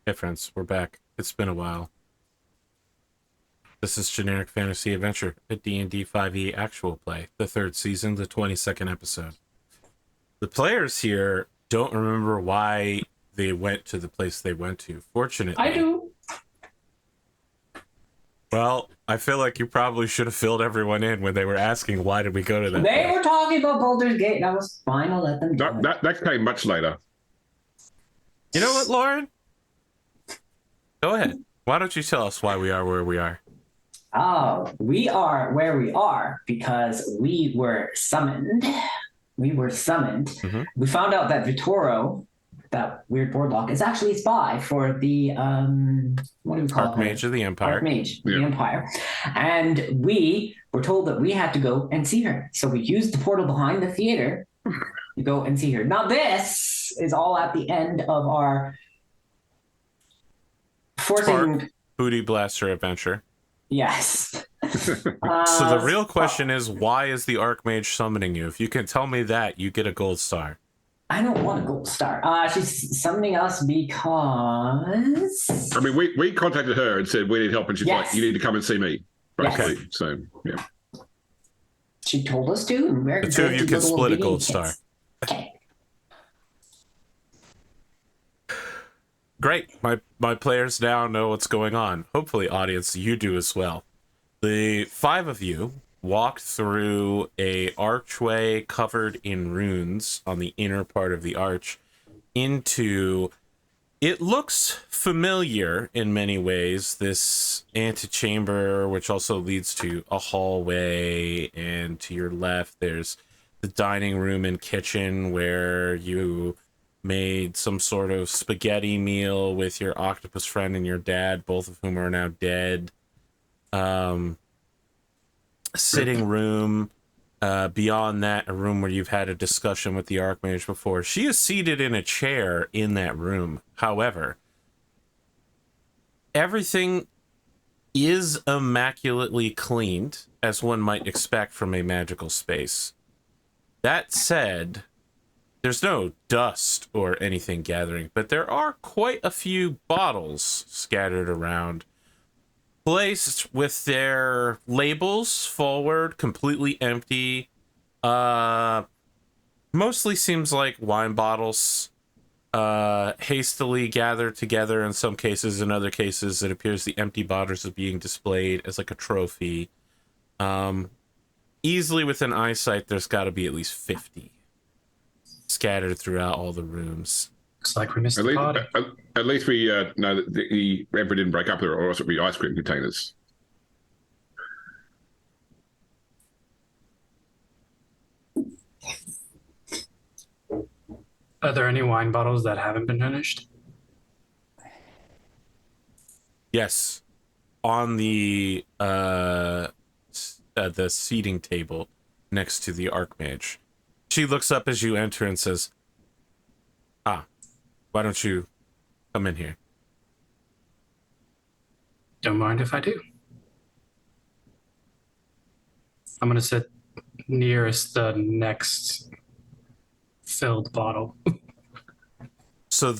Hey friends, we're back. It's been a while. This is Generic Fantasy Adventure, a D&D 5e actual play, the 3rd season, the 22nd episode. The players here don't remember why they went to the place they went to. Fortunately, I do. well, I feel like you probably should have filled everyone in when they were asking why did we go to that They place. were talking about Baldur's Gate, and I was fine. I'll let them do it. That came much later. You know what, Lauren? Go ahead. Why don't you tell us why we are where we are? Oh, we are where we are because we were summoned. We were summoned. Mhm. We found out that Vitoro, that weird boardlock, is actually a spy for the what do we call it? Archmage of the Empire. Archmage, the Empire. And we were told that we had to go and see her. So we used the portal behind the theater to go and see her. Now this is all at the end of our forcing Booty Blaster adventure. Yes. So the real question is, why is the Archmage summoning you? If you can tell me that, you get a gold star. I don't want a gold star. She's summoning us because... I mean, we contacted her and said we need help, and she's Yes. like, "You need to come and see me." Basically, Yes. so yeah. She told us to, and we're The two of you can split a gold star. Okay. Great. My players now know what's going on. Hopefully, audience, you do as well. The 5 of you walked through a archway covered in runes on the inner part of the arch into... It looks familiar in many ways, this antechamber, which also leads to a hallway, and to your left there's the dining room and kitchen where you made some sort of spaghetti meal with your octopus friend and your dad, both of whom are now dead. Sitting room. Beyond that, a room where you've had a discussion with the Archmage before. She is seated in a chair in that room. However, everything is immaculately cleaned, as one might expect from a magical space. That said, there's no dust or anything gathering, but there are quite a few bottles scattered around, placed with their labels forward, completely empty. Mostly seems like wine bottles, hastily gathered together in some cases. In other cases, it appears the empty bottles are being displayed as like a trophy. Easily within eyesight, there's got to be at least 50 scattered throughout all the rooms. Looks like we missed At the least, party. at least we know that the Emperor didn't break up there, or else it would be ice cream containers. Are there any wine bottles that haven't been finished? Yes, on the seating table next to the Archmage. She looks up as you enter and says, "Ah, why don't you come in here?" Don't mind if I do. I'm going to sit nearest the next filled bottle. So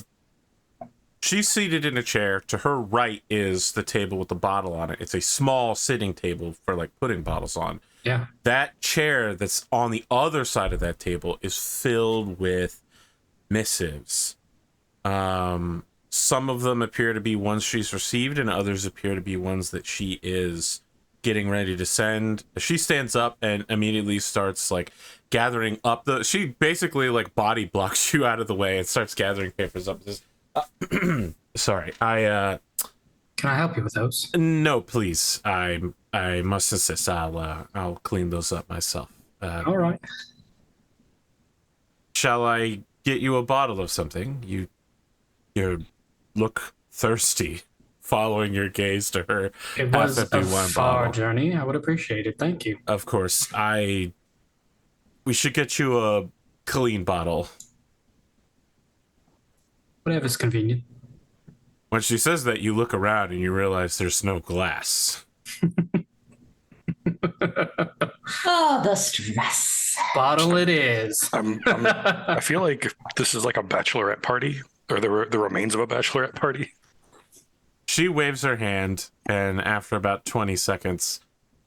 she's seated in a chair. To her right is the table with the bottle on it. It's a small sitting table for like putting bottles on. Yeah. That chair that's on the other side of that table is filled with missives. Some of them appear to be ones she's received, and others appear to be ones that she is getting ready to send. She stands up and immediately starts like gathering up she basically like body blocks you out of the way and starts gathering papers up. Sorry, Can I help you with those? no, please. I must insist. I'll clean those up myself. All right. Shall I get you a bottle of something? You look thirsty. Following your gaze to her It was a half-empty wine far bottle. journey. I would appreciate it. Thank you. Of course, we should get you a clean bottle. Whatever's convenient. When she says that, you look around and you realize there's no glass. Oh, the stress. Bottle it is. I feel like this is like a bachelorette party, or the remains of a bachelorette party. She waves her hand, and after about 20 seconds,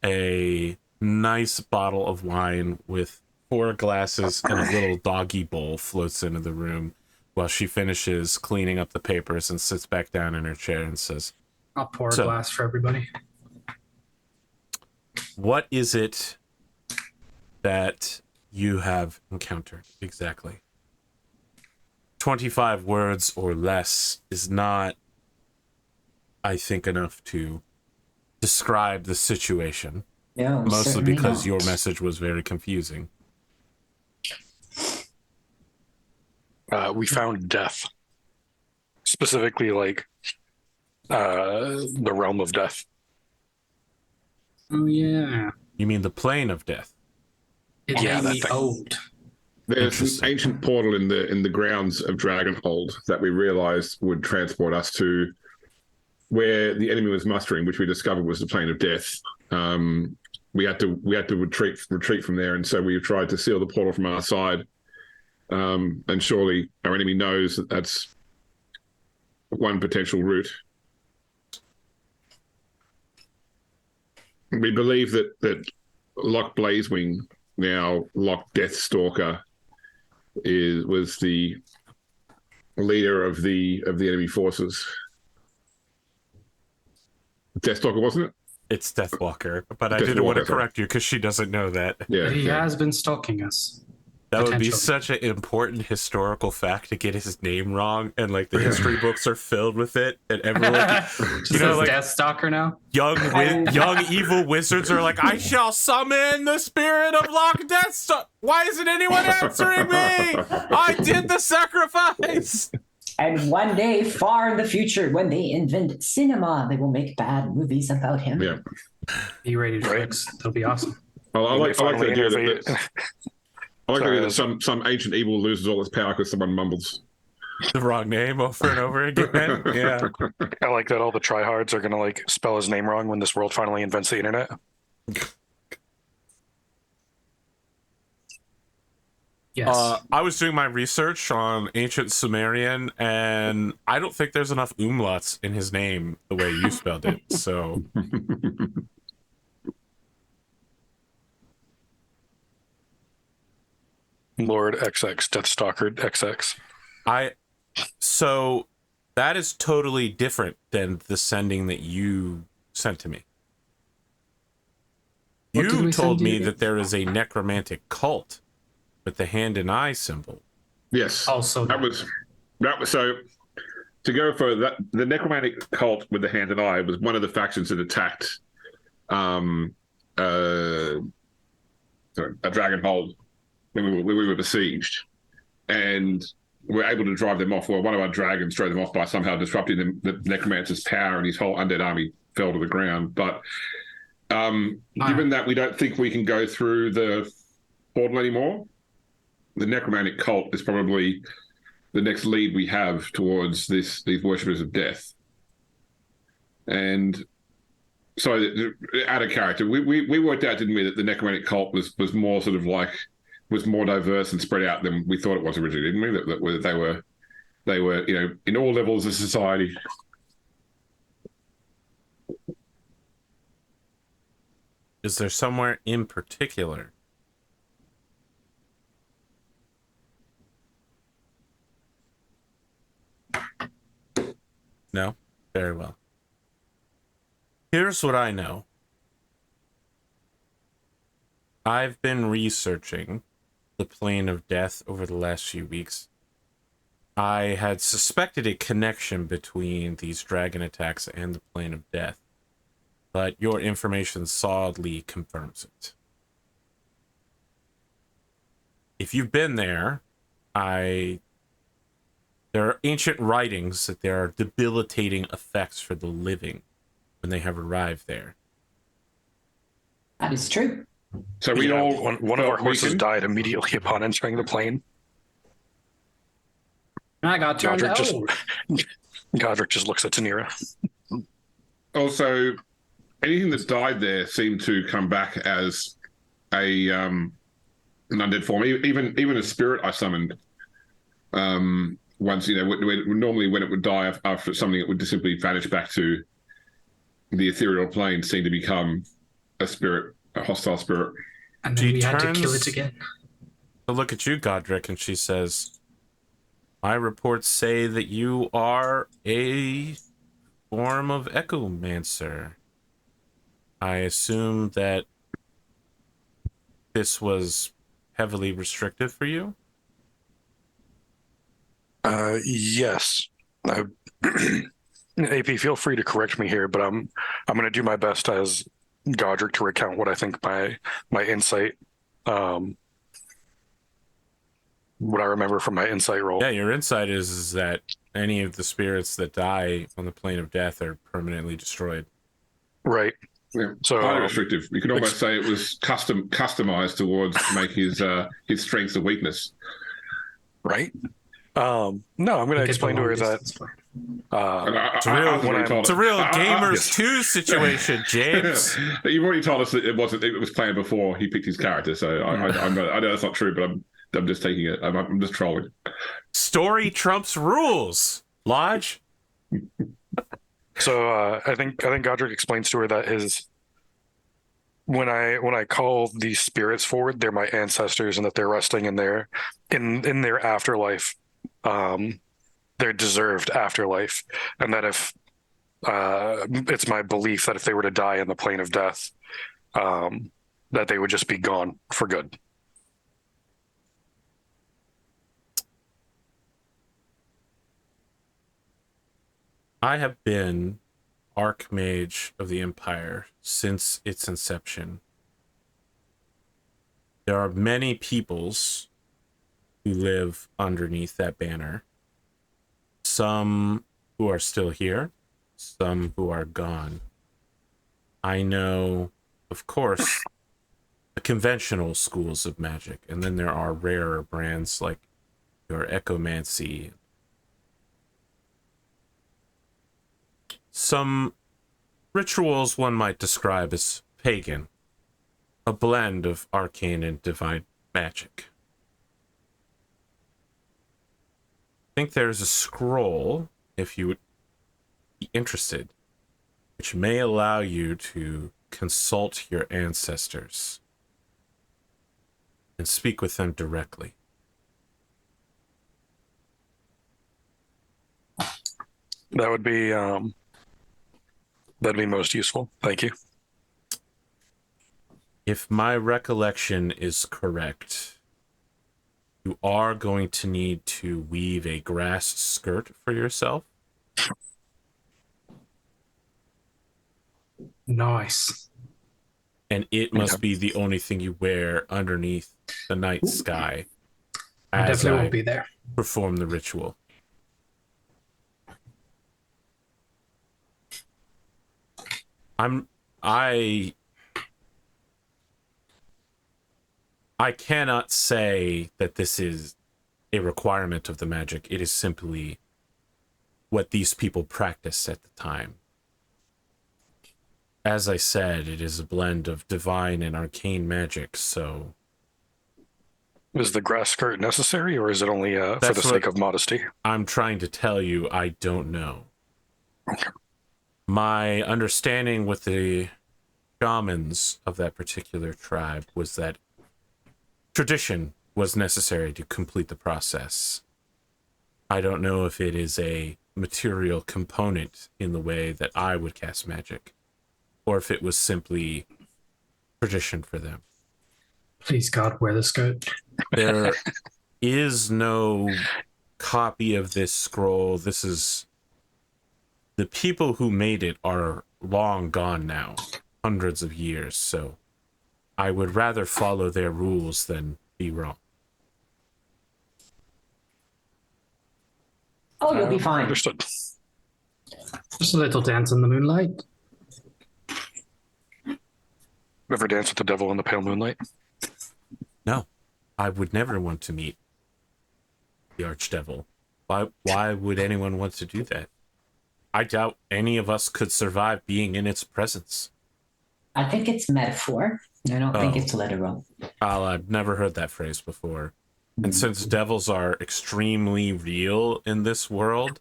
a nice bottle of wine with 4 glasses and a little doggy bowl floats into the room while she finishes cleaning up the papers and sits back down in her chair and says, I'll pour a So- glass for everybody. "What is it that you have encountered exactly? 25 words or less is not, I think, enough to describe the situation, No, mostly certainly because not. your message was very confusing." We found death, specifically like the realm of death. Oh yeah. You mean the plane of death? It Yeah, made that me thing. old. There's an Interesting. ancient portal in the grounds of Dragonhold that we realized would transport us to where the enemy was mustering, which we discovered was the plane of death. We had to retreat from there, and so we tried to seal the portal from our side. And surely our enemy knows that that's one potential route. We believe that Loch Blazewing, now Loch Deathstalker, was the leader of the enemy forces. Deathstalker, wasn't it? It's Deathwalker, but I Deathwalker, didn't want to sorry. correct you because she doesn't know that. Yeah. But he yeah. has been stalking us. That would be Potentially. such an important historical fact to get his name wrong, and like the history books are filled with it, and everyone, Just you know, says like Death Stalker now. young evil wizards are like, "I shall summon the spirit of Loch Deathstalker." Why isn't anyone answering me? I did the sacrifice. And one day, far in the future, when they invent cinema, they will make bad movies about him. Yeah. E-rated Right. flicks. That'll be awesome. Well, I When like they the finally idea innovate- that I like the idea that Sorry, some ancient evil loses all its power because someone mumbles. The wrong name over and over again. Yeah. I like that all the tryhards are gonna like spell his name wrong when this world finally invents the internet. Yes. I was doing my research on ancient Sumerian, and I don't think there's enough umlauts in his name the way you spelled it. So Lord XX, Deathstalker XX. so that is totally different than the sending that you sent to me. What did You we told send you me again? that there is a necromantic cult with the hand and eye symbol. Yes. Also, That was so. To go for that, the necromantic cult with the hand and eye was one of the factions that attacked a Dragonhold when we were besieged, and we were able to drive them off. Well, one of our dragons drove them off by somehow disrupting the necromancer's power, and his whole undead army fell to the ground. But given that we don't think we can go through the portal anymore, the necromantic cult is probably the next lead we have towards these worshippers of death. And so, out of character, we worked out, didn't we, that the necromantic cult was more sort of like was more diverse and spread out than we thought it was originally, didn't we? That they were in all levels of society. Is there somewhere in particular? No? Very well. Here's what I know. I've been researching the plane of death over the last few weeks. I had suspected a connection between these dragon attacks and the plane of death, but your information solidly confirms it. If you've been there, there are ancient writings that there are debilitating effects for the living when they have arrived there. That is true. So we Yeah, all one of our horses weakened. died immediately upon entering the plane. I got turned Godric just old. Godric just looks at Tanira. Also, anything that's died there seemed to come back as an undead form. Even a spirit I summoned once, normally when it would die after something, it would just simply vanish back to the ethereal plane, seem to become a spirit, a hostile spirit. And then She we had to kill it turns- again. To look at you, Godric, and she says, "My reports say that you are a form of Echomancer. I assume that this was heavily restrictive for you?" Yes. AP, feel free to correct me here, but I'm going to do my best as Godric to recount what I think my insight, what I remember from my insight roll. Yeah, your insight is that any of the spirits that die on the plane of death are permanently destroyed. Right. Yeah. So Highly restrictive. You could almost say it was customized towards make his strengths a weakness. right. No, I'm going to explain to her that It's a real Gamers 2 situation, James. You've already told us that it was planned before he picked his character, so I know that's not true, but I'm just taking it. I'm just trolling. Story trumps rules. Lodge. So I think Godric explains to her that when I call these spirits forward, they're my ancestors, and that they're resting in their afterlife, their deserved afterlife, and that if it's my belief that if they were to die in the plane of death, that they would just be gone for good. I have been Archmage of the Empire since its inception. There are many peoples who live underneath that banner. Some who are still here, some who are gone. I know, of course, the conventional schools of magic, and then there are rarer brands like your Echomancy. Some rituals one might describe as pagan, a blend of arcane and divine magic. I think there's a scroll, if you would be interested, which may allow you to consult your ancestors and speak with them directly. That would be that'd be most useful. Thank you. If my recollection is correct, you are going to need to weave a grass skirt for yourself. Nice. And it must be the only thing you wear underneath the night sky I as definitely I won't be there. perform the ritual. I cannot say that this is a requirement of the magic. It is simply what these people practiced at the time. As I said, it is a blend of divine and arcane magic, so... Is the grass skirt necessary, or is it only for the sake of modesty? I'm trying to tell you, I don't know. My understanding with the shamans of that particular tribe was that tradition was necessary to complete the process. I don't know if it is a material component in the way that I would cast magic, or if it was simply tradition for them. Please, God, wear the skirt. There is no copy of this scroll. This is... The people who made it are long gone now, hundreds of years, so I would rather follow their rules than be wrong. Oh, you'll be fine. Understood. Just a little dance in the moonlight. Ever dance with the devil in the pale moonlight? No, I would never want to meet the Archdevil. Why would anyone want to do that? I doubt any of us could survive being in its presence. I think it's metaphor. I don't think it's literal. I've never heard that phrase before. And since devils are extremely real in this world,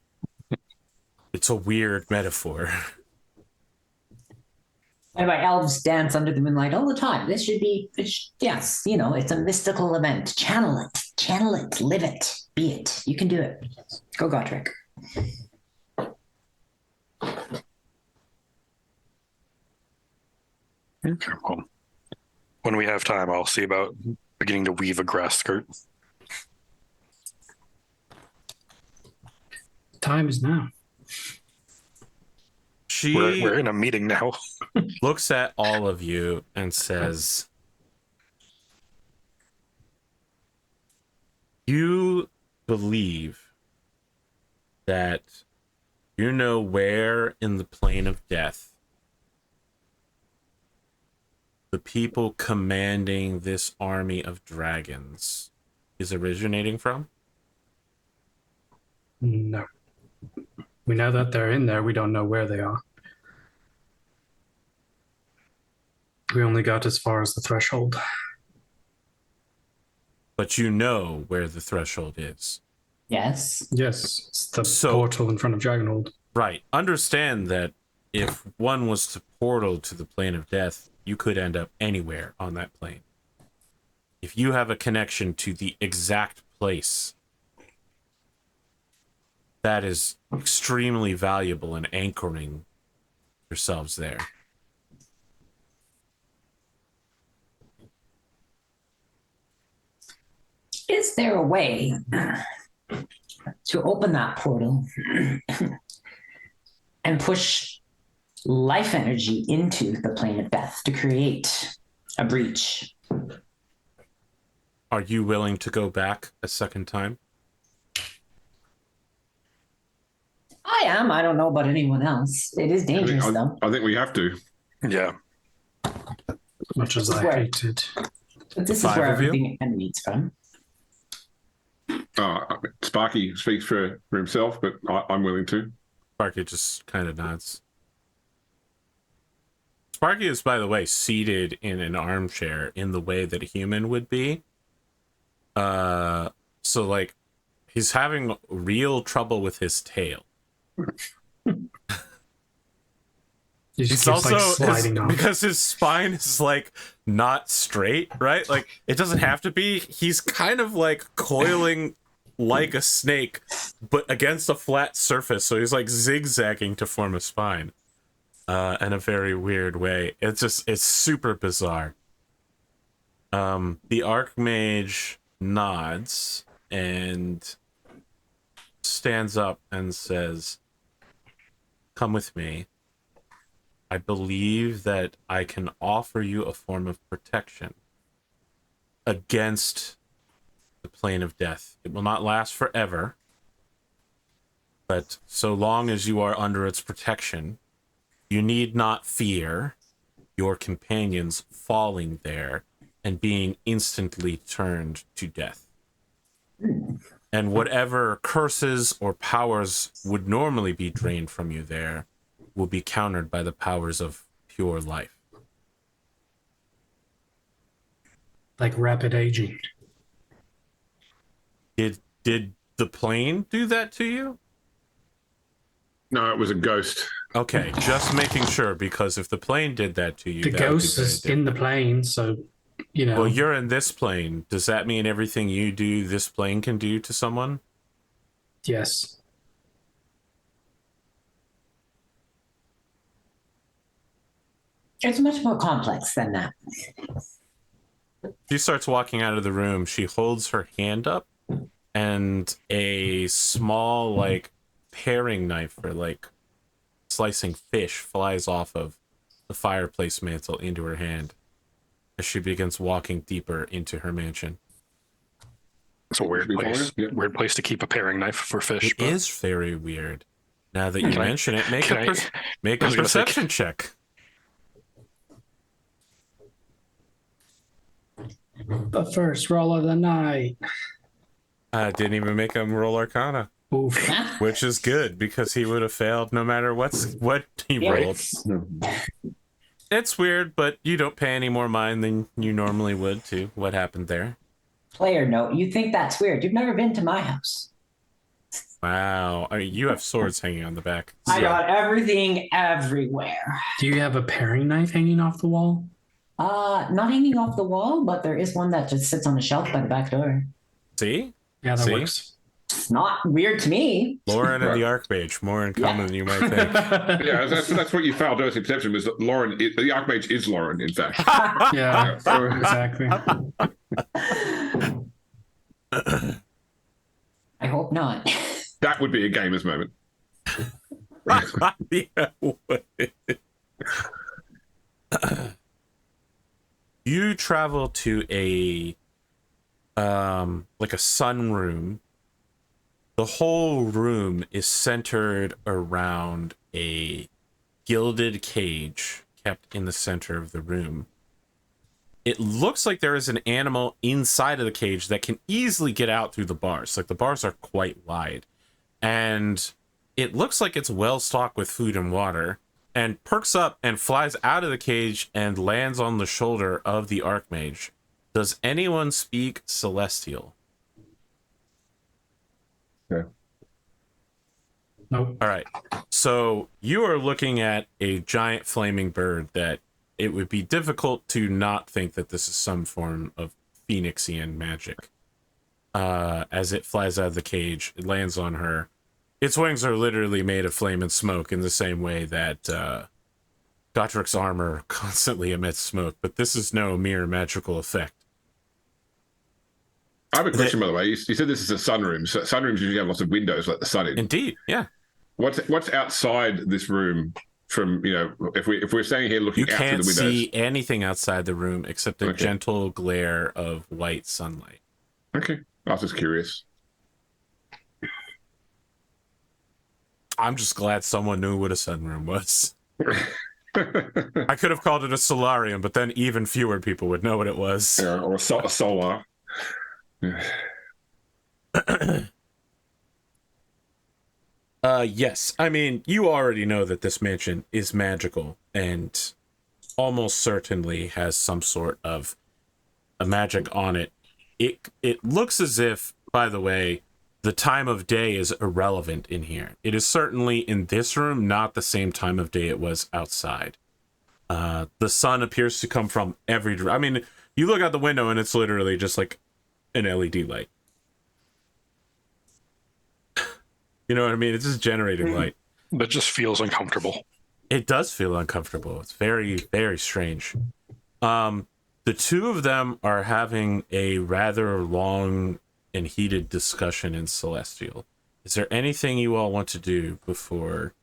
it's a weird metaphor. Anyway, elves dance under the moonlight all the time. This should be, yes, you know, it's a mystical event. Channel it, live it, be it. You can do it. Go, Godric. Okay, well, when we have time, I'll see about beginning to weave a grass skirt. Time is now. She We're in a meeting now. looks at all of you and says, you believe that you know where in the plane of death the people commanding this army of dragons is originating from? No. We know that they're in there. We don't know where they are. We only got as far as the threshold. But you know where the threshold is. Yes. Yes, it's the So- portal in front of Dragonhold. Right. Understand that if one was to portal to the plane of death, you could end up anywhere on that plane. If you have a connection to the exact place, that is extremely valuable in anchoring yourselves there. Is there a way to open that portal and push life energy into the plane of death to create a breach? Are you willing to go back a second time? I am. I don't know about anyone else. It is dangerous, though. I think we have to. Yeah. Much as I Where? hated. But this is Five where of you? everything emanates from. Sparky speaks for himself, but I'm willing to. Sparky just kind of nods. Sparky is, by the way, seated in an armchair in the way that a human would be. So, like, he's having real trouble with his tail. He just He's keeps also like sliding off. because his spine is like not straight, right? Like it doesn't have to be. He's kind of like coiling like a snake, but against a flat surface. So he's like zigzagging to form a spine, in a very weird way. It's super bizarre. The Archmage nods and stands up and says, "Come with me. I believe that I can offer you a form of protection against the plane of death. It will not last forever, but so long as you are under its protection, you need not fear your companions falling there and being instantly turned to death. And whatever curses or powers would normally be drained from you there will be countered by the powers of pure life." Like rapid aging. Did the plane do that to you? No, it was a ghost. Okay, just making sure, because if the plane did that to you, The that would be ghost very is in the different. plane, so, you know. Well, you're in this plane. Does that mean everything you do, this plane can do to someone? Yes. It's much more complex than that. She starts walking out of the room. She holds her hand up, and a small, like, paring knife for, like, slicing fish flies off of the fireplace mantle into her hand as she begins walking deeper into her mansion. It's a weird Should we follow place. it? Yeah. Weird place to keep a paring knife for fish. It is very weird. Now that you Can I- mention it, make can a I- make I a was gonna say, perception check. The first roll of the night. I didn't even make him roll Arcana, Oof. which is good because he would have failed no matter what he rolled. It's weird, but you don't pay any more mind than you normally would to what happened there. Player note: you think that's weird? You've never been to my house. Wow. I mean, you have swords hanging on the back. I got everything everywhere. Do you have a paring knife hanging off the wall? Not hanging off the wall, but there is one that just sits on the shelf by the back door. See? Yeah, that See? works. It's not weird to me. Lauren and the Archmage, more in common than you might think. Yeah, that's what you failed to perception was that Lauren, the Archmage is Lauren, in fact. Yeah, exactly. I hope not. That would be a gamer's moment. Yeah, you travel to a like a sunroom. The whole room is centered around a gilded cage kept in the center of the room. It looks like there is an animal inside of the cage that can easily get out through the bars. Like, the bars are quite wide. And it looks like it's well stocked with food and water, and perks up and flies out of the cage and lands on the shoulder of the Archmage. Does anyone speak Celestial? Yeah. Nope. All right. So you are looking at a giant flaming bird that it would be difficult to not think that this is some form of Phoenixian magic. As it flies out of the cage, it lands on her. Its wings are literally made of flame and smoke in the same way that Gotrik's armor constantly emits smoke, but this is no mere magical effect. I have a question, by the way. You said this is a sunroom. So sunrooms usually have lots of windows, let the sun in. Indeed, yeah. What's outside this room? From, you know, if we're standing here looking You out through can't the windows, see anything outside the room except a gentle glare of white sunlight. Okay, I was just curious. I'm just glad someone knew what a sunroom was. I could have called it a solarium, but then even fewer people would know what it was. Yeah, or a solar. Yeah. Yes. I mean, you already know that this mansion is magical and almost certainly has some sort of a magic on it. It looks as if, by the way, the time of day is irrelevant in here. It is certainly in this room not the same time of day it was outside. The sun appears to come from every direction. I mean, you look out the window and it's literally just like an LED light. You know what I mean? It's just generating light. That just feels uncomfortable. It does feel uncomfortable. It's very, very strange. The two of them are having a rather long and heated discussion in Celestial. Is there anything you all want to do before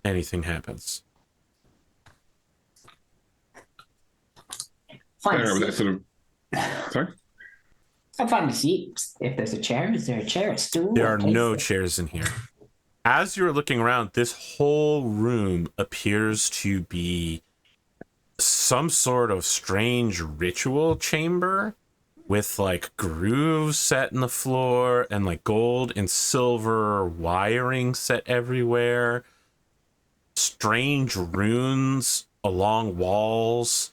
anything happens? That sort of. Sorry. I'll find a seat. If there's a chair, is there a chair, a stool? There are no chairs in here. As you're looking around, this whole room appears to be some sort of strange ritual chamber with like grooves set in the floor and like gold and silver wiring set everywhere. Strange runes along walls.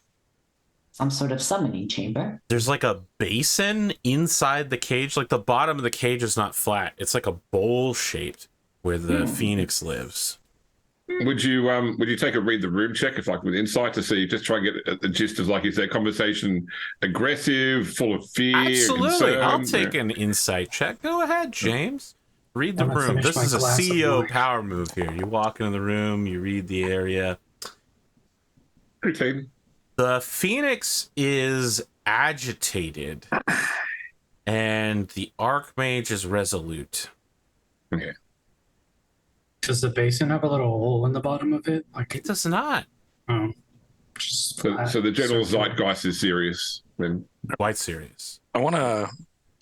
Some sort of summoning chamber. There's like a basin inside the cage. Like the bottom of the cage is not flat. It's like a bowl shaped where the phoenix lives. Would you take a read the room check if like with insight to see, just try and get the gist of like, is their conversation aggressive, full of fear? Absolutely. Concern? I'll take an insight check. Go ahead, James. Read the I'm gonna room. finish This my is a glass of CEO wine. power move here. You walk into the room, you read the area. 18. The phoenix is agitated and the archmage is resolute. Okay. Does the basin have a little hole in the bottom of it? Like It does not. just So the general circular. zeitgeist is serious. Then Quite serious. Can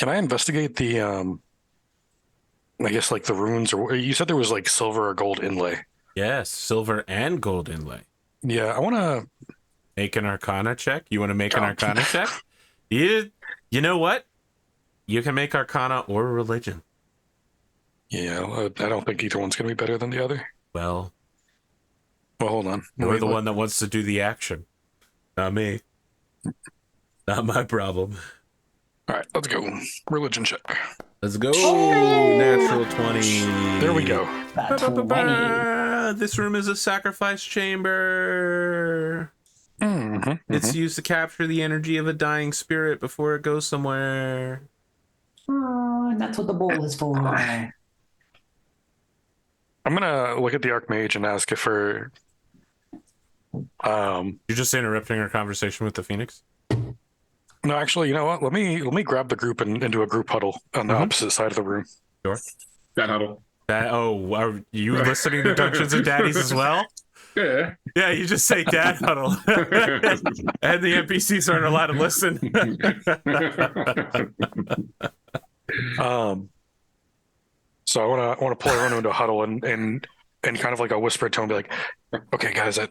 I investigate the, I guess like the runes, or you said there was like silver or gold inlay. Yes, silver and gold inlay. Yeah, I want to, Make an arcana check. You want to make an arcana check? You know what? You can make arcana or religion. yeah, I don't think either one's going to be better than the other. Well, Well, hold on. you're the one that wants to do the action. Not me. Not my problem. All right, let's go. Religion check. Let's go. Natural 20. There we go. About 20. This room is a sacrifice chamber. It's used to capture the energy of a dying spirit before it goes somewhere. Oh, and that's what the bowl is for. I'm gonna look at the Archmage and ask if her. You're just interrupting our conversation with the Phoenix? No, actually, you know what? Let me grab the group and into a group huddle on the opposite side of the room. Sure. That huddle. Are you listening to Dungeons and Daddies as well? Yeah. Yeah, you just say dad huddle. And the NPCs aren't allowed to listen. So I want to pull everyone into a huddle and kind of like a whispered tone, be like, "Okay, guys, I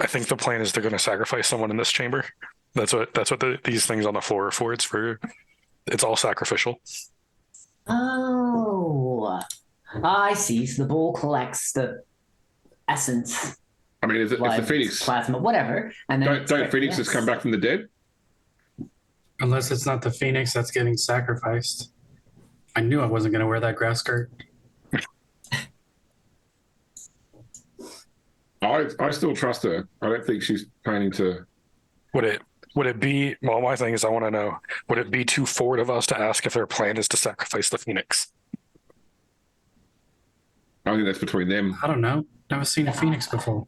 think the plan is they're going to sacrifice someone in this chamber. That's what these things on the floor are for. It's all sacrificial." Oh, I see. So the bowl collects the essence, I mean, it's blood, the Phoenix. plasma, whatever, and then Don't Phoenixes come back from the dead? Unless it's not the Phoenix that's getting sacrificed. I knew I wasn't going to wear that grass skirt. I still trust her. I don't think she's planning to. Would it be? Well, my thing is, I want to know: would it be too forward of us to ask if their plan is to sacrifice the Phoenix? I think that's between them. I don't know. Never seen a Phoenix before.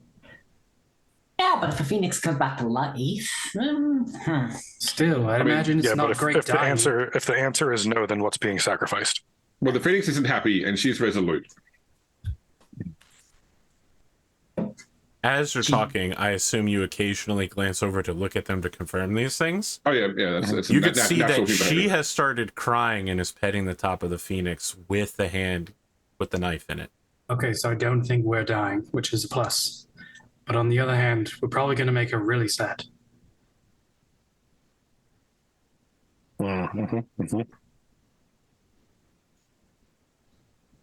Yeah, but if a Phoenix comes back to life, Still, I'd imagine it's not but great if the dying. answer is no, then what's being sacrificed? Well, the Phoenix isn't happy, and she's resolute. As you're talking, I assume you occasionally glance over to look at them to confirm these things. Oh yeah. That's You can see natural that human she behavior. has started crying and is petting the top of the Phoenix with the hand with the knife in it. Okay, so I don't think we're dying, which is a plus. But on the other hand, we're probably going to make her really sad.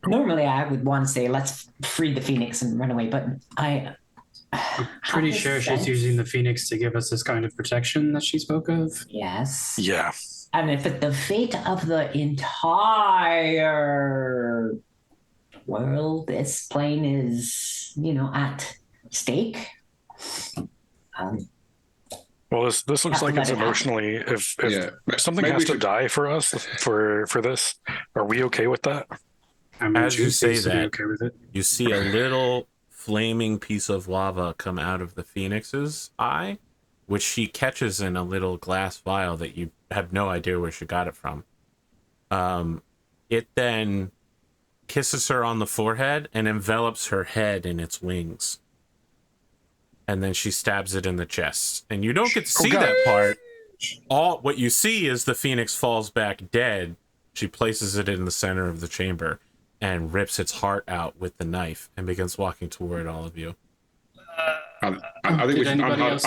normally I would want to say let's free the Phoenix and run away, but I'm pretty sure she's using the Phoenix to give us this kind of protection that she spoke of. Yes. Yeah. And if the fate of the entire world, this plane is, at stake. Well, this looks Have to like let it's it happen. emotionally. If something Maybe has we to should- die for us for this, are we okay with that? I mean, As you Juice say seems to be that, okay with it. you see a little flaming piece of lava come out of the Phoenix's eye, which she catches in a little glass vial that you have no idea where she got it from. It then kisses her on the forehead and envelops her head in its wings. And then she stabs it in the chest. And you don't get to see God. that part. What you see is the Phoenix falls back dead. She places it in the center of the chamber and rips its heart out with the knife and begins walking toward all of you. I think we Did should anybody else-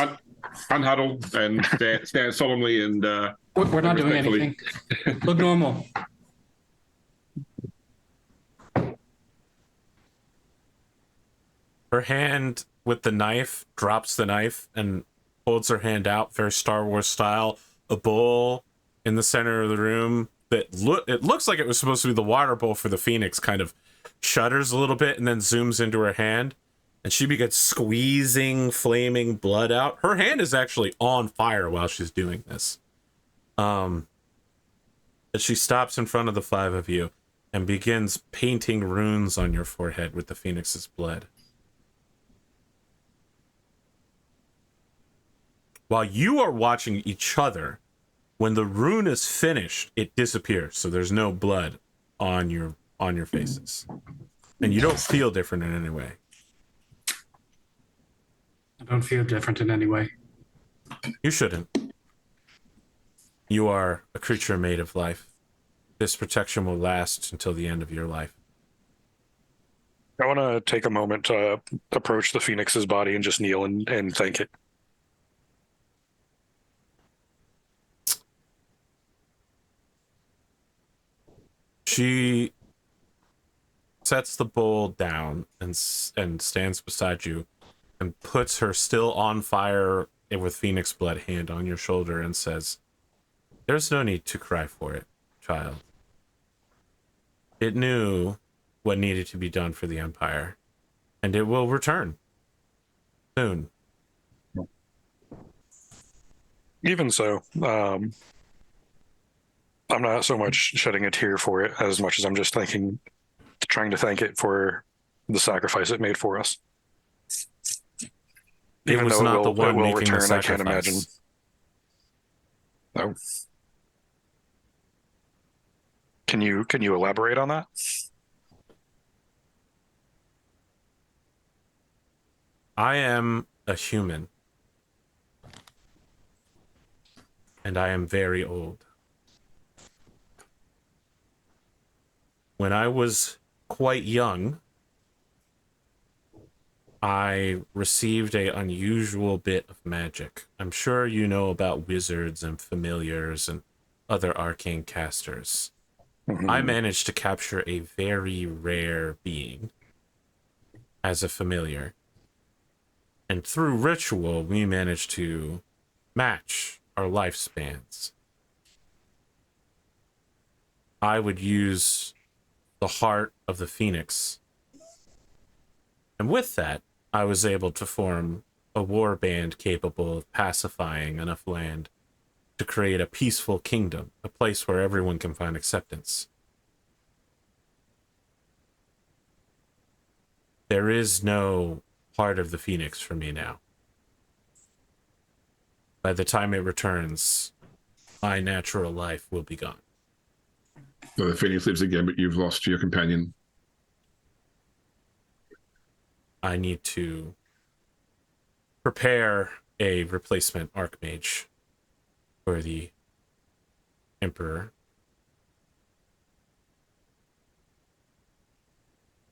unhuddle and stand solemnly and. We're not doing respectfully. anything. Look normal. Her hand with the knife drops the knife and holds her hand out, very Star Wars style. A bowl in the center of the room that it looks like it was supposed to be the water bowl for the Phoenix kind of shudders a little bit and then zooms into her hand. And she begins squeezing flaming blood out. Her hand is actually on fire while she's doing this. And she stops in front of the five of you and begins painting runes on your forehead with the Phoenix's blood. While you are watching each other, when the rune is finished, it disappears. So there's no blood on your faces. And you don't feel different in any way. I don't feel different in any way. You shouldn't. You are a creature made of life. This protection will last until the end of your life. I want to take a moment to approach the Phoenix's body and just kneel and thank it. She sets the bowl down and stands beside you and puts her still on fire with Phoenix blood hand on your shoulder and says, There's no need to cry for it, child. It knew what needed to be done for the Empire, and it will return soon. Even so, I'm not so much shedding a tear for it as much as I'm just trying to thank it for the sacrifice it made for us. It was not the one making the return, I can't sacrifice. imagine. No. Can you elaborate on that? I am a human, and I am very old. When I was quite young, I received an unusual bit of magic. I'm sure you know about wizards and familiars and other arcane casters. Mm-hmm. I managed to capture a very rare being as a familiar. And through ritual, we managed to match our lifespans. I would use the heart of the phoenix. And with that, I was able to form a war band capable of pacifying enough land to create a peaceful kingdom, a place where everyone can find acceptance. There is no part of the phoenix for me now. By the time it returns, my natural life will be gone. So the Phoenix lives again, but you've lost your companion. I need to prepare a replacement Archmage for the Emperor.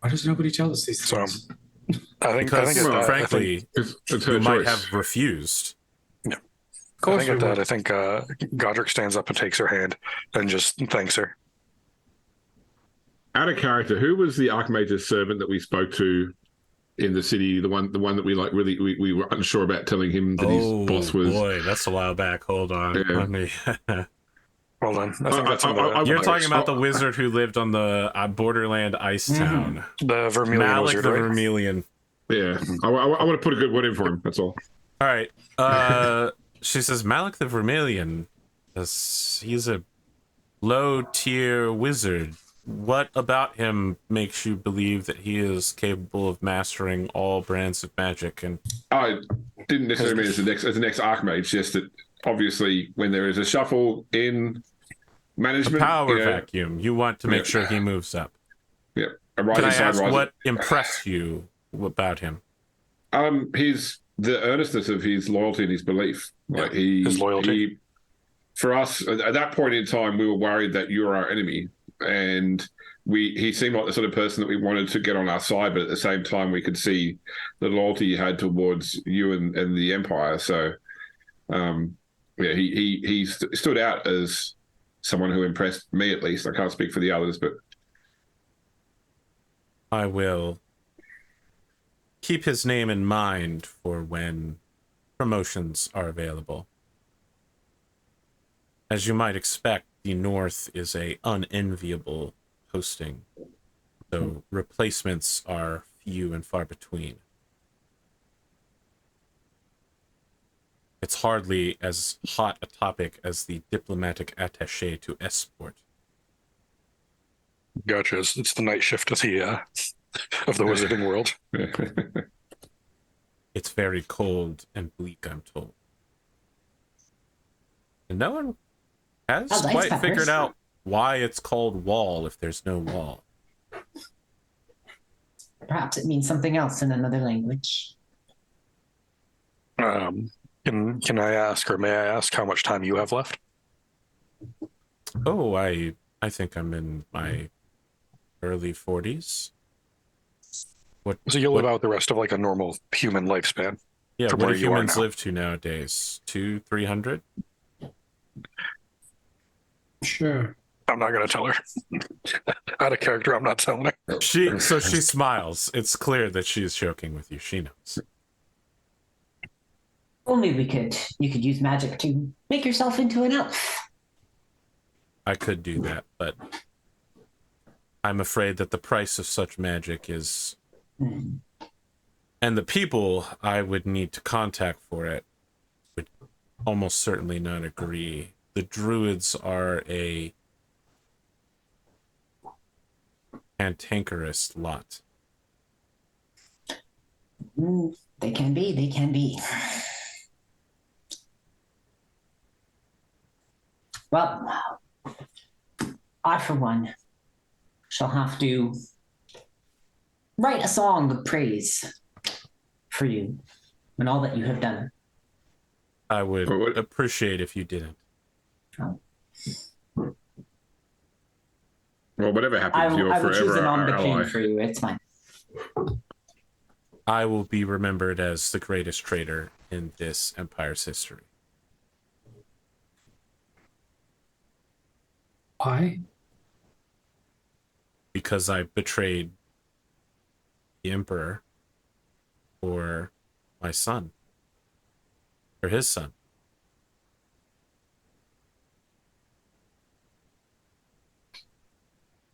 Why does nobody tell us these So, things? Because, frankly, It's her you might choice. have refused. Yeah. Of course I think we at that, would. I think Godric stands up and takes her hand and just thanks her. Out of character, who was the Archmage's servant that we spoke to in the city? The one that we like really we were unsure about telling him that his boss was. Boy, that's a while back. Hold on. Yeah. Let me... Well done. I think that's in the You're talking about Oh. the wizard who lived on the Borderland ice town. the Vermilion Malik Wizard, the right? Vermilion. Yeah, I want to put a good word in for him. That's all. All right. She says Malik the Vermilion. He's a low-tier wizard. What about him makes you believe that he is capable of mastering all brands of magic? And I didn't necessarily mean as the next Archmage, just that obviously when there is a shuffle in management, power vacuum. You want to make sure he moves up. Yeah. Can I ask what impressed you about him? The earnestness of his loyalty and his belief. Like his loyalty. For us at that point in time, we were worried that you were our enemy, and he seemed like the sort of person that we wanted to get on our side, but at the same time, we could see the loyalty he had towards you and the Empire. So, he stood out as someone who impressed me, at least. I can't speak for the others, but I will keep his name in mind for when promotions are available. As you might expect, the North is a unenviable hosting, so replacements are few and far between. It's hardly as hot a topic as the diplomatic attaché to Esport. Gotcha. It's the night shift of the wizarding world. It's very cold and bleak, I'm told. And no one has Oh, nice quite peppers. figured out why it's called wall if there's no wall. Perhaps it means something else in another language. Can I ask, or may I ask, how much time you have left? Oh, I think I'm in my early 40s. So you'll live out the rest of like a normal human lifespan. Yeah, from what where do you are humans now. live to nowadays? 200-300? Sure. I'm not going to tell her. Out of character, I'm not telling her. She smiles. It's clear that she is joking with you. She knows. Only you could use magic to make yourself into an elf. I could do that, but I'm afraid that the price of such magic is... And the people I would need to contact for it would almost certainly not agree. The druids are a cantankerous lot. They can be. They can be. Well, I, for one, shall have to write a song of praise for you and all that you have done. I would appreciate if you didn't. Oh. Well, whatever happens, you're I will choose forever a nom our de plume ally. for you. It's fine. I will be remembered as the greatest traitor in this empire's history. Why? Because I betrayed the emperor for my son. Or his son.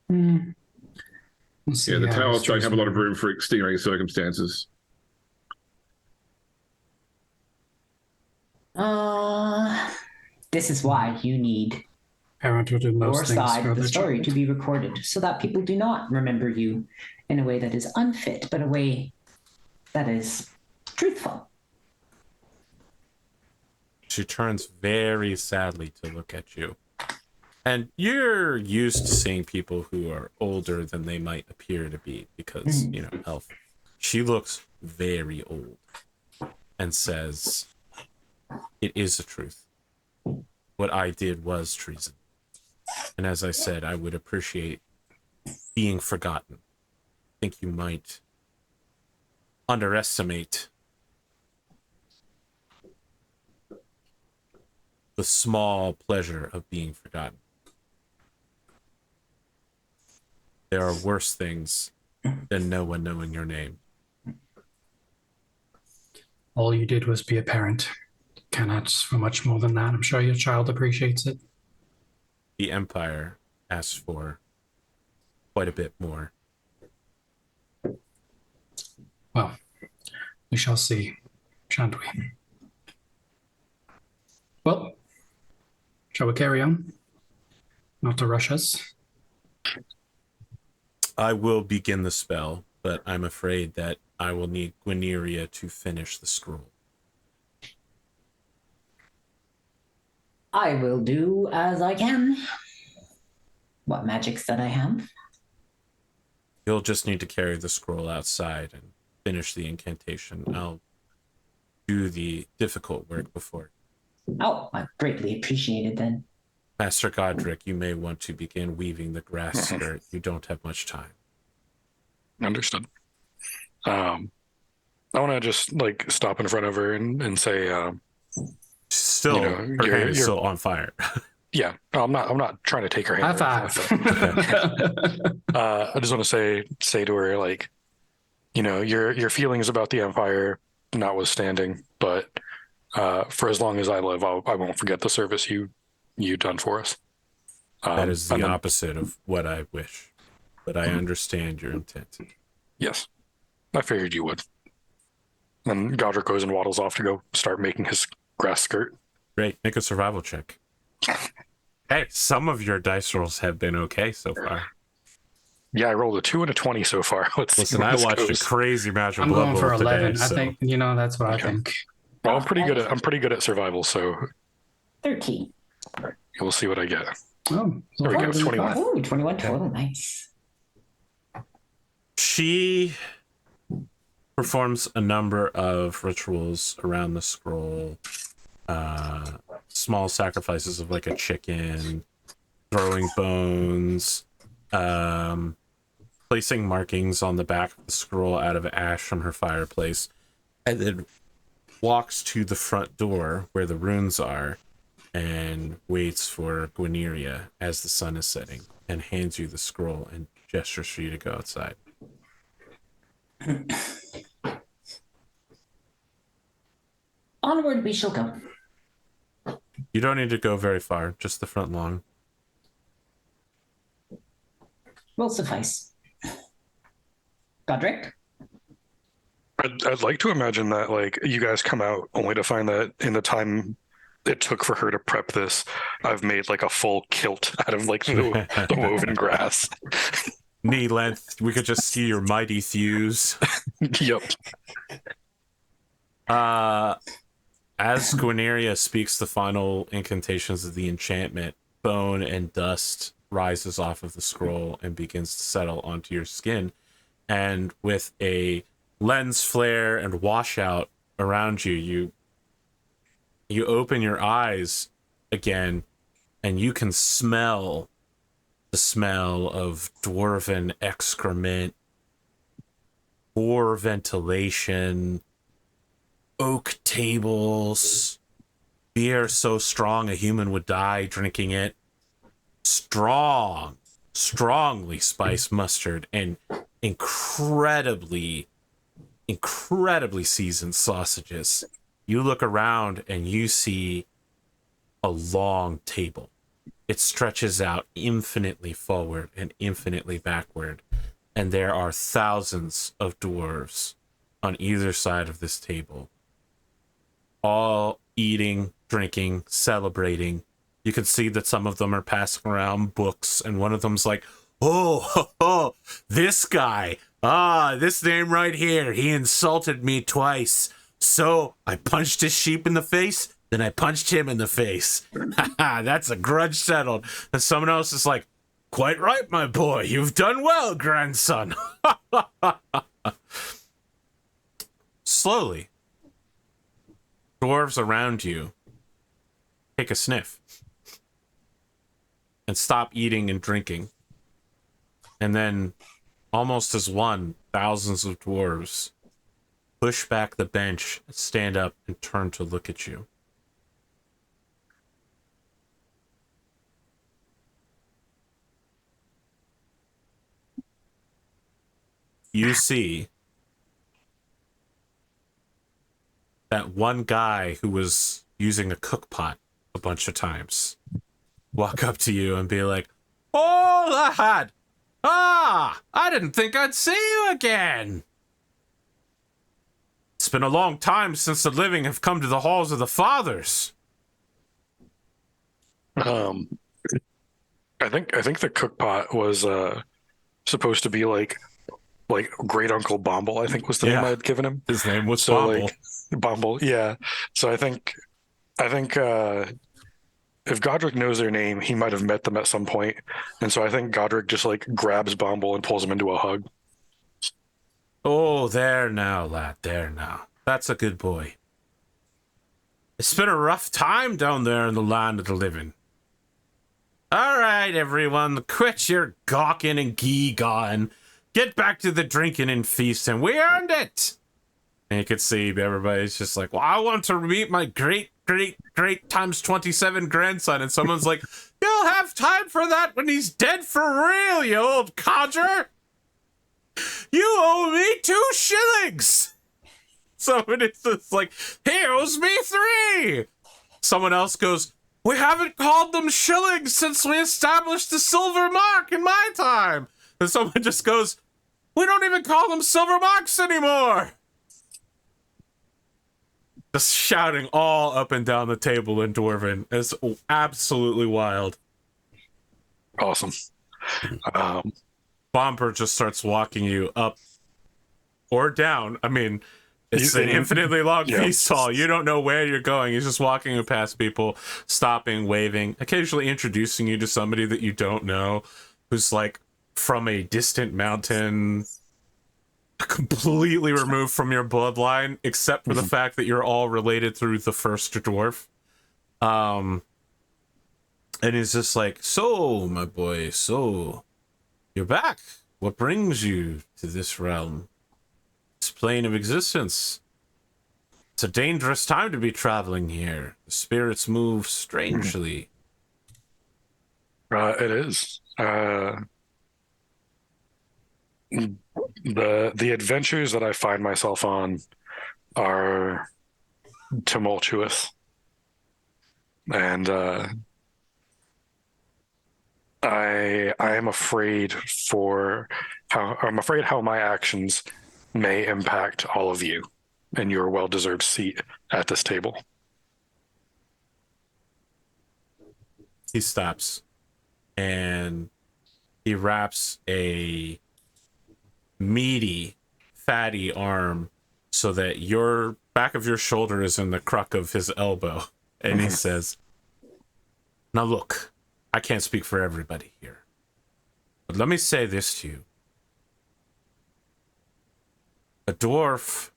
We'll see Yeah, the how towers don't history's have a lot of moving. room for extenuating circumstances. This is why you need Parent will do your most things side for of the their story child. to be recorded so that people do not remember you in a way that is unfit, but a way that is truthful. She turns very sadly to look at you. And you're used to seeing people who are older than they might appear to be because, you know, elf. She looks very old and says, "It is the truth. What I did was treason. And as I said, I would appreciate being forgotten. I think you might underestimate the small pleasure of being forgotten. There are worse things than no one knowing your name." All you did was be a parent. Cannot ask for much more than that. I'm sure your child appreciates it. The Empire asks for quite a bit more. Well, we shall see, shan't we? Well, shall we carry on? Not to rush us. I will begin the spell, but I'm afraid that I will need Gwyneria to finish the scroll. I will do as I can. What magics that I have? You'll just need to carry the scroll outside and finish the incantation. I'll do the difficult work before. Oh, I greatly appreciate it then. Master Godric, you may want to begin weaving the grass skirt. You don't have much time. Understood. I want to just like stop in front of her and say, Still, You know, her you're- hand is you're- still on fire. yeah, I'm not trying to take her hand. High or anything five. like that. I just want to say to her, like, you know, your feelings about the Empire notwithstanding, but for as long as I live, I won't forget the service you done for us. That is the and then- opposite of what I wish, but I understand your intent. Yes, I figured you would. Then Godric goes and waddles off to go start making his grass skirt. Great, make a survival check. Hey, some of your dice rolls have been okay so far. Yeah, I rolled a 2 and a 20 so far. Let's see Listen, where I this watched goes. a crazy match of I'm Blood going Bowl for today, 11. I so think, that's what Okay. I think. Well, I'm pretty good at survival, so 13. we'll see what I get. Oh, There we go, lower than 21. five. Oh, 21 total. Nice. she performs a number of rituals around the scroll. Small sacrifices of like a chicken, throwing bones, placing markings on the back of the scroll out of ash from her fireplace, and then walks to the front door where the runes are and waits for Gwyneria as the sun is setting and hands you the scroll and gestures for you to go outside. Onward we shall go. You don't need to go very far, just the front lawn. will suffice. Godric? I'd like to imagine that like you guys come out only to find that in the time it took for her to prep this, I've made like a full kilt out of like the woven grass. Knee length. We could just see your mighty thews. Yep. As Gwyneria speaks the final incantations of the enchantment, bone and dust rises off of the scroll and begins to settle onto your skin. And with a lens flare and washout around you, you open your eyes again, and you can smell the smell of dwarven excrement, poor ventilation, oak tables, beer so strong a human would die drinking it, strongly spiced mustard, and incredibly seasoned sausages. You look around and you see a long table. It stretches out infinitely forward and infinitely backward, and there are thousands of dwarves on either side of this table, all eating, drinking, celebrating. You can see that some of them are passing around books, and one of them's like, oh, this guy, this name right here, he insulted me twice. So I punched his sheep in the face, then I punched him in the face. That's a grudge settled. And someone else is like, quite right, my boy, you've done well, grandson. Slowly, dwarves around you take a sniff and stop eating and drinking. And then, almost as one, thousands of dwarves push back the bench, stand up, and turn to look at you. You see that one guy who was using a cook pot a bunch of times walk up to you and be like, "Oh, lad! I didn't think I'd see you again. It's been a long time since the living have come to the halls of the fathers." I think the cook pot was supposed to be like great uncle Bumble, I think was the name I had given him. His name was So Bumble. like Bumble, yeah. So I think if Godric knows their name, he might have met them at some point. And so I think Godric just like grabs Bumble and pulls him into a hug. Oh, there now, lad, there now. That's a good boy. It's been a rough time down there in the land of the living. All right, everyone, quit your gawking and gee-gawing. Get back to the drinking and feasting. We earned it. And you can see everybody's just like, well, I want to meet my great times 27 grandson. And someone's like, you'll have time for that when he's dead for real, you old codger. You owe me 2 shillings. Someone is just like, he owes me 3. Someone else goes, we haven't called them shillings since we established the silver mark in my time. And someone just goes, we don't even call them silver marks anymore. Just shouting all up and down the table in Dwarven. It's absolutely wild. Awesome. Bomber just starts walking you up or down. I mean, it's an infinitely long feast hall. You don't know where you're going. He's just walking you past people, stopping, waving, occasionally introducing you to somebody that you don't know, who's like from a distant mountain, completely removed from your bloodline, except for the fact that you're all related through the first dwarf. And he's just like, so, my boy, so you're back. What brings you to this realm? This plane of existence. It's a dangerous time to be traveling here. The spirits move strangely. It is. The adventures that I find myself on are tumultuous, and I am afraid how my actions may impact all of you and your well-deserved seat at this table. He stops and he wraps a meaty, fatty arm so that your back of your shoulder is in the crook of his elbow. And he says, "Now look, I can't speak for everybody here, but let me say this to you. A dwarf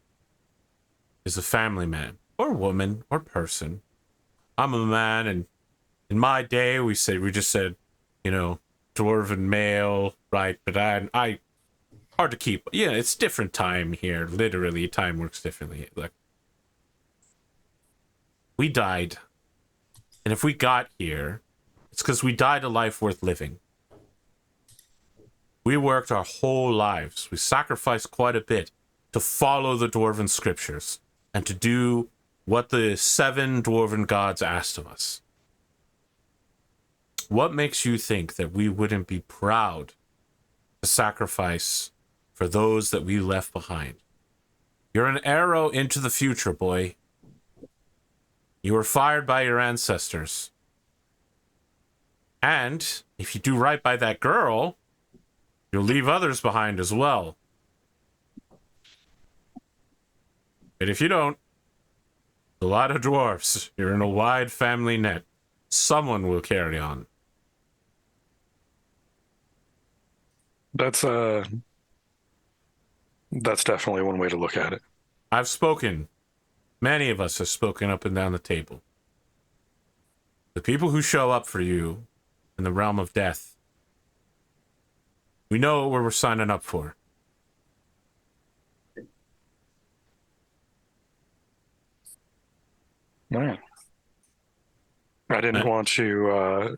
is a family man, or woman, or person. I'm a man, and in my day, we just said, you know, dwarven male, right? But I hard to keep. Yeah, it's different time here. Literally, time works differently. Like, we died, and if we got here, it's because we died a life worth living. We worked our whole lives. We sacrificed quite a bit to follow the dwarven scriptures and to do what the 7 dwarven gods asked of us. What makes you think that we wouldn't be proud to sacrifice for those that we left behind? You're an arrow into the future, boy. You were fired by your ancestors. And if you do right by that girl, you'll leave others behind as well. But if you don't, a lot of dwarfs, you're in a wide family net. Someone will carry on." That's definitely one way to look at it. I've spoken. Many of us have spoken up and down the table. The people who show up for you in the realm of death, we know what we're signing up for. Right. I didn't want to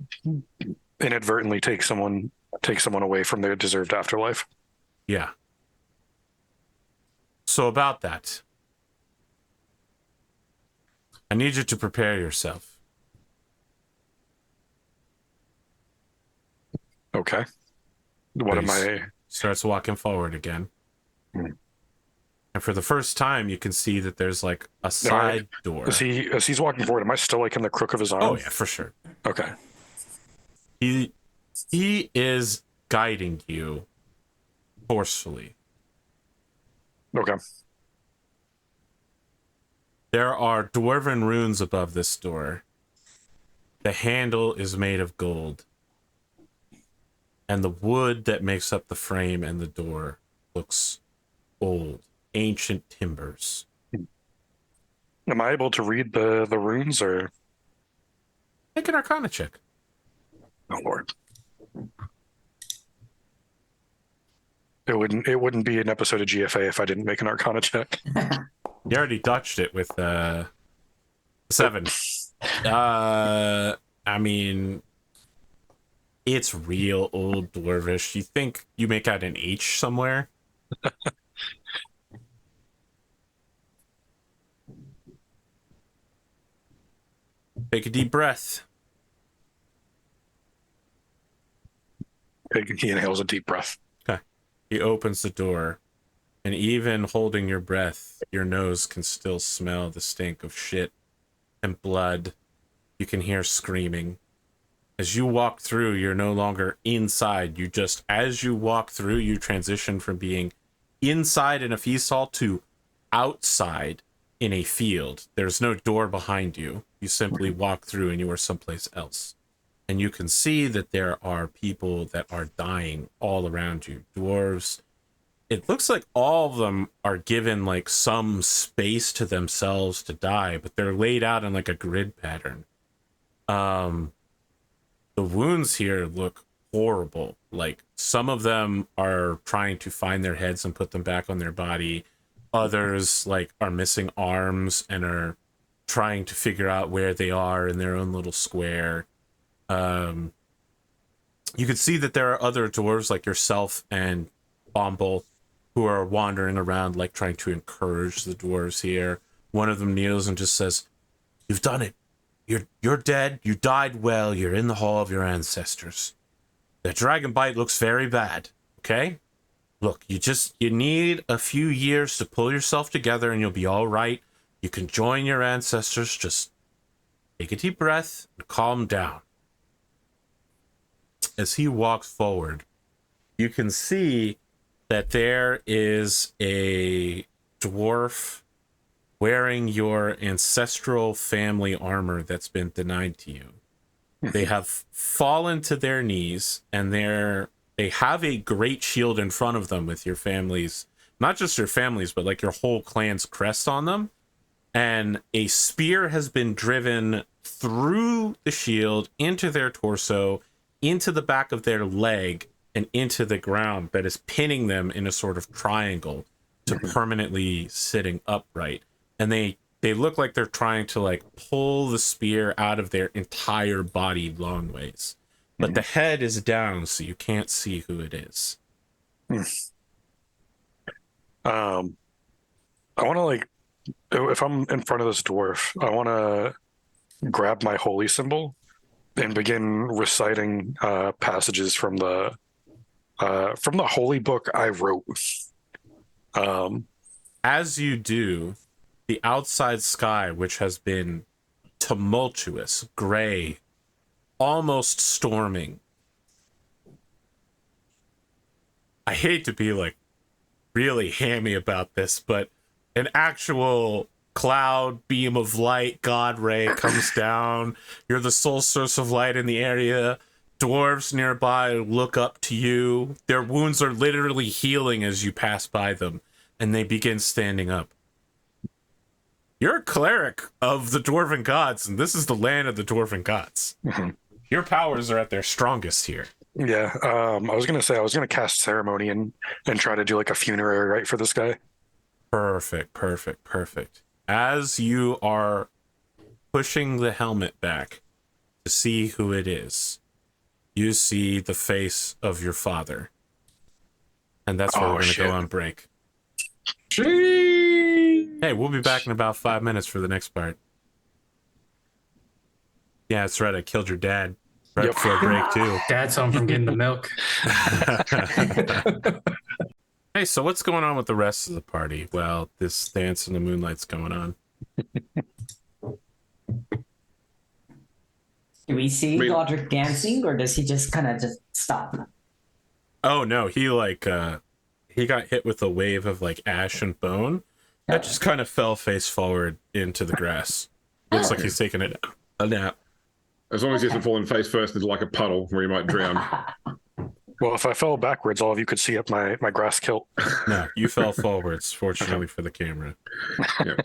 inadvertently take someone away from their deserved afterlife. Yeah. So about that, I need you to prepare yourself. Okay. What am I? Starts walking forward again. Hmm. And for the first time, you can see that there's like a side door. As he's walking forward, am I still like in the crook of his arm? Oh yeah, for sure. Okay. He is guiding you forcefully. Okay. There are dwarven runes above this door. The handle is made of gold. And the wood that makes up the frame and the door looks old, ancient timbers. Am I able to read the runes or? Make an Arcana check. Oh Lord. It wouldn't be an episode of GFA if I didn't make an Arcana check. You already dodged it with 7. I mean, it's real old dwarvish. You think you make out an H somewhere? Take a deep breath. He inhales a deep breath. Okay. He opens the door, and even holding your breath, your nose can still smell the stink of shit and blood. You can hear screaming. As you walk through, you're no longer inside. As you walk through, you transition from being inside in a feast hall to outside in a field. There's no door behind you. You simply walk through and you are someplace else. And you can see that there are people that are dying all around you. Dwarves. It looks like all of them are given like some space to themselves to die, but they're laid out in like a grid pattern. The wounds here look horrible. Like, some of them are trying to find their heads and put them back on their body. Others, like, are missing arms and are trying to figure out where they are in their own little square. You can see that there are other dwarves like yourself and Bomble who are wandering around, like, trying to encourage the dwarves here. One of them kneels and just says, "You've done it. You're dead. You died well. You're in the hall of your ancestors. The dragon bite looks very bad, okay? Look, you need a few years to pull yourself together and you'll be all right. You can join your ancestors. Just take a deep breath and calm down. As he walks forward, you can see that there is a dwarf wearing your ancestral family armor that's been denied to you. They have fallen to their knees, and they have a great shield in front of them with your families, not just your families, but like your whole clan's crest on them. And a spear has been driven through the shield into their torso, into the back of their leg, and into the ground that is pinning them in a sort of triangle to permanently sitting upright. And they look like they're trying to like pull the spear out of their entire body long ways. But the head is down, so you can't see who it is. I want to like, if I'm in front of this dwarf, I want to grab my holy symbol and begin reciting passages from the holy book I wrote. As you do, the outside sky, which has been tumultuous, gray, almost storming. I hate to be like really hammy about this, but an actual cloud beam of light, God ray, comes down. You're the sole source of light in the area. Dwarves nearby look up to you. Their wounds are literally healing as you pass by them, and they begin standing up. You're a cleric of the Dwarven gods, and this is the land of the Dwarven gods. Your powers are at their strongest here. Yeah, I was gonna cast ceremony and try to do like a funerary rite for this guy. Perfect. As you are pushing the helmet back to see who it is, you see the face of your father. And that's where we're going to go on break. Hey, we'll be back in about 5 minutes for the next part. Yeah, that's right. I killed your dad right before break, too. Dad's home from getting the milk. Hey, so what's going on with the rest of the party? Well, this dance in the moonlight's going on. Do we see Godric dancing, or does he just kind of just stop? Oh, no, he got hit with a wave of like ash and bone that just kind of fell face forward into the grass. Looks like he's taking a nap. As long as he hasn't fallen face first into like a puddle where he might drown. Well, if I fell backwards, all of you could see up my grass kilt. No, you fell forwards, fortunately for the camera. Yeah.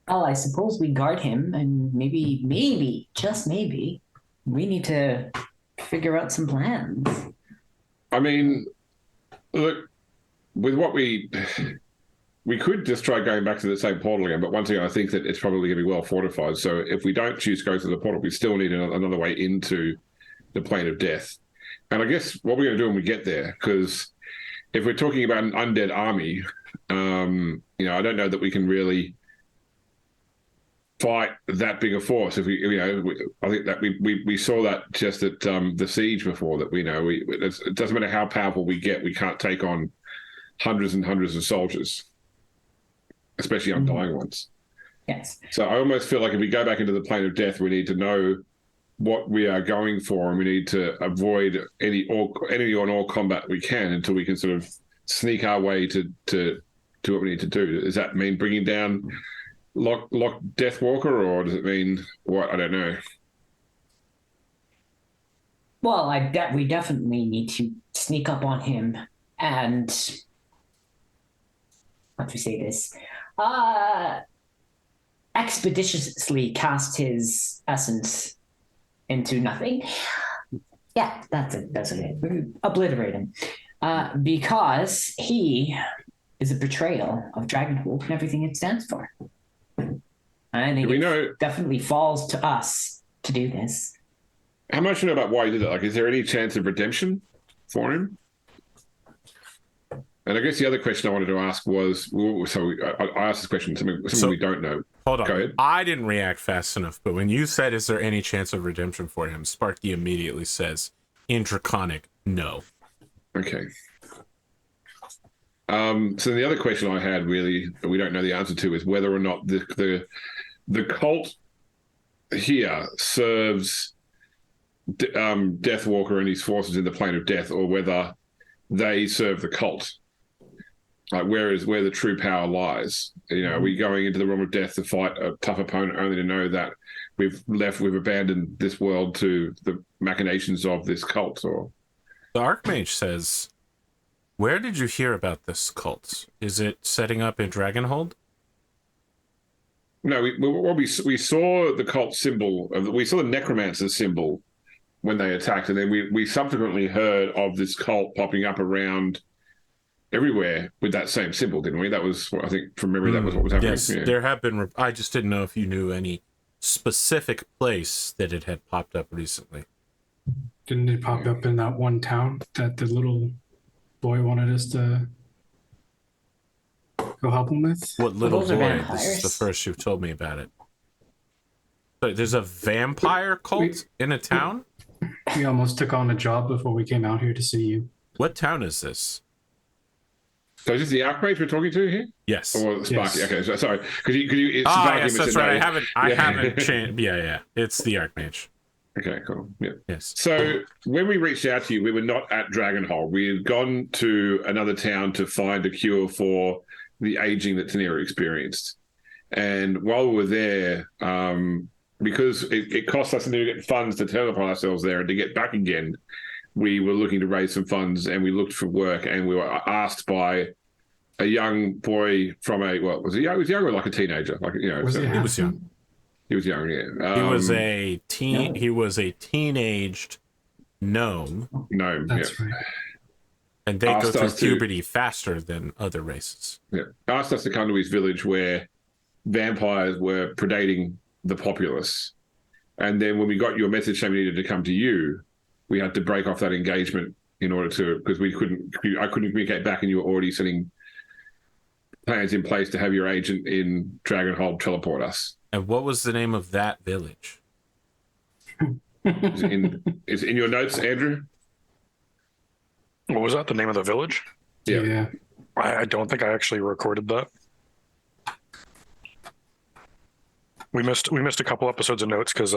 Well, I suppose we guard him, and maybe, just maybe, we need to figure out some plans. I mean, look, with what we could just try going back to the same portal again, but once again, I think that it's probably going to be well fortified. So if we don't choose to go through the portal, we still need another way into the plane of death. And I guess what we're going to do when we get there, because if we're talking about an undead army, I don't know that we can really fight that big a force. If I think that we saw that just at the siege before, that it doesn't matter how powerful we get, we can't take on hundreds and hundreds of soldiers, especially undying ones. Yes. So I almost feel like if we go back into the plane of death, we need to know what we are going for, and we need to avoid any and all combat we can until we can sort of sneak our way to what we need to do. Does that mean bringing down Lock Deathwalker, or does it mean what? I don't know. Well, we definitely need to sneak up on him and how do we say this? Expeditiously cast his essence into nothing. Yeah, that's it. Obliterate him. Because he is a betrayal of Dragonholt and everything it stands for. I think it definitely falls to us to do this. How much do you know about why he did it? Like, is there any chance of redemption for him? And I guess the other question I wanted to ask was, so I asked this question, something we don't know. Hold on. Go ahead. I didn't react fast enough, but when you said, is there any chance of redemption for him? Sparky immediately says, in Draconic, no. Okay. So the other question I had, really, that we don't know the answer to, is whether or not the cult here serves Deathwalker and his forces in the plane of death, or whether they serve the cult. Like, where the true power lies? Are we going into the realm of death to fight a tough opponent, only to know that we've abandoned this world to the machinations of this cult? Or the Archmage says, where did you hear about this cult? Is it setting up in Dragonhold? No, we saw the cult symbol. We saw the necromancer symbol when they attacked, and then we subsequently heard of this cult popping up around everywhere with that same symbol, didn't we? That was, I think, from memory, that was what was happening. Yes, there have been. I just didn't know if you knew any specific place that it had popped up recently. Didn't it pop up in that one town that the little boy wanted us to go help him with? What little those are boy? vampires. This is the first you've told me about it. So there's a vampire cult in a town? We almost took on a job before we came out here to see you. What town is this? So is this the Archmage we're talking to here? Yes. Or Sparky? Yes. Okay, so, sorry. Because you Yes, that's right. no. I haven't changed. Yeah. It's the Archmage. Okay, cool. Yeah. Yes. So when we reached out to you, we were not at Dragonhold. We had gone to another town to find a cure for the aging that Tanira experienced. And while we were there, because it cost us to get funds to teleport ourselves there and to get back again, we were looking to raise some funds, and we looked for work, and we were asked by a young boy from was he young or like a teenager? Like, he was young. He was young, yeah. He was a teen. He was a teenaged gnome. Gnome, That's yeah. right. And they go through puberty faster than other races. Yeah. Asked us to come to his village where vampires were predating the populace. And then when we got your message saying we needed to come to you, we had to break off that engagement in order to, because I couldn't communicate back, and you were already setting plans in place to have your agent in Dragonhold teleport us. And what was the name of that village? Is it in your notes, Andrew? What was that? The name of the village? Yeah. I don't think I actually recorded that. We missed a couple episodes of notes because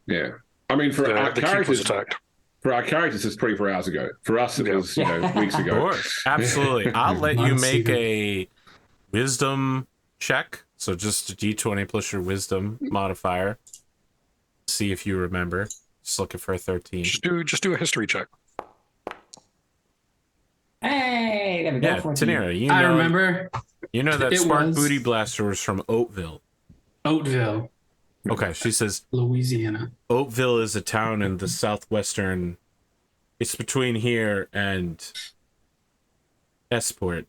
yeah. I mean, for our the keep was characters, attacked. for our characters, it's 24 hours ago. For us, it was weeks ago. Sure, absolutely. I'll let you make a wisdom check. So just a D20 plus your wisdom modifier. See if you remember. Just looking for a 13. Just do a history check. Hey, there we go. Yeah, 14. Tanira, I remember You know that It Spark was- Booty Blaster was from Oatville. Oatville, Okay, she says Louisiana. Oatville is a town in the southwestern. It's between here and Esport.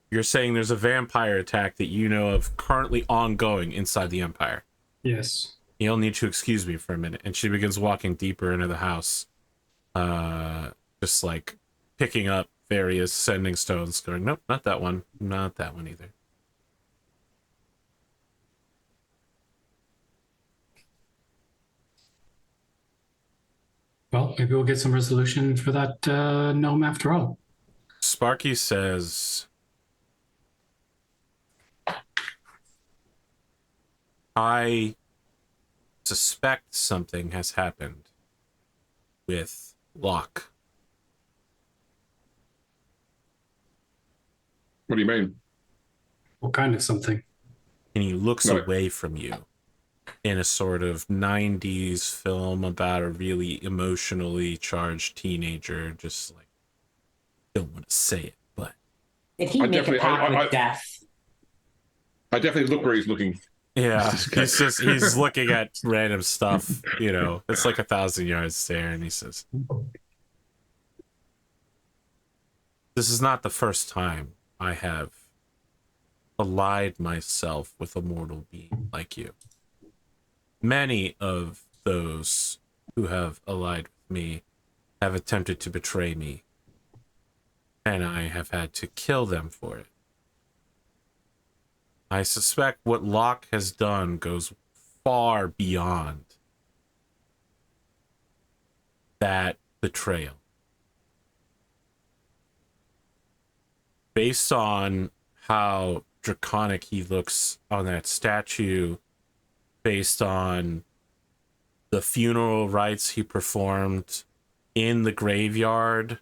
You're saying there's a vampire attack that you know of currently ongoing inside the Empire. Yes. You'll need to excuse me for a minute. And she begins walking deeper into the house. Just like picking up various sending stones, going, nope, not that one. Not that one either. Well, maybe we'll get some resolution for that gnome after all. Sparky says, I suspect something has happened with Locke. What do you mean? What kind of something? And he looks Right. away from you in a sort of 90s film about a really emotionally charged teenager, just like, don't want to say it, but Did he I make a definitely- pact I- with death? I definitely look where he's looking. yeah, Okay. he's looking at random stuff, you know, it's like 1,000 yards stare, and he says, this is not the first time I have allied myself with a mortal being like you. Many of those who have allied with me have attempted to betray me. and I have had to kill them for it. I suspect what Locke has done goes far beyond that betrayal. Based on how draconic he looks on that statue, based on the funeral rites he performed in the graveyard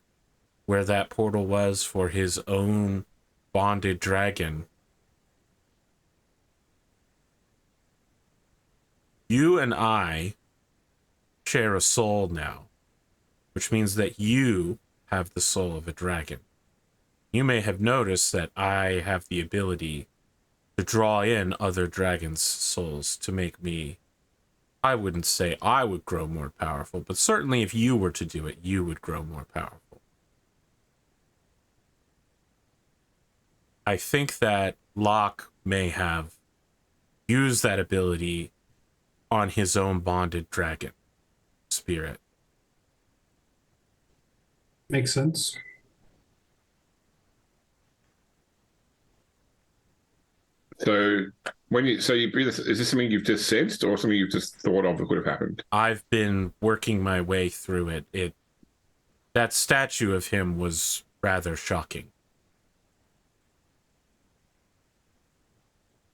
where that portal was for his own bonded dragon, you and I share a soul now, which means that you have the soul of a dragon. You may have noticed that I have the ability to draw in other dragons' souls to make me, I wouldn't say I would grow more powerful, but certainly if you were to do it, you would grow more powerful. I think that Locke may have used that ability on his own bonded dragon spirit. Makes sense. So is this something you've just sensed or something you've just thought of that could have happened? I've been working my way through it. That statue of him was rather shocking.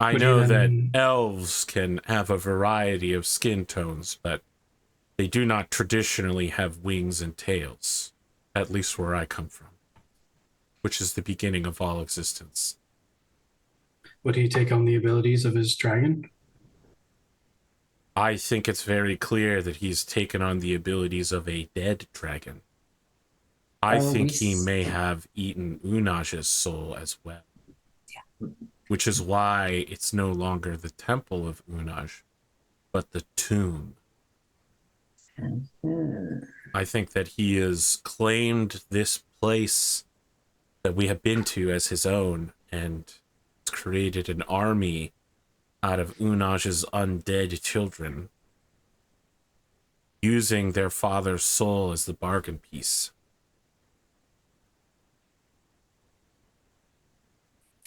I know that elves can have a variety of skin tones, but they do not traditionally have wings and tails, at least where I come from, which is the beginning of all existence. Would he take on the abilities of his dragon? I think it's very clear that he's taken on the abilities of a dead dragon. I think he may have eaten Unaj's soul as well. Yeah. Which is why it's no longer the temple of Unaj, but the tomb. I think that he has claimed this place that we have been to as his own and created an army out of Unaj's undead children, using their father's soul as the bargain piece.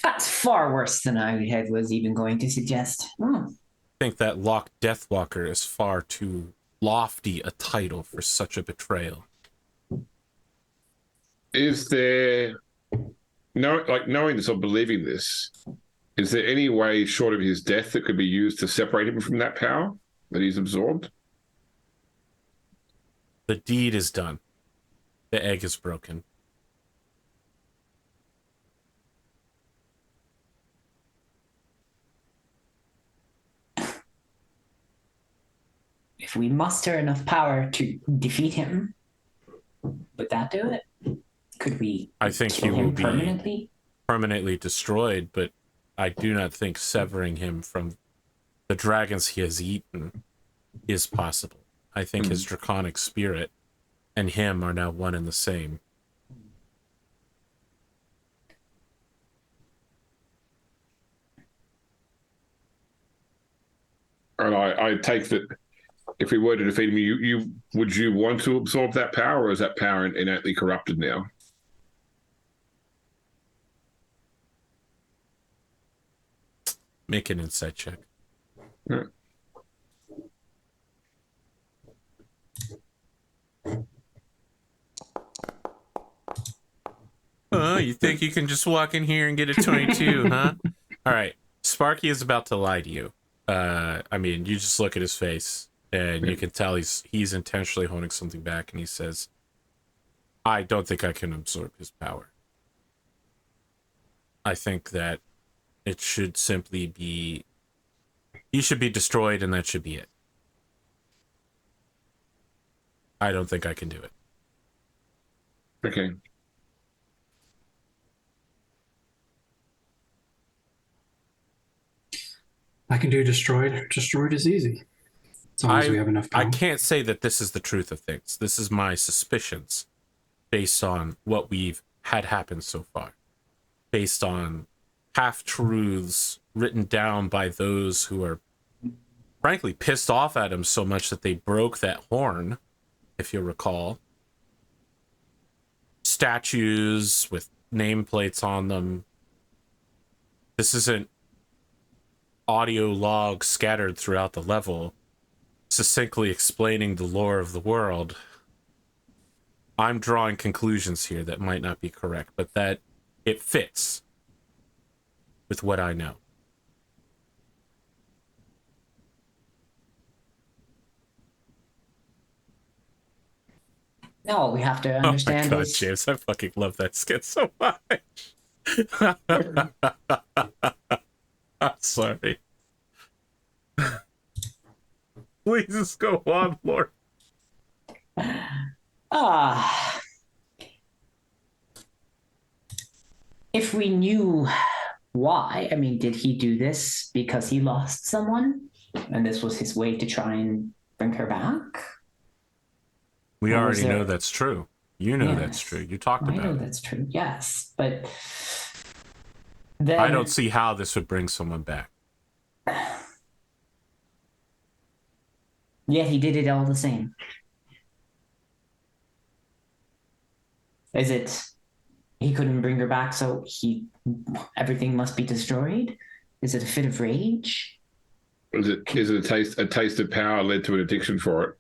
That's far worse than I was even going to suggest. I think that Locke Deathwalker is far too lofty a title for such a betrayal. Is there knowing this or believing this, is there any way short of his death that could be used to separate him from that power that he's absorbed? The deed is done. The egg is broken. If we muster enough power to defeat him, would that do it? Could we? I think he will be permanently destroyed, but I do not think severing him from the dragons he has eaten is possible. I think his draconic spirit and him are now one and the same. And I take that if we were to defeat him, would you want to absorb that power, or is that power innately corrupted now? Make an insight check. Yeah. Oh, you think you can just walk in here and get a 22, huh? All right. Sparky is about to lie to you. I mean, you just look at his face, and you can tell he's intentionally holding something back, and he says, I don't think I can absorb his power. I think that it should simply be, he should be destroyed, and that should be it. I don't think I can do it. Okay. I can do destroyed. Destroyed is easy. As long as we have enough power. I can't say that this is the truth of things. This is my suspicions based on what we've had happen so far. Based on half-truths written down by those who are frankly pissed off at him so much that they broke that horn, if you recall. Statues with nameplates on them. This isn't audio logs scattered throughout the level, succinctly explaining the lore of the world. I'm drawing conclusions here that might not be correct, but that it fits with what I know. No, we have to Oh my understand god, his. James, I fucking love that skit so much. I'm sorry. Please go on, Lord. If we knew why, I mean, did he do this because he lost someone, and this was his way to try and bring her back? We Or already was there- know that's true. You know Yes. that's true. You talked I about know it. that's true. Yes, but then I don't see how this would bring someone back. Yet he did it all the same. Is it he couldn't bring her back, so everything must be destroyed? Is it a fit of rage? Is it a taste of power led to an addiction for it?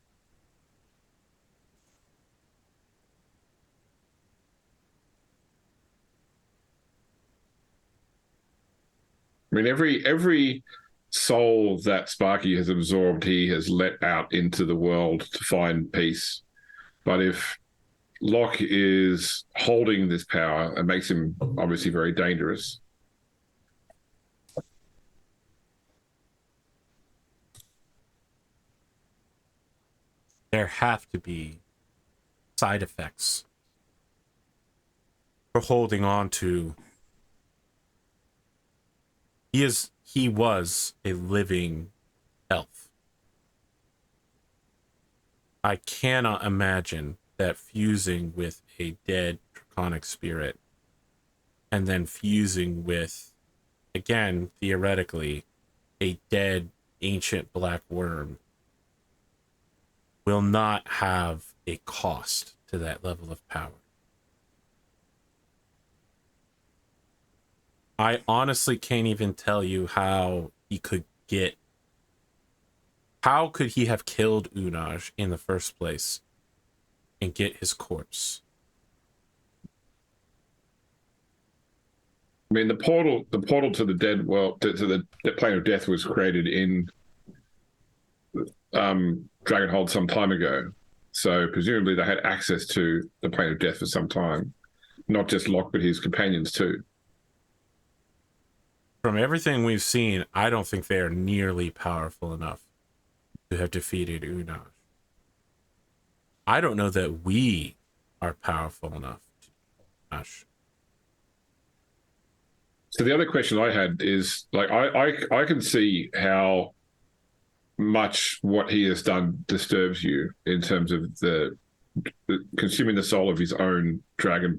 I mean, every soul that Sparky has absorbed, he has let out into the world to find peace. But if Locke is holding this power, it makes him obviously very dangerous. There have to be side effects for holding on to. He was a living elf. I cannot imagine that fusing with a dead draconic spirit and then fusing with, again, theoretically, a dead ancient black worm will not have a cost to that level of power. I honestly can't even tell you how he could get. How could he have killed Unaj in the first place and get his corpse? I mean, the portal to the dead world, to the plane of death, was created in Dragonhold some time ago. So presumably they had access to the plane of death for some time, not just Locke, but his companions too. From everything we've seen, I don't think they are nearly powerful enough to have defeated Unaj. I don't know that we are powerful enough to defeat Unaj. So the other question I had is, like, I can see how much what he has done disturbs you in terms of the consuming the soul of his own dragon,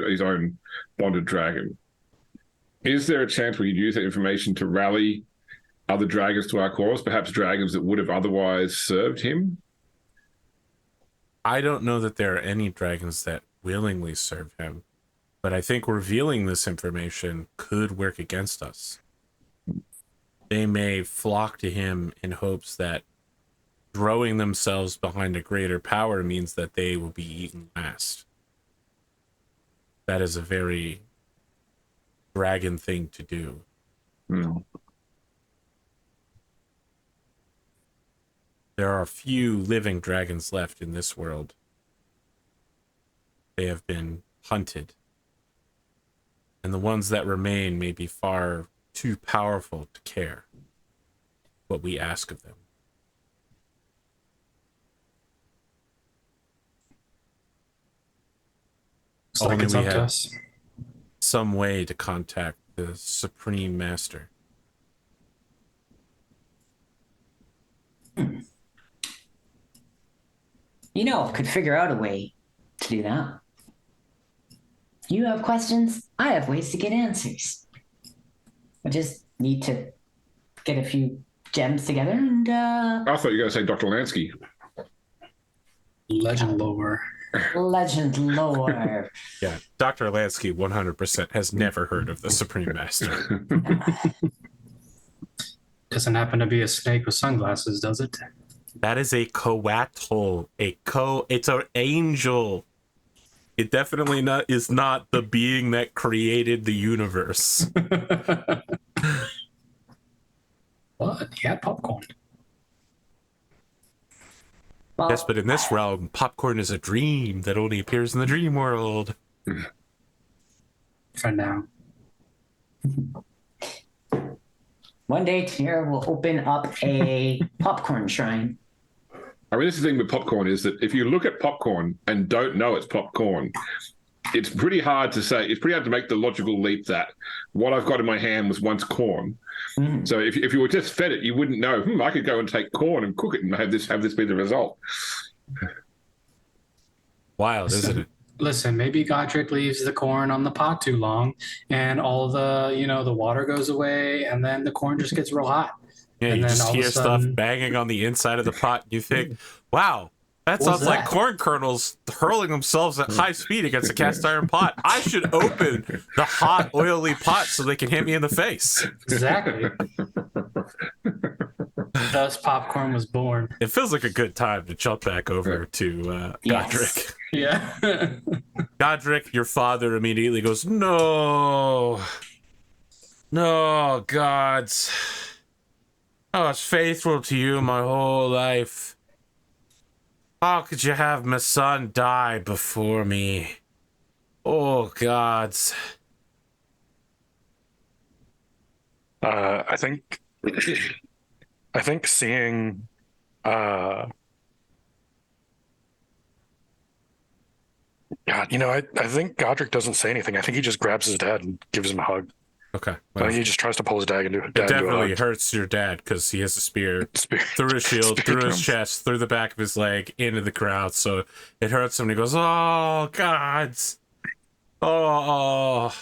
his own bonded dragon. Is there a chance we could use that information to rally other dragons to our cause, perhaps dragons that would have otherwise served him? I don't know that there are any dragons that willingly serve him, but I think revealing this information could work against us. They may flock to him in hopes that throwing themselves behind a greater power means that they will be eaten last. That is a very dragon thing to do. There are few living dragons left in this world. They have been hunted. And the ones that remain may be far too powerful to care what we ask of them. It's like Only it's we up to have us. some way to contact the Supreme Master. Could figure out a way to do that. You have questions, I have ways to get answers. I just need to get a few gems together and I thought you were going to say Dr. Lansky. Legend lore. Legend lore. Yeah, Dr. Lansky 100% has never heard of the Supreme Master. Doesn't happen to be a snake with sunglasses, does it? That is a coatl. It's an angel. It definitely is not the being that created the universe. What? He had popcorn. Well, Yes, but in this realm, popcorn is a dream that only appears in the dream world. For now. one day Tierra will open up a popcorn shrine. I mean, this is the thing with popcorn is that if you look at popcorn and don't know it's popcorn, it's pretty hard to say. It's pretty hard to make the logical leap that what I've got in my hand was once corn. Mm. So if you were just fed it, you wouldn't know. I could go and take corn and cook it and have this be the result. Wild, isn't it? Listen, maybe Godric leaves the corn on the pot too long, and all the the water goes away, and then the corn just gets real hot. Yeah, And you then just all of a hear sudden- stuff banging on the inside of the pot. You think, wow, that What sounds was like that? corn kernels hurling themselves at high speed against a cast iron pot. I should open the hot, oily pot so they can hit me in the face. Exactly. Thus, popcorn was born. It feels like a good time to jump back over to Godric. Yes. Yeah. Godric, your father immediately goes, no, gods. I was faithful to you my whole life. How could you have my son die before me? Oh, gods. I think seeing God, I think Godric doesn't say anything. I think he just grabs his dad and gives him a hug. Okay. I Well, think he just tries to pull his dad into it a definitely hug. hurts your dad because he has a spear Spear- through his shield, spear through his comes. chest, through the back of his leg, into the crowd. So it hurts him and he goes, oh, gods. Oh.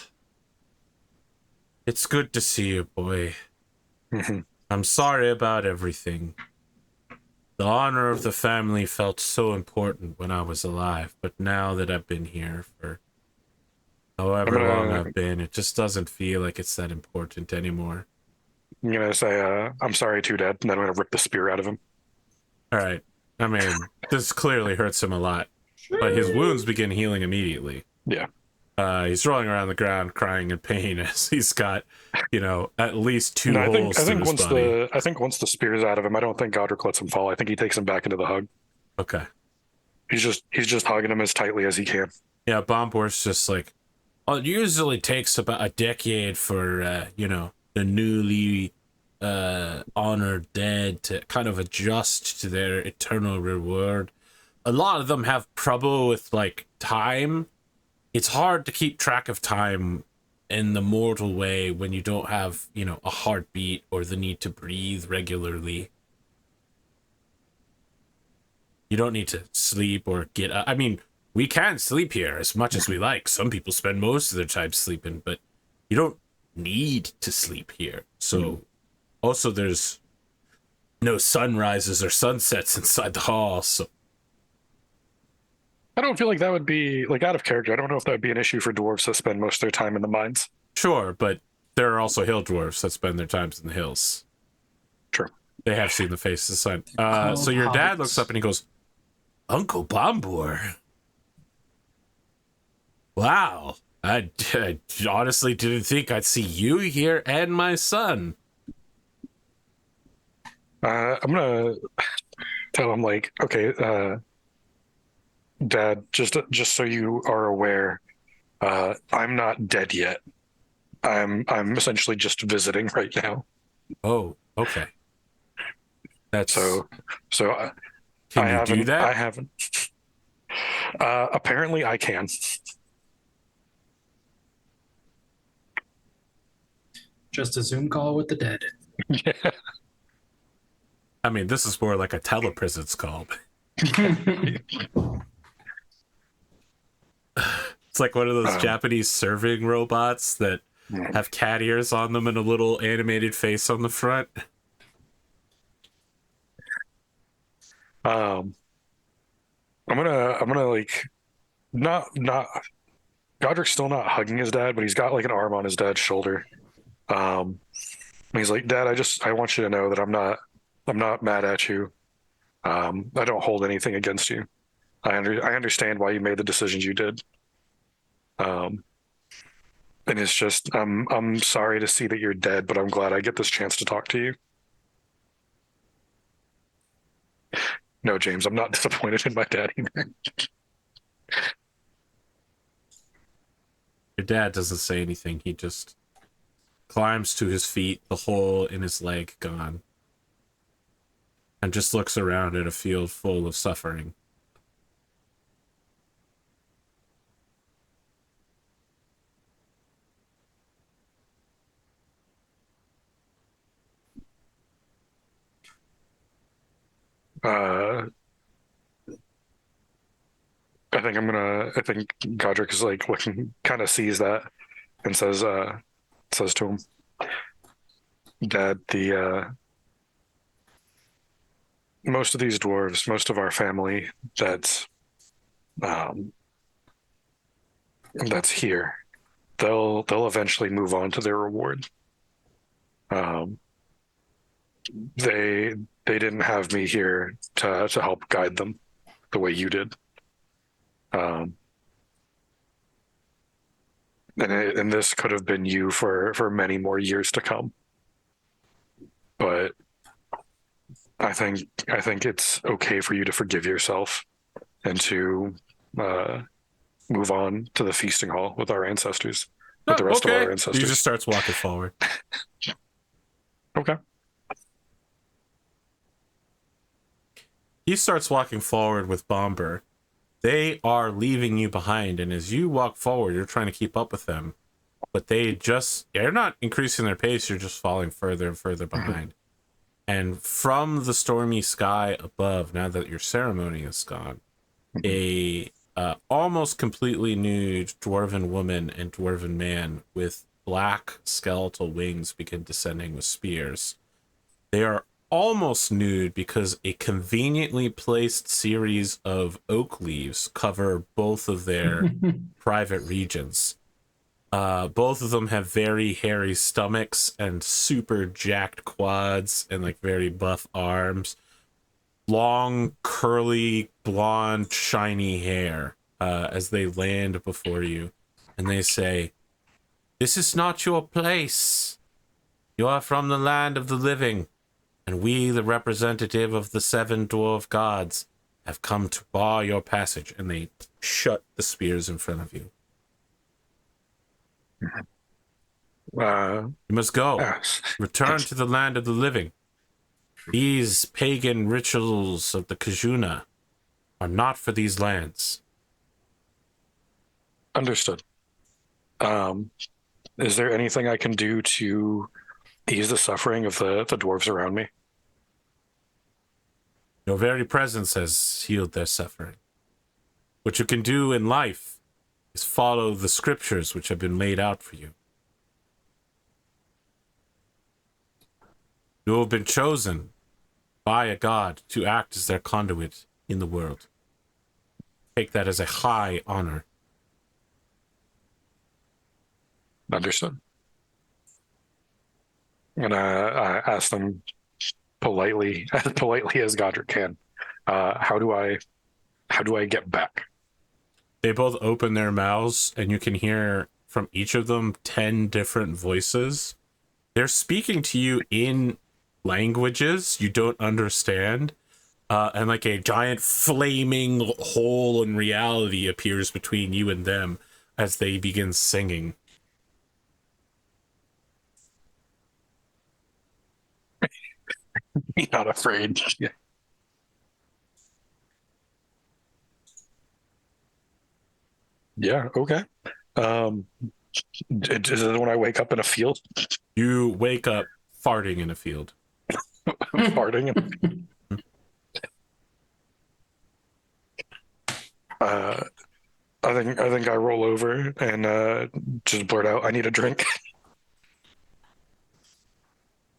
It's good to see you, boy. Mhm. I'm sorry about everything. The honor of the family felt so important when I was alive, but now that I've been here for however long I've been, it just doesn't feel like it's that important anymore. I'm gonna say, I'm sorry too, Dad, and then I'm gonna rip the spear out of him. All right. I mean, this clearly hurts him a lot, but his wounds begin healing immediately. Yeah. He's rolling around the ground crying in pain as he's got, at least two No, holes I think through his body. I think once the spear's out of him, I don't think Godric lets him fall. I think he takes him back into the hug. Okay. He's just hugging him as tightly as he can. Yeah, Bombor's just like, well, it usually takes about a decade for, the newly honored dead to kind of adjust to their eternal reward. A lot of them have trouble with, time. It's hard to keep track of time in the mortal way when you don't have, a heartbeat or the need to breathe regularly. You don't need to sleep or get up. I mean, we can sleep here as much as we like. Some people spend most of their time sleeping, but you don't need to sleep here. So, also there's no sunrises or sunsets inside the hall, so I don't feel like that would be out of character. I don't know if that would be an issue for dwarves that spend most of their time in the mines. sure, but there are also hill dwarves that spend their times in the hills. True. They have seen the face of the sun. called So your dad hobbits. looks up and he goes, Uncle Bombor. Wow. I honestly didn't think I'd see you here and my son. I'm gonna tell him okay, Dad, just so you are aware, I'm not dead yet. I'm essentially just visiting right now. Oh, okay. That's So Can I you haven't. do that? I haven't. Apparently, I can. Just a Zoom call with the dead. Yeah. I mean, this is more like a telepresence call. It's like one of those Japanese serving robots that have cat ears on them and a little animated face on the front. I'm gonna not Godric's still not hugging his dad, but he's got like an arm on his dad's shoulder. And he's like, Dad, I want you to know that I'm not mad at you. I don't hold anything against you. I understand why you made the decisions you did. And it's just I'm sorry to see that you're dead, but I'm glad I get this chance to talk to you. No, James, I'm not disappointed in my dad either. Your dad doesn't say anything. He just climbs to his feet, the hole in his leg gone, and just looks around at a field full of suffering. I think Godric is like looking, kind of sees that and says to him, Dad, most of these dwarves, most of our family that's here, they'll eventually move on to their reward. They didn't have me here to help guide them the way you did. And this could have been you for many more years to come. But I think it's okay for you to forgive yourself and to move on to the feasting hall with our ancestors, with the rest of our ancestors. He just starts walking forward. Okay. He starts walking forward with Bomber. They are leaving you behind, and as you walk forward, you're trying to keep up with them. But they're not increasing their pace, you're just falling further and further behind. And from the stormy sky above, now that your ceremony is gone, a almost completely nude dwarven woman and dwarven man with black skeletal wings begin descending with spears. They are almost nude because a conveniently placed series of oak leaves cover both of their private regions. Both of them have very hairy stomachs and super jacked quads and like very buff arms. Long, curly, blonde, shiny hair as they land before you. And they say, "This is not your place. You are from the land of the living. And we, the representative of the 7 dwarf gods, have come to bar your passage." And they shut the spears in front of you. You must go. Return to the land of the living. These pagan rituals of the Kajuna are not for these lands. Understood. Is there anything I can do to ease the suffering of the dwarves around me? Your very presence has healed their suffering. What you can do in life is follow the scriptures which have been laid out for you. You have been chosen by a god to act as their conduit in the world. Take that as a high honor. Understood. And I asked them politely, as politely as Godric can, how do I get back? They both open their mouths, and you can hear from each of them 10 different voices. They're speaking to you in languages you don't understand, and like a giant flaming hole in reality appears between you and them as they begin singing. Be not afraid. Yeah. Yeah, okay. Is it when I wake up in a field? You wake up farting in a field. Farting? I think I roll over and just blurt out, "I need a drink."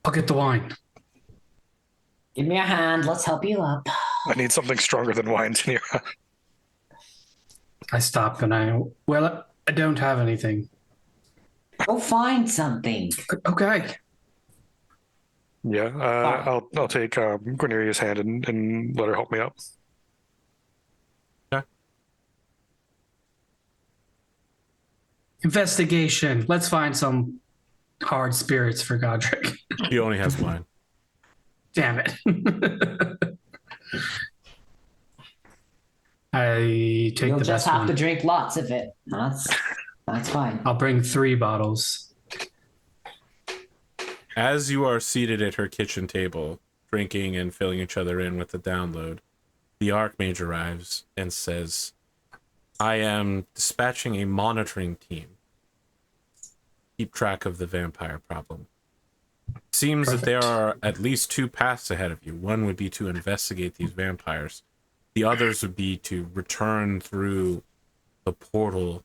I'll get the wine. Give me a hand. Let's help you up. I need something stronger than wine, Tanira. I stop and I don't have anything. Go find something. Okay. Yeah, I'll take Guinevera's hand and let her help me up. Investigation. Let's find some hard spirits for Godric. He only has wine. Damn it. I take You'll the just best have one. to drink lots of it. That's fine. I'll bring 3 bottles. As you are seated at her kitchen table, drinking and filling each other in with the download, the Archmage arrives and says, I am dispatching a monitoring team. Keep track of the vampire problem. Seems that there are at least 2 paths ahead of you. One would be to investigate these vampires. The others would be to return through the portal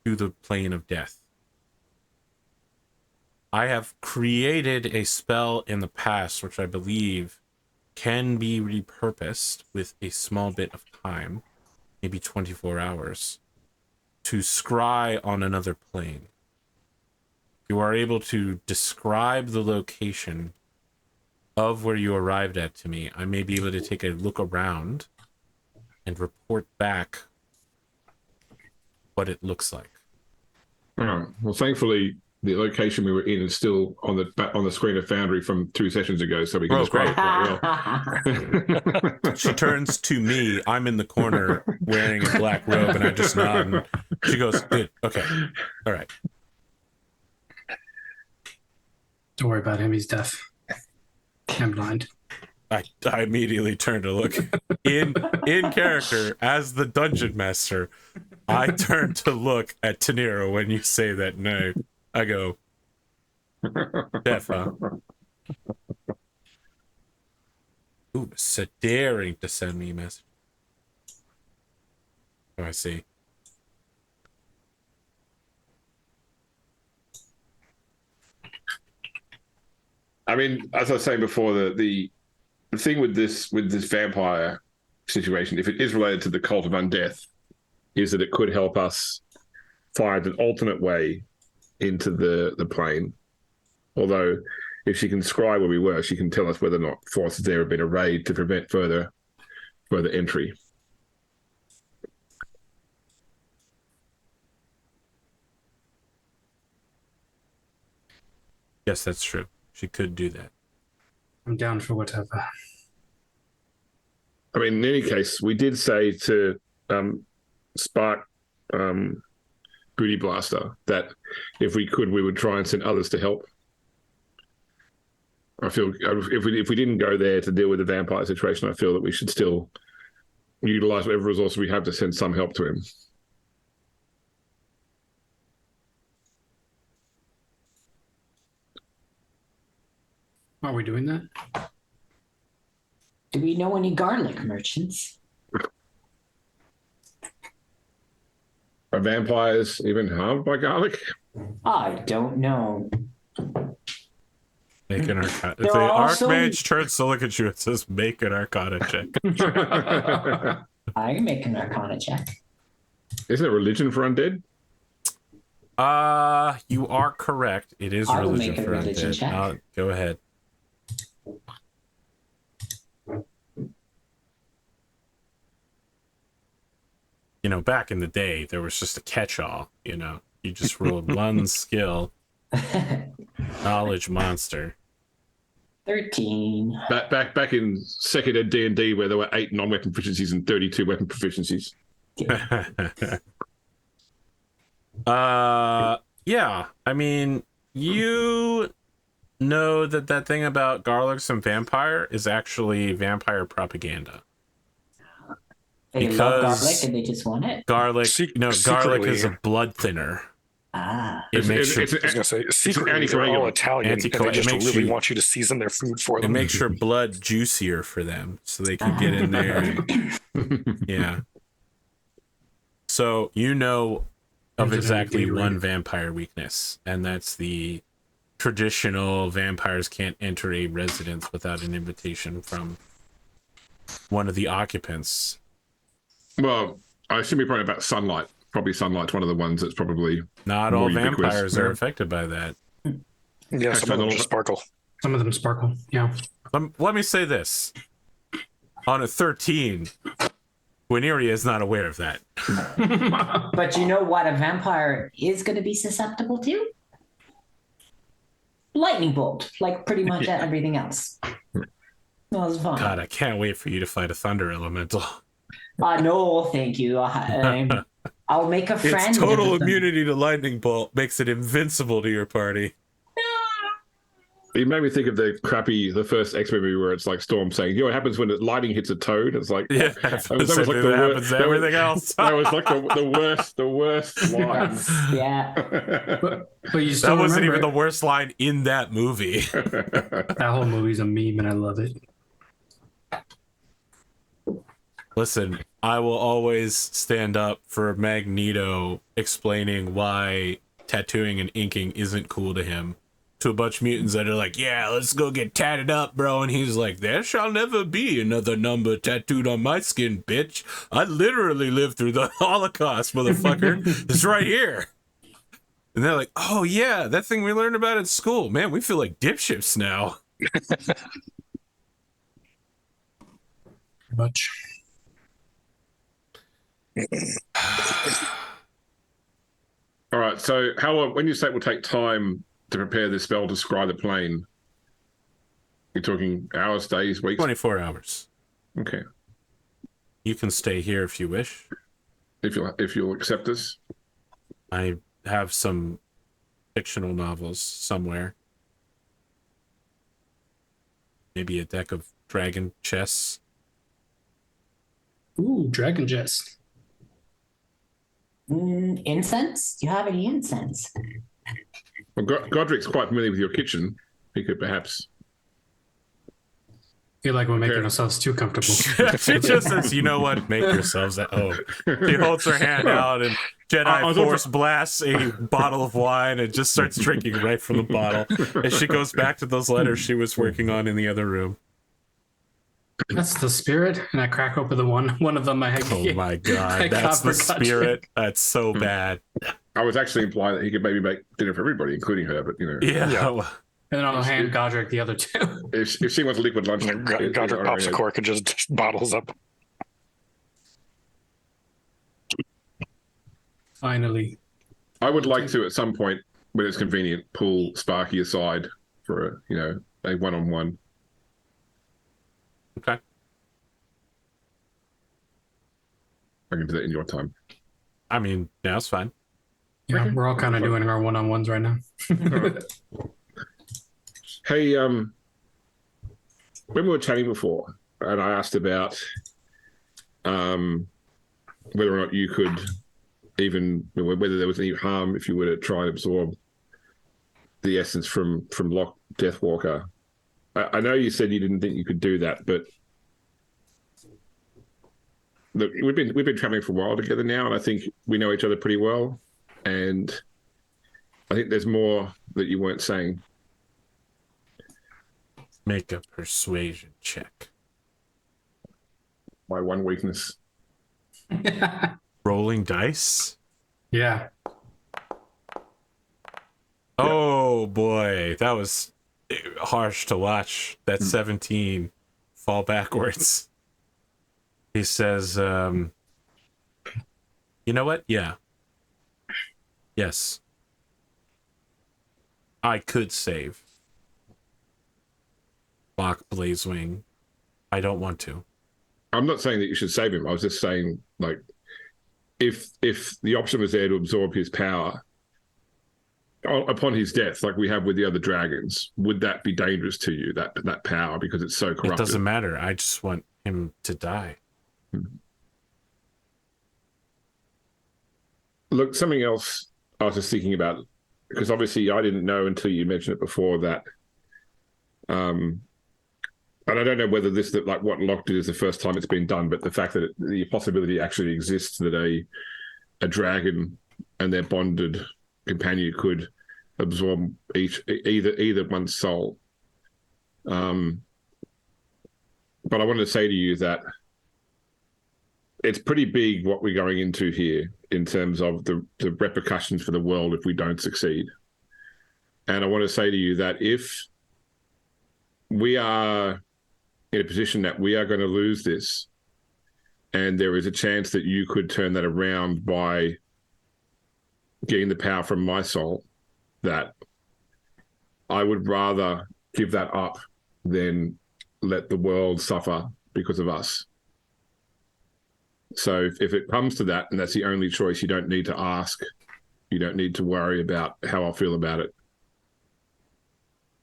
to the plane of death. I have created a spell in the past, which I believe can be repurposed with a small bit of time, maybe 24 hours, to scry on another plane. You are able to describe the location of where you arrived at to me. I may be able to take a look around and report back what it looks like. Oh, well, thankfully, the location we were in is still on the screen of Foundry from 2 sessions ago, so we can describe it quite well. She turns to me. I'm in the corner wearing a black robe, and I just nod. And she goes, good, okay, all right. Don't worry about him. He's deaf and blind. I immediately turn to look. In character, as the dungeon master, I turn to look at Taniro when you say that name. I go, deaf, huh? Ooh, so daring to send me a message. Oh, I see. I mean, as I was saying before, the thing with this vampire situation, if it is related to the cult of undeath, is that it could help us find an alternate way into the plane. Although, if she can scry where we were, she can tell us whether or not forces there have been a raid to prevent further entry. Yes, that's true. She could do that. I'm down for whatever. I mean, in any case, we did say to Spark Booty Blaster that if we could, we would try and send others to help. I feel if we didn't go there to deal with the vampire situation, I feel that we should still utilize whatever resources we have to send some help to him. Are we doing that? Do we know any garlic merchants? Are vampires even harmed by garlic? I don't know. Make an arcana. If There the are also- Archmage turns to look at you, it says, make an arcana check. I can make an arcana check. Isn't it religion for undead? You are correct. It is I will religion make a for religion undead. check. Go ahead. You know, back in the day, there was just a catch-all. You know, you just rolled one skill. Knowledge monster. 13. Back in second ed D&D, where there were 8 non-weapon proficiencies and 32 weapon proficiencies. Yeah. I mean, you know that thing about garlics and vampire is actually vampire propaganda. They love garlic and they just want it. Garlic, garlic secretly- is a blood thinner. Ah. It makes your I was gonna say secretly they're all Italian, and they just really want you to season their food for it them. makes your blood juicier for them, so they can get in there. Yeah. So you know of exactly one vampire weakness, and that's the traditional vampires can't enter a residence without an invitation from one of the occupants. Well, I assume you're probably about sunlight. Probably sunlight's one of the ones that's probably Not more all ubiquitous. vampires are Yeah. affected by that. Yeah, some of them just sparkle. Some of them sparkle. Yeah. Let me say this. On a 13, Guineria is not aware of that. But you know what a vampire is going to be susceptible to? Lightning bolt, like pretty much everything else. That was fun. God, I can't wait for you to fight a thunder elemental. No, thank you. I'll make a friend. Its total immunity to lightning bolt makes it invincible to your party. It made me think of the first X movie where it's like Storm saying, what happens when lightning hits a toad? It's like, yeah, that was like that happens to everything else. That was like the worst line. Yeah. But you still that wasn't even remember the worst line in that movie. That whole movie's a meme, and I love it. Listen, I will always stand up for Magneto explaining why tattooing and inking isn't cool to him. To a bunch of mutants that are like, yeah, let's go get tatted up, bro. And he's like, there shall never be another number tattooed on my skin, bitch. I literally lived through the Holocaust, motherfucker. It's right here. And they're like, oh, yeah, that thing we learned about at school. Man, we feel like dipshits now. Much. All right, so how long, when you say it will take time to prepare this spell to scry the plane, you're talking hours, days, weeks? 24 hours. Okay. You can stay here if you wish. If you'll accept this. I have some fictional novels somewhere. Maybe a deck of dragon chess. Ooh, dragon chess. Incense? Do you have any incense? Well, Godric's quite familiar with your kitchen. He could perhaps. I feel like we're making ourselves too comfortable. She just says, you know what? Make yourselves at home. She holds her hand out and Jedi Force blasts a bottle of wine and just starts drinking right from the bottle. And she goes back to those letters she was working on in the other room. That's the spirit. And I crack open the one of them. Oh my God. That's the spirit. That's so bad. I was actually implying that he could maybe make dinner for everybody, including her, but Yeah. And then I'll hand Godric the other two. If she wants a liquid lunch, Godric pops a cork and just bottles up. Finally. I would like to, at some point, when it's convenient, pull Sparky aside for a one-on-one. Okay. I can do that in your time. I mean, yeah, it's fine. Yeah, we're all kind of doing our one-on-ones right now. Hey, when we were chatting before, and I asked about whether or not you could whether there was any harm if you were to try and absorb the essence from Lock Deathwalker. I know you said you didn't think you could do that, but look, we've been traveling for a while together now, and I think we know each other pretty well. And I think there's more that you weren't saying. Make a persuasion check. My one weakness. Rolling dice? Yeah. Oh boy, that was harsh to watch. That 17 fall backwards. He says, you know what? Yeah. Yes. I could save Lock Blazewing. I don't want to. I'm not saying that you should save him. I was just saying, like, if the option was there to absorb his power upon his death, like we have with the other dragons, would that be dangerous to you, that power, because it's so corrupted? It doesn't matter. I just want him to die. Look, something else I was just thinking about, because obviously I didn't know until you mentioned it before that, and I don't know whether this, like what Locke did is the first time it's been done, but the fact that the possibility actually exists that a dragon and their bonded companion could absorb either one's soul. But I wanted to say to you that it's pretty big what we're going into here in terms of the repercussions for the world if we don't succeed. And I want to say to you that if we are in a position that we are going to lose this, and there is a chance that you could turn that around by getting the power from my soul, that I would rather give that up than let the world suffer because of us. So if it comes to that, and that's the only choice, you don't need to ask. You don't need to worry about how I feel about it.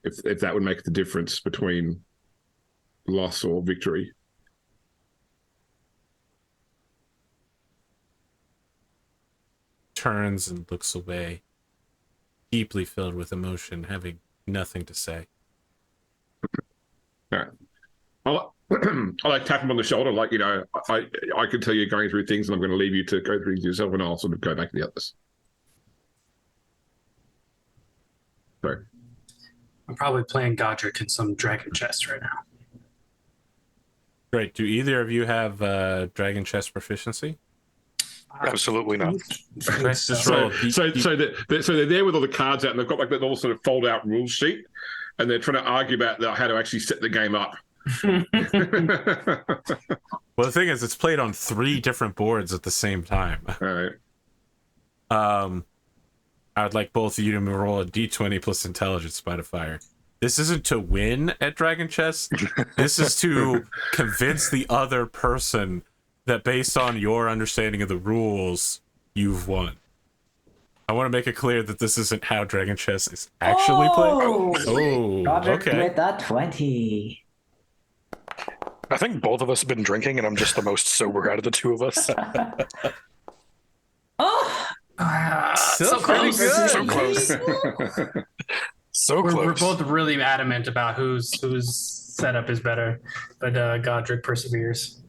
If that would make the difference between loss or victory. Turns and looks away, deeply filled with emotion, having nothing to say. All right. I like tap him on the shoulder, like, you know, I can tell you're going through things, and I'm going to leave you to go through things yourself, and I'll sort of go back to the others. Sorry. I'm probably playing Godric in some dragon chest right now. Great. Do either of you have dragon chest proficiency? Absolutely not. Let's just roll. So they're there with all the cards out, and they've got like that little sort of fold out rule sheet, and they're trying to argue about how to actually set the game up. Well, the thing is, it's played on 3 different boards at the same time. All right. I would like both of you to roll a d20 plus intelligence by the fire. This isn't to win at Dragon Chess. This is to convince the other person that based on your understanding of the rules, you've won. I want to make it clear that this isn't how Dragon Chess is actually played. Oh, Roderick okay. with that 20. I think both of us have been drinking, and I'm just the most sober out of the two of us. Oh! Still pretty good. So close. So close. We're both really adamant about whose setup is better, but Godric perseveres.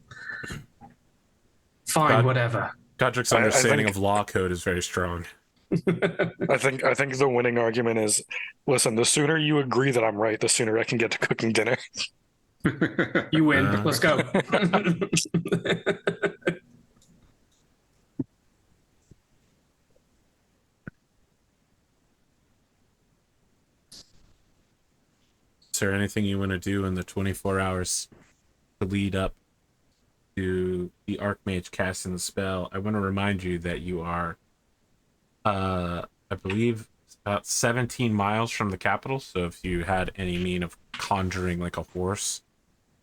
Fine, whatever. Godric's I understanding think- of law code is very strong. I think the winning argument is, listen, the sooner you agree that I'm right, the sooner I can get to cooking dinner. You win. Let's go. Is there anything you want to do in the 24 hours to lead up to the Archmage casting the spell? I want to remind you that you are, I believe, about 17 miles from the capital. So if you had any mean of conjuring like a horse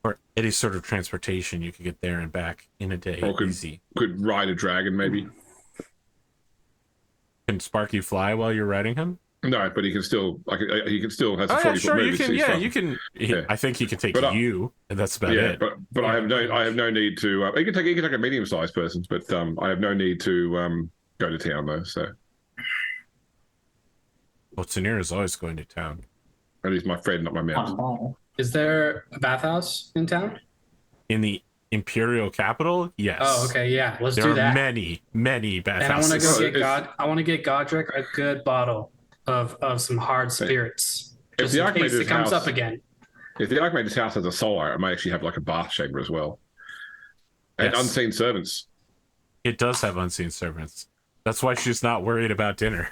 or any sort of transportation, you could get there and back in a day. Or Easy. could ride a dragon, maybe. Can Sparky fly while you're riding him? No, but he can still he can still has a Oh 40 yeah, foot sure. move. You can. He's Yeah, fine. you can. Yeah. I think he can take But, you, and that's about Yeah, it. but I have no need to. He can take a medium sized person, but I have no need to go to town though. So Well, Tanir is always going to town. at least my friend, not my mount. Oh. Is there a bathhouse in town? In the Imperial capital, yes. Oh, okay, yeah. Let's There do are that. many And I want to bathhouses. go get It's- I want to get Godric a good bottle of some hard spirits, If just the in case Archmage's it comes house- up again. If the Archmage's house has a solar, it may actually have like a bath chamber as well, and Yes. unseen servants. It does have unseen servants. That's why she's not worried about dinner.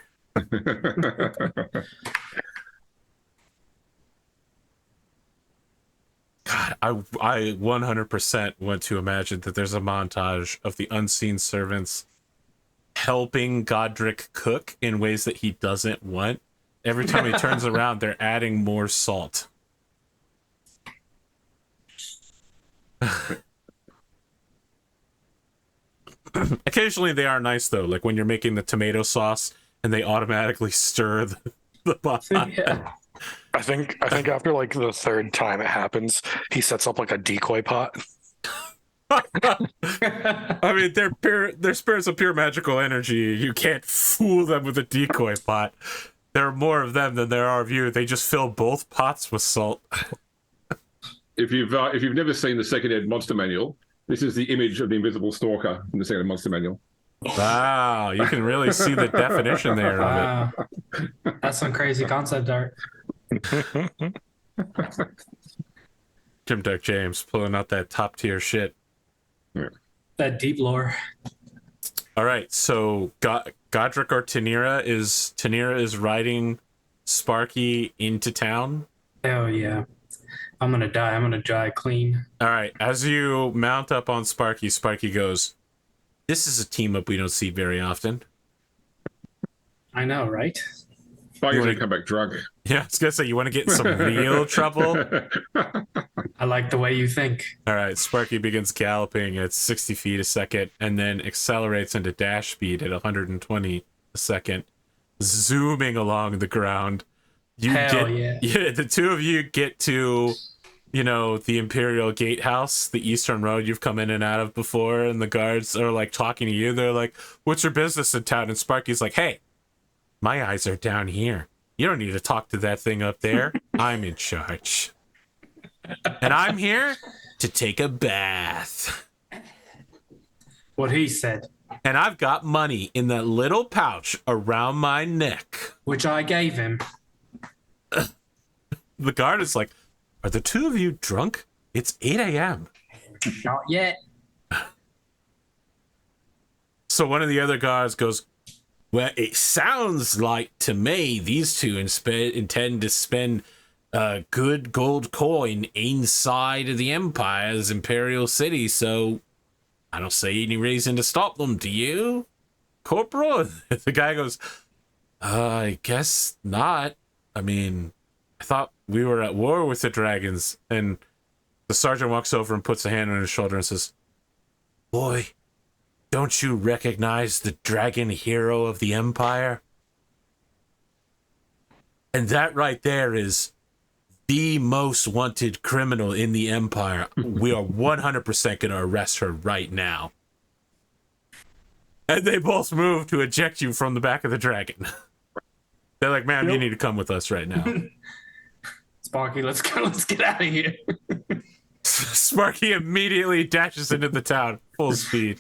God, I 100% want to imagine that there's a montage of the unseen servants helping Godric cook in ways that he doesn't want. Every time he turns around, they're adding more salt. Occasionally they are nice though, like when you're making the tomato sauce and they automatically stir the pot. Yeah. I think after like the third time it happens, he sets up like a decoy pot. I mean, they're spirits of pure magical energy. You can't fool them with a decoy pot. There are more of them than there are of you. They just fill both pots with salt. If you've never seen the second ed monster manual, this is the image of the invisible stalker in the second ed monster manual. Wow, you can really see the definition there of Wow. That's some crazy concept art. it. Jim Duck James pulling out that top tier shit. that deep lore. All right, so Godric or Tanira is riding Sparky into town. Oh yeah, I'm gonna die. I'm gonna die clean. All right, as you mount up on Sparky, Sparky goes, "This is a team up we don't see very often." I know, right? I You usually wanna- come back drunk. Yeah, I was gonna say, you want to get in some real trouble? I like the way you think. All right, Sparky begins galloping at 60 feet a second and then accelerates into dash speed at 120 a second, zooming along the ground. Hell yeah. The two of you get to, the Imperial Gatehouse, the Eastern Road you've come in and out of before, and the guards are like talking to you. They're like, "What's your business in town?" And Sparky's like, "Hey, my eyes are down here. You don't need to talk to that thing up there. I'm in charge. And I'm here to take a bath. What he said, And I've got money in that little pouch around my neck." which I gave him. The guard is like, "Are the two of you drunk? It's 8 a.m. Not yet. So one of the other guards goes, "Well, it sounds like to me these two intend to spend good gold coin inside of the Empire's Imperial City, so I don't see any reason to stop them, do you, Corporal?" The guy goes, "I guess not. I mean, I thought we were at war with the dragons." And the sergeant walks over and puts a hand on his shoulder and says, "Boy, don't you recognize the dragon hero of the Empire?" And that right there is the most wanted criminal in the Empire. We are 100% going to arrest her right now. And they both move to eject you from the back of the dragon. They're like, "Ma'am, you need to come with us right now." Sparky, let's go. Let's get out of here. Sparky immediately dashes into the town, full speed.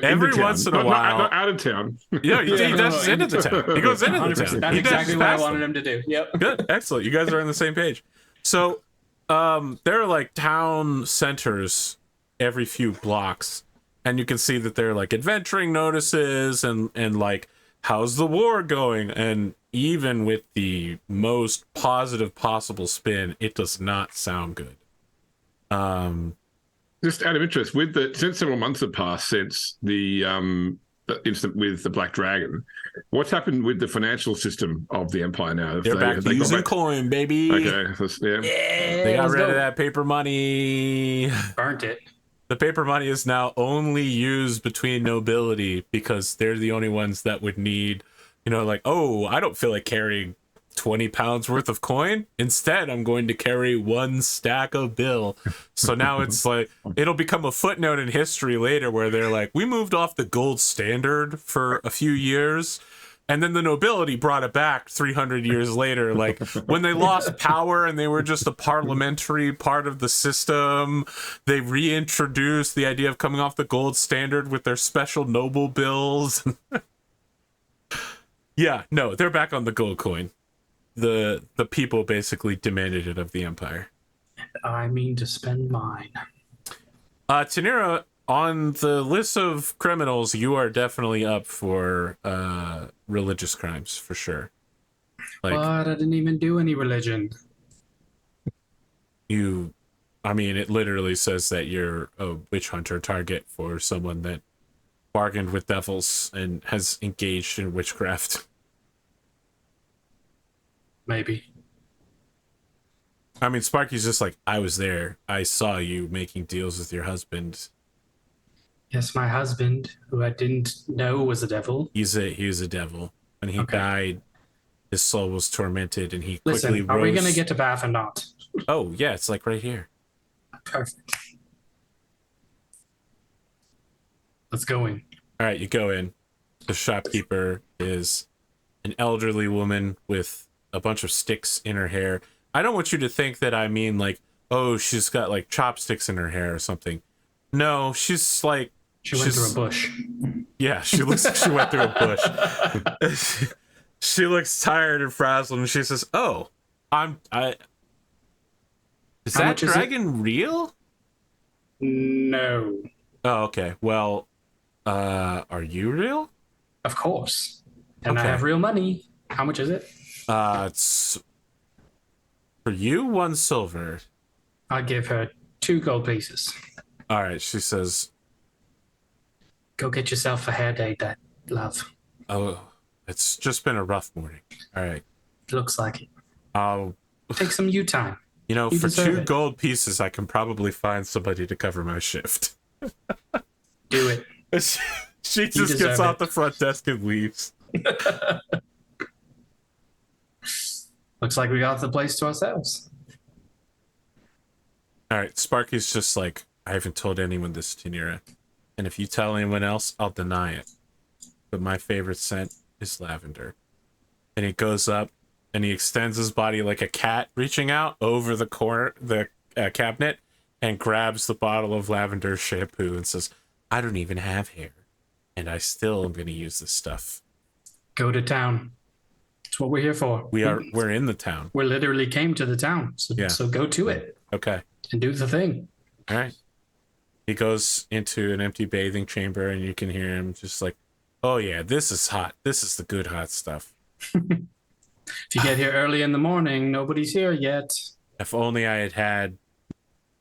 Every once in a while- not out of town. Yeah, he dashes into the town. He goes into the 100%. town. That's He dashes exactly what I past wanted them. him to do. Yep. Good, excellent. You guys are on the same page. So, there are like town centers every few blocks, and you can see that there are like adventuring notices and like, "How's the war going?" And even with the most positive possible spin, it does not sound good. Just out of interest, since several months have passed since the incident with the Black Dragon, what's happened with the financial system of the Empire now? They're back to using coin, baby. Okay, yeah. They got rid of that paper money. Burnt it. The paper money is now only used between nobility because they're the only ones that would need, like, "Oh, I don't feel like carrying 20 pounds worth of coin. Instead, I'm going to carry one stack of bill." So now it's like, it'll become a footnote in history later where they're like, "We moved off the gold standard for a few years. And then the nobility brought it back 300 years later. Like, when they lost power and they were just a parliamentary part of the system, they reintroduced the idea of coming off the gold standard with their special noble bills." Yeah, no, they're back on the gold coin. The people basically demanded it of the Empire. I mean to spend mine. Tanira, on the list of criminals, you are definitely up for religious crimes, for sure. Like, But I didn't even do any religion. it literally says that you're a witch hunter target for someone that bargained with devils and has engaged in witchcraft. Maybe. Sparky's just like, "I was there. I saw you making deals with your husband." Yes, my husband, who I didn't know was a devil. He was a devil. When he died, his soul was tormented, and he quickly Listen, are we going to get to Bath or not? Oh, yeah, it's like right here. Perfect. Let's go in. All right, you go in. The shopkeeper is an elderly woman with a bunch of sticks in her hair. I don't want you to think that I mean like, "Oh, she's got like chopsticks in her hair or something." No, she's like... She went through a bush. Yeah, she looks like she went through a bush. She looks tired and frazzled, and she says, "Oh, is How that much is it?" dragon real?" No. Oh, okay. Well, are you real? Of course. And I Okay. have real money. How much is it? It's for you 1 silver. I'll give her 2 gold pieces. All right. She says, Go get yourself a hair day, love. "Oh, it's just been a rough morning. All right. Looks like it. I'll Take some you time. You know, You for deserve 2 it. gold pieces, I can probably find somebody to cover my shift." Do it. She just deserve gets off it. the front desk and leaves. Looks like we got the place to ourselves. All right, Sparky's just like, "I haven't told anyone this, Tanira. And if you tell anyone else, I'll deny it. But my favorite scent is lavender." And he goes up and he extends his body like a cat reaching out over the cabinet and grabs the bottle of lavender shampoo and says, "I don't even have hair. And I still am going to use this stuff." Go to town. That's what we're here for. We're in the town. We literally came to the town. So, Yeah. so go to it Okay. and do the thing. All right. He goes into an empty bathing chamber and you can hear him just like, "Oh yeah, this is hot. This is the good hot stuff. If you get here early in the morning, nobody's here yet. If only I had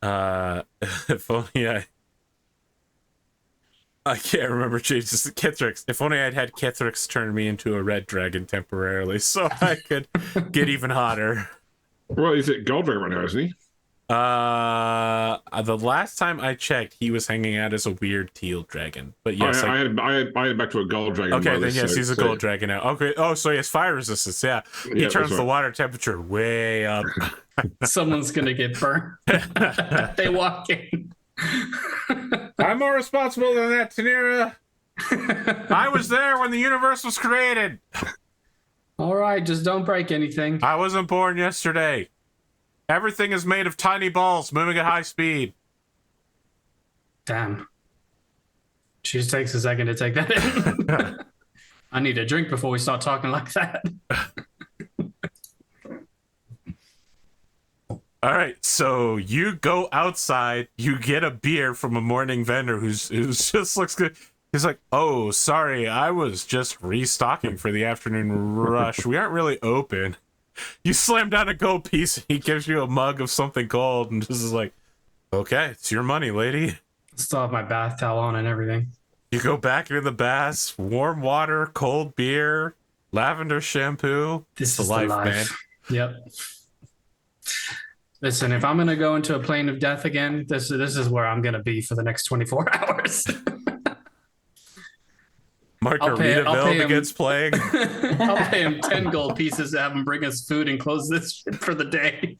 if only I can't remember Jesus Kethrix. If only I'd had Kethrix turn me into a red dragon temporarily so I could get even hotter." Well, he's at Gold Dragon right now, isn't he? The last time I checked, he was hanging out as a weird teal dragon. But yes, I had back to a Gold Dragon. okay, by then this, yes, so- he's a so- gold dragon now. Okay, oh, so he has fire resistance. Yeah, he Yeah, turns that's the right. water temperature way up. Someone's going to get burned. They walk in. I'm more responsible than that, Tanira. I was there when the universe was created. All right, just don't break anything. I wasn't born yesterday. Everything is made of tiny balls moving at high speed. Damn. She just takes a second to take that in. I need a drink before we start talking like that. All right, so you go outside, you get a beer from a morning vendor who's just looks good. He's like, "Oh, sorry, I was just restocking for the afternoon rush. We aren't really open." You slam down a gold piece, and he gives you a mug of something cold, and this is like, "Okay, it's your money, lady." Still have my bath towel on and everything. You go back into the baths, warm water, cold beer, lavender shampoo. This It's is the life. Yep. Listen, if I'm gonna go into a plane of death again, this is where I'm gonna be for the next 24 hours. I'll pay Margaritaville him. begins playing. I'll pay him 10 gold pieces to have him bring us food and close this shit for the day.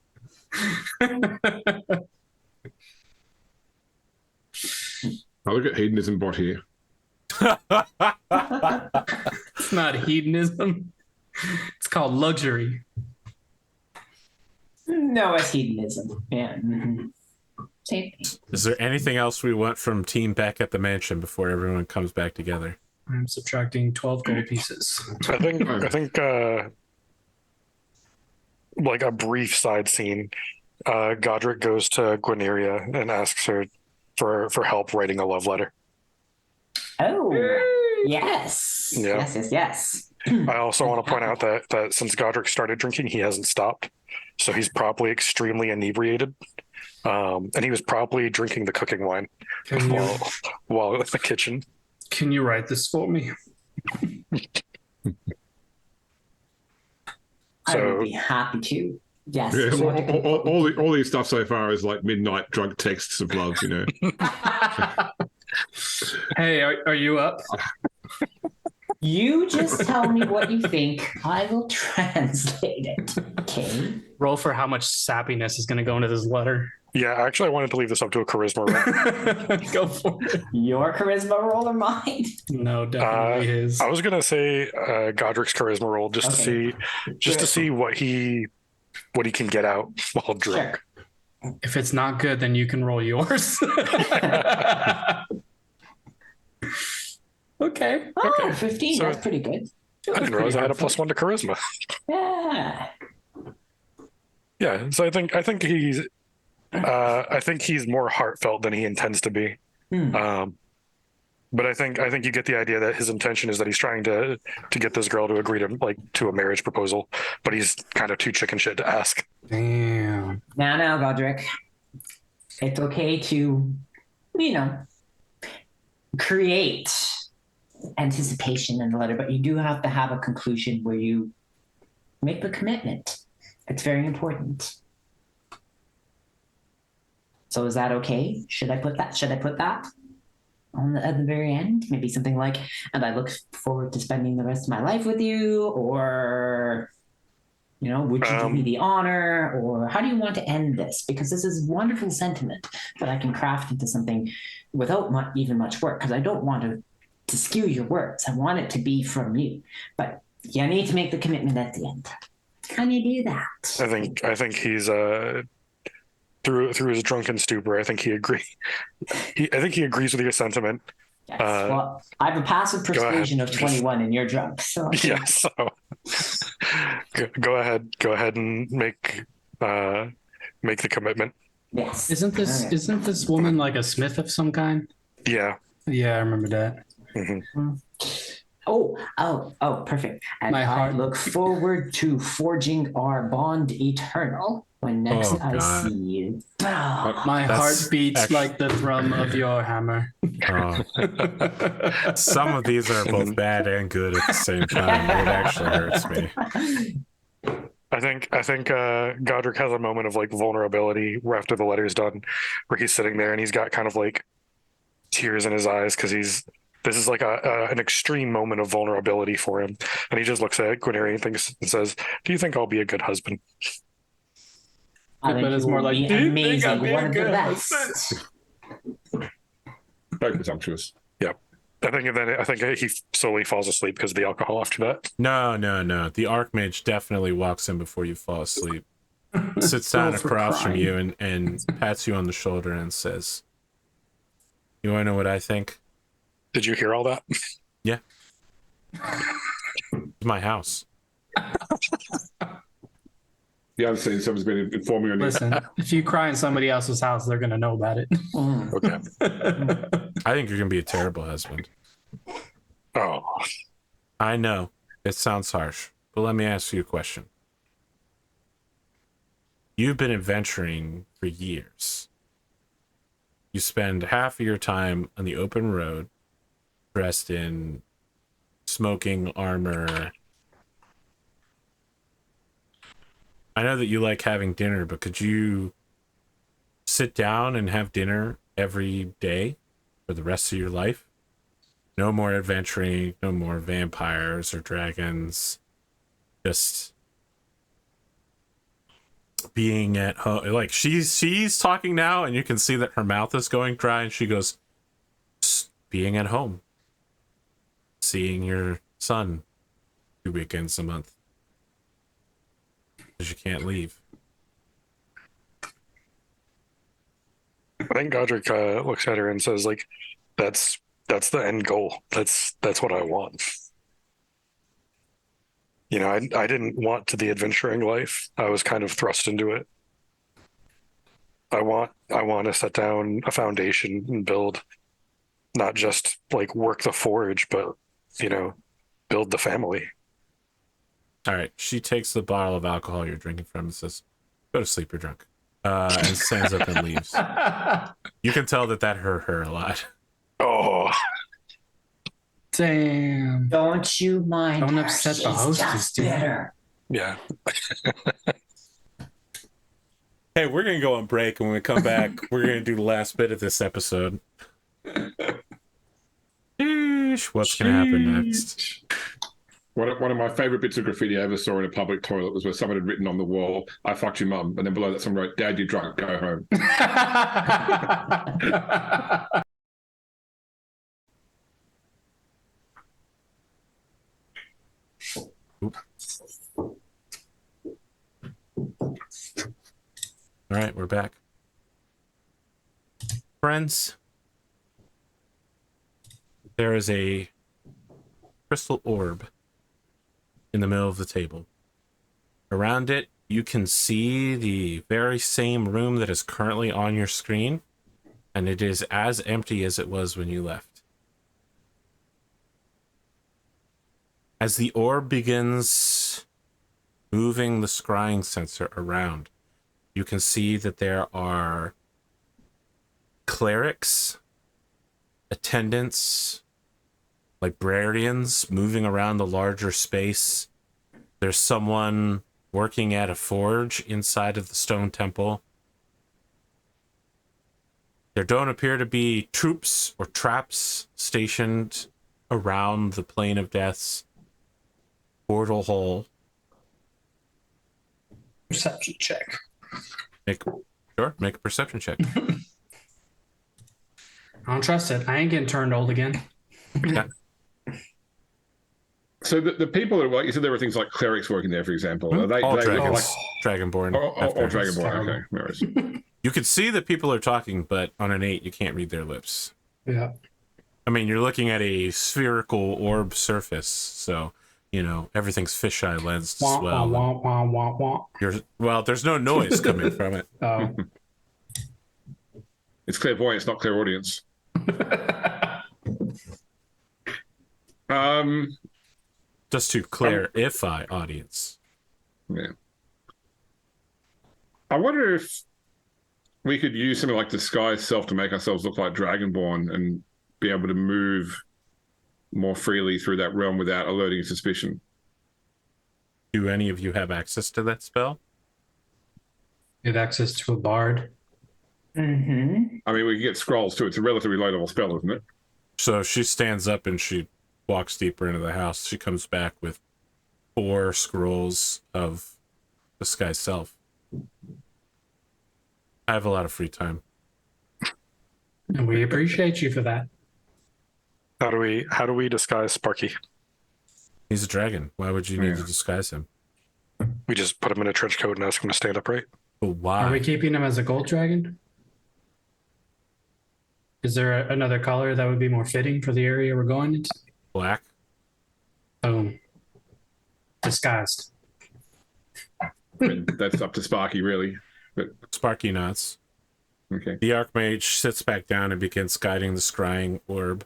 Oh, look at hedonism bot here. It's not hedonism. It's called luxury. No, it's hedonism. Yeah. Mm-hmm. Same thing. Is there anything else we want from Team back at the mansion before everyone comes back together? I'm subtracting 12 gold pieces. I think like a brief side scene. Godric goes to Gwyneria and asks her for help writing a love letter. Oh, yes. Yeah. Yes. I also want to point out that since Godric started drinking, he hasn't stopped. So he's probably extremely inebriated. And he was probably drinking the cooking wine while in the kitchen. Can you write this for me? I So- would be happy to. Yes. Yeah, sure. all these stuff so far is like midnight drunk texts of love, you know. Hey, are you up? You just tell me what you think. I will translate it. Okay. Roll for how much sappiness is going to go into this letter. Yeah, actually, I wanted to leave this up to a charisma roll. Go for it. Your charisma roll or mine? No, definitely his. I was gonna say Godric's charisma roll just Okay. to see what he can get out while drunk. Sure. If it's not good, then you can roll yours. Okay. Oh, Okay. 15. So- That's pretty good. I didn't realize I had a +1 to charisma. Yeah. Yeah, so I think I think he's more heartfelt than he intends to be. But I think you get the idea that his intention is that he's trying to get this girl to agree to a marriage proposal, but he's kind of too chicken shit to ask. Damn. Now, Godric, it's okay to, create anticipation in the letter, but you do have to have a conclusion where you make the commitment. It's very important. So is that okay? Should I put that on at the very end? Maybe something like, and I look forward to spending the rest of my life with you, or would you give me the honor, or how do you want to end this? Because this is wonderful sentiment that I can craft into something without much work, because I don't want to skew your words. I want it to be from you, but you need to make the commitment at the end. Can you do that? I think he's through his drunken stupor. I think he agrees. I think he agrees with your sentiment. Yes. Well, I have a passive persuasion of 21, and you're drunk. So yeah. So go ahead and make the commitment. Yes. Isn't this woman like a smith of some kind? Yeah. Yeah, I remember that. Mm-hmm. Oh, perfect. And My heart- I look forward to forging our bond eternal when next I see you. My heart beats like the thrum of your hammer. Some of these are both bad and good at the same time. It actually hurts me. I think Godric has a moment of like vulnerability after the letter's done, where he's sitting there and he's got kind of like tears in his eyes because this is like an extreme moment of vulnerability for him, and he just looks at Guinevere and says, "Do you think I'll be a good husband?" But it's more like amazing. One of the best. Very presumptuous. Yep. I think he slowly falls asleep because of the alcohol after that. No. The Archmage definitely walks in before you fall asleep. Sits down across from you and pats you on the shoulder and says, "You want to know what I think?" Did you hear all that? Yeah. It's my house. You haven't seen someone's been informing on you. Listen, if you cry in somebody else's house, they're gonna know about it. Okay. I think you're going to be a terrible husband. Oh. I know. It sounds harsh, but let me ask you a question. You've been adventuring for years. You spend half of your time on the open road, dressed in smoking armor. I know that you like having dinner, but could you sit down and have dinner every day for the rest of your life? No more adventuring, no more vampires or dragons. Just being at home. Like she's talking now, and you can see that her mouth is going dry, and she goes, "Just being at home. Seeing your son 2 weekends a month. Because you can't leave." I think Godric looks at her and says, like, that's the end goal. That's what I want. I didn't want to the adventuring life. I was kind of thrust into it. I want to set down a foundation and build, not just like work the forge, but build the family. All right. She takes the bottle of alcohol you're drinking from and says, "Go to sleep, you're drunk." And stands up and leaves. You can tell that hurt her a lot. Oh. Damn. Don't you mind? Don't her. upset the She's hostess, just dude. bitter. Yeah. Hey, we're going to go on break, and when we come back, we're going to do the last bit of this episode. Sheesh, what's going to happen next? One of my favorite bits of graffiti I ever saw in a public toilet was where someone had written on the wall, "I fucked your mum," and then below that someone wrote, "Dad, you're drunk, go home." All right, we're back. Friends, there is a crystal orb in the middle of the table. Around it you can see the very same room that is currently on your screen, and it is as empty as it was when you left. As the orb begins moving the scrying sensor around, you can see that there are clerics, attendants, librarians moving around the larger space. There's someone working at a forge inside of the stone temple. There don't appear to be troops or traps stationed around the plane of death's portal hole. Perception check. Make a perception check. I don't trust it. I ain't getting turned old again. Yeah. So the people that, like you said, there were things like clerics working there, for example. Are they All they dragons. like Dragonborn. or Dragonborn? terrible. Okay, no worries. You can see that people are talking, but on an 8, you can't read their lips. Yeah. I mean, you're looking at a spherical orb surface, so, you know, everything's fisheye lensed Wah, as well. wah, wah, wah, wah, Well, there's no noise coming from it. wah. It's clairvoyance, not clairaudience. Just to clarify, audience. Yeah. I wonder if we could use something like disguise self to make ourselves look like Dragonborn and be able to move more freely through that realm without alerting suspicion. Do any of you have access to that spell? You have access to a bard. Mm-hmm. I mean, we can get scrolls too. It's a relatively low level spell, isn't it? So she stands up and she walks deeper into the house. She comes back with 4 scrolls of disguise self. I have a lot of free time. And we appreciate you for that. How do we disguise Sparky? He's a dragon. Why would you need Yeah. to disguise him? We just put him in a trench coat and ask him to stand upright. But why? Are we keeping him as a gold dragon? Is there another color that would be more fitting for the area we're going into? Black? Boom. Disguised. I mean, that's up to Sparky, really. But Sparky nods. okay. The Archmage sits back down and begins guiding the scrying orb.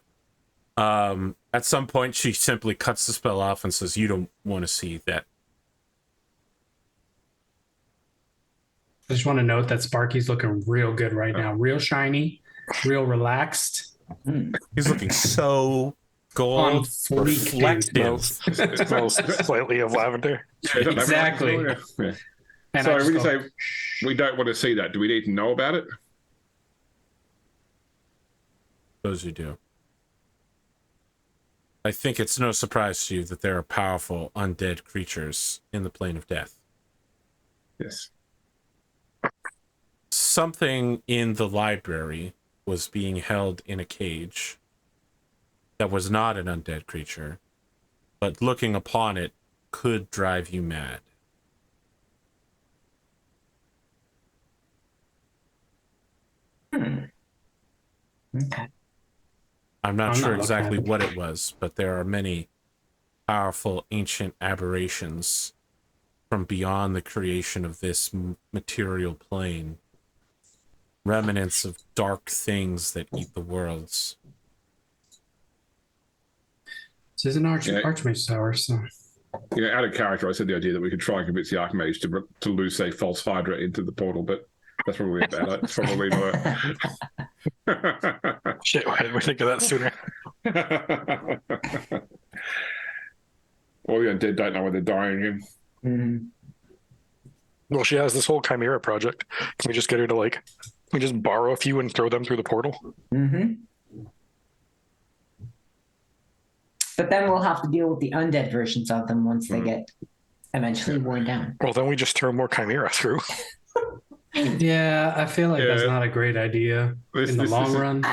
At some point, she simply cuts the spell off and says, "You don't want to see that." I just want to note that Sparky's looking real good right now. Real shiny, real relaxed. He's looking so On gold, fleek, dude. reflective. It smells slightly of lavender. Exactly. Yeah. And So I just when you go, say we don't want to see that, do we need to know about it? Those you do. I think it's no surprise to you that there are powerful undead creatures in the plane of death. Yes. Something in the library was being held in a cage that was not an undead creature, but looking upon it could drive you mad. Okay. I'm not I'm sure not looking exactly at it. what it was, but there are many powerful ancient aberrations from beyond the creation of this material plane. Remnants of dark things that eat the worlds. this is an Archmage Tower, so You know, out of character, I said the idea that we could try and convince the Archmage to lose a false Hydra into the portal, but that's probably about it. It's probably not. Shit, why didn't we think of that sooner? All the undead don't know when they're dying again. Mm. Well, she has this whole Chimera project. Can we just get her to can we just borrow a few and throw them through the portal? Mm-hmm. But then we'll have to deal with the undead versions of them once they get eventually worn down. Well, then we just throw more Chimera through. yeah, I feel like that's not a great idea in the long run.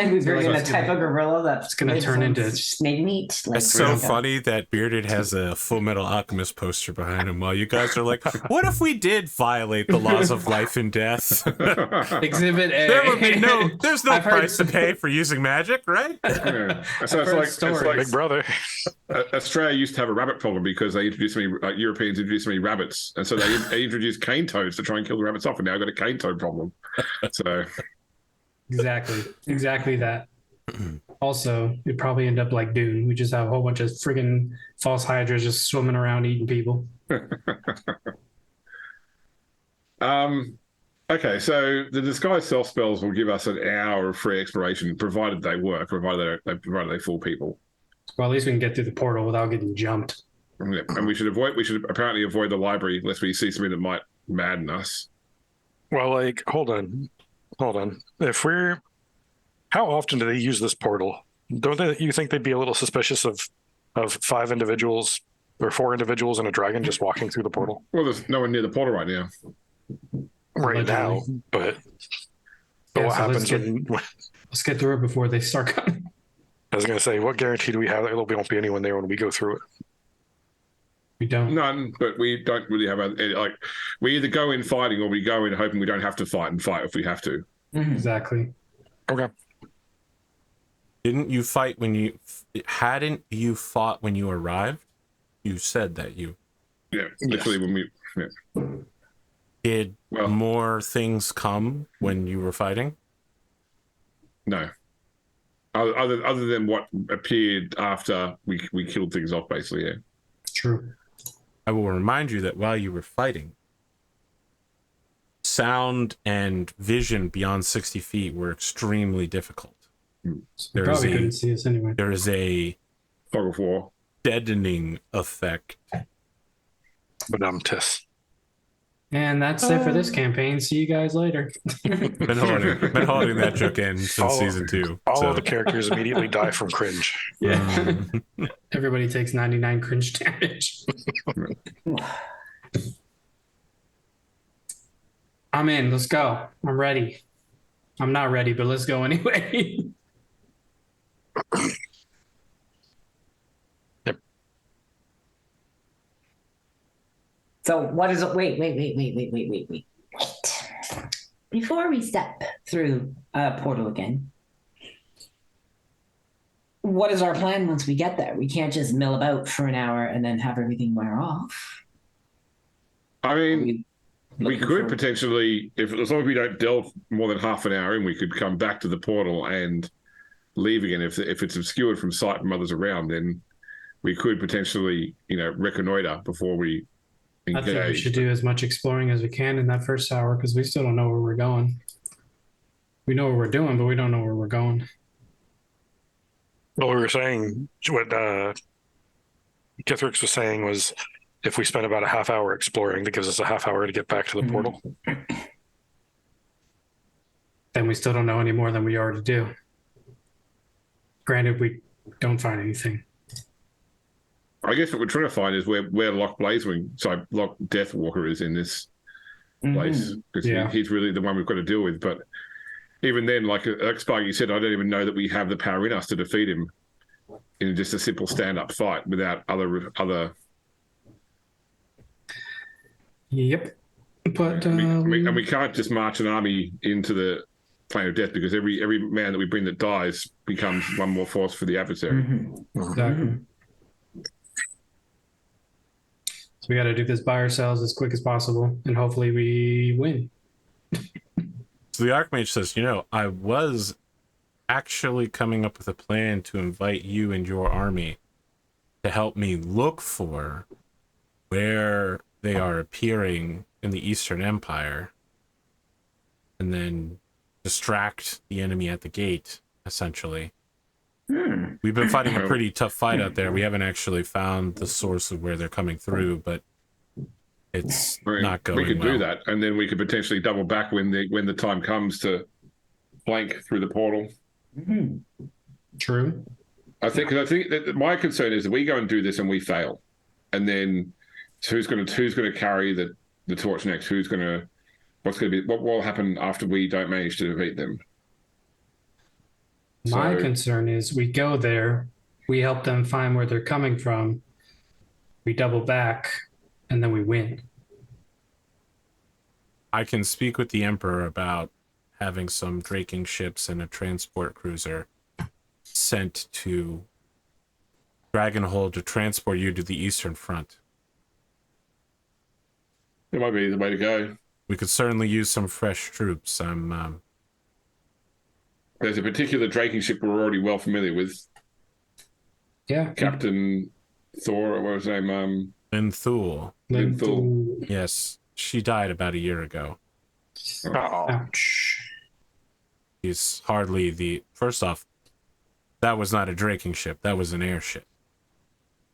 And we bring in a Like, type of gorilla that's gonna lives turn on into- snake meat. Like, It's so yeah. funny that Bearded has a Full Metal Alchemist poster behind him while you guys are like, what if we did violate the laws of life and death? Exhibit A. There would be there's no I've heard- price to pay for using magic, right? Yeah. So I've heard stories. Big brother. Australia used to have a rabbit problem because they introduced many Europeans introduced many rabbits, and so they introduced cane toads to try and kill the rabbits off, and now got a cane toad problem. So Exactly that. Also, it'd probably end up like Dune. We just have a whole bunch of friggin' false hydras just swimming around eating people. okay, so the disguise self spells will give us an hour of free exploration, provided they work, provided they fool people. Well, at least we can get through the portal without getting jumped. Yeah, and we should apparently avoid the library lest we see something that might madden us. Well, like, hold on. How often do they use this portal? You think they'd be a little suspicious of 5 individuals or 4 individuals and a dragon just walking through the portal Well, there's no one near the portal right now. right now? But Yeah, what so happens when? Let's get through it before they start coming. I was going to say, what guarantee do we have that there won't be anyone there when we go through it? We don't. None, but we don't really have we either go in fighting or we go in hoping we don't have to fight if we have to. Exactly. Okay. Hadn't you fought when you arrived? You said that you Yeah, literally when we. Yeah. did. Well- More things come when you were fighting? No. Other than what appeared after we killed things off, basically, yeah. True. I will remind you that while you were fighting, sound and vision beyond 60 feet were extremely difficult. So they probably couldn't see us anyway. There is a Fog of War. deadening effect. But tis. And that's it for this campaign. See you guys later. Been holding that joke in since season 2. All of the characters immediately die from cringe. Yeah. Everybody takes 99 cringe damage. I'm in. Let's go. I'm ready. I'm not ready, but let's go anyway. So what is it? Wait. Before we step through a portal again, what is our plan once we get there? We can't just mill about for an hour and then have everything wear off. I mean, we Looking could for- potentially, as long as we don't delve more than half an hour in, we could come back to the portal and leave again. If it's obscured from sight from others around, then we could potentially, reconnoiter before we I think we engage. should do as much exploring as we can in that first hour because we still don't know where we're going. We know what we're doing, but we don't know where we're going. Well, we were saying what Kithrix was saying was if we spend about a half hour exploring, that gives us a half hour to get back to the portal. Then we still don't know any more than we already do. Granted, we don't find anything. I guess what we're trying to find is where Loch Deathwalker is in this place, because he's really the one we've got to deal with. But even then, like Sparky said, I don't even know that we have the power in us to defeat him in just a simple stand-up fight without other. Yep. But we can't just march an army into the plane of death, because every man that we bring that dies becomes one more force for the adversary. exactly. So we got to do this by ourselves as quick as possible, and hopefully we win. So the Archmage says, I was actually coming up with a plan to invite you and your army to help me look for where they are appearing in the Eastern Empire and then distract the enemy at the gate, essentially. We've been fighting a pretty tough fight out there. We haven't actually found the source of where they're coming through, but it's not going well. We could do that, and then we could potentially double back when the time comes to flank through the portal. True. I think that my concern is that we go and do this and we fail, and then who's going to carry the torch next? What will happen after we don't manage to defeat them? My So- concern is we go there, we help them find where they're coming from, we double back, and then we win. I can speak with the Emperor about having some draking ships and a transport cruiser sent to Dragonhold to transport you to the Eastern Front. It might be the way to go. We could certainly use some fresh troops. There's a particular draking ship we're already well familiar with. Yeah. Captain Thor, or what was his name? Linthul. Linthul. Yes, she died about a year ago. Oh, Ouch. He's hardly the... First off, that was not a draking ship. That was an airship.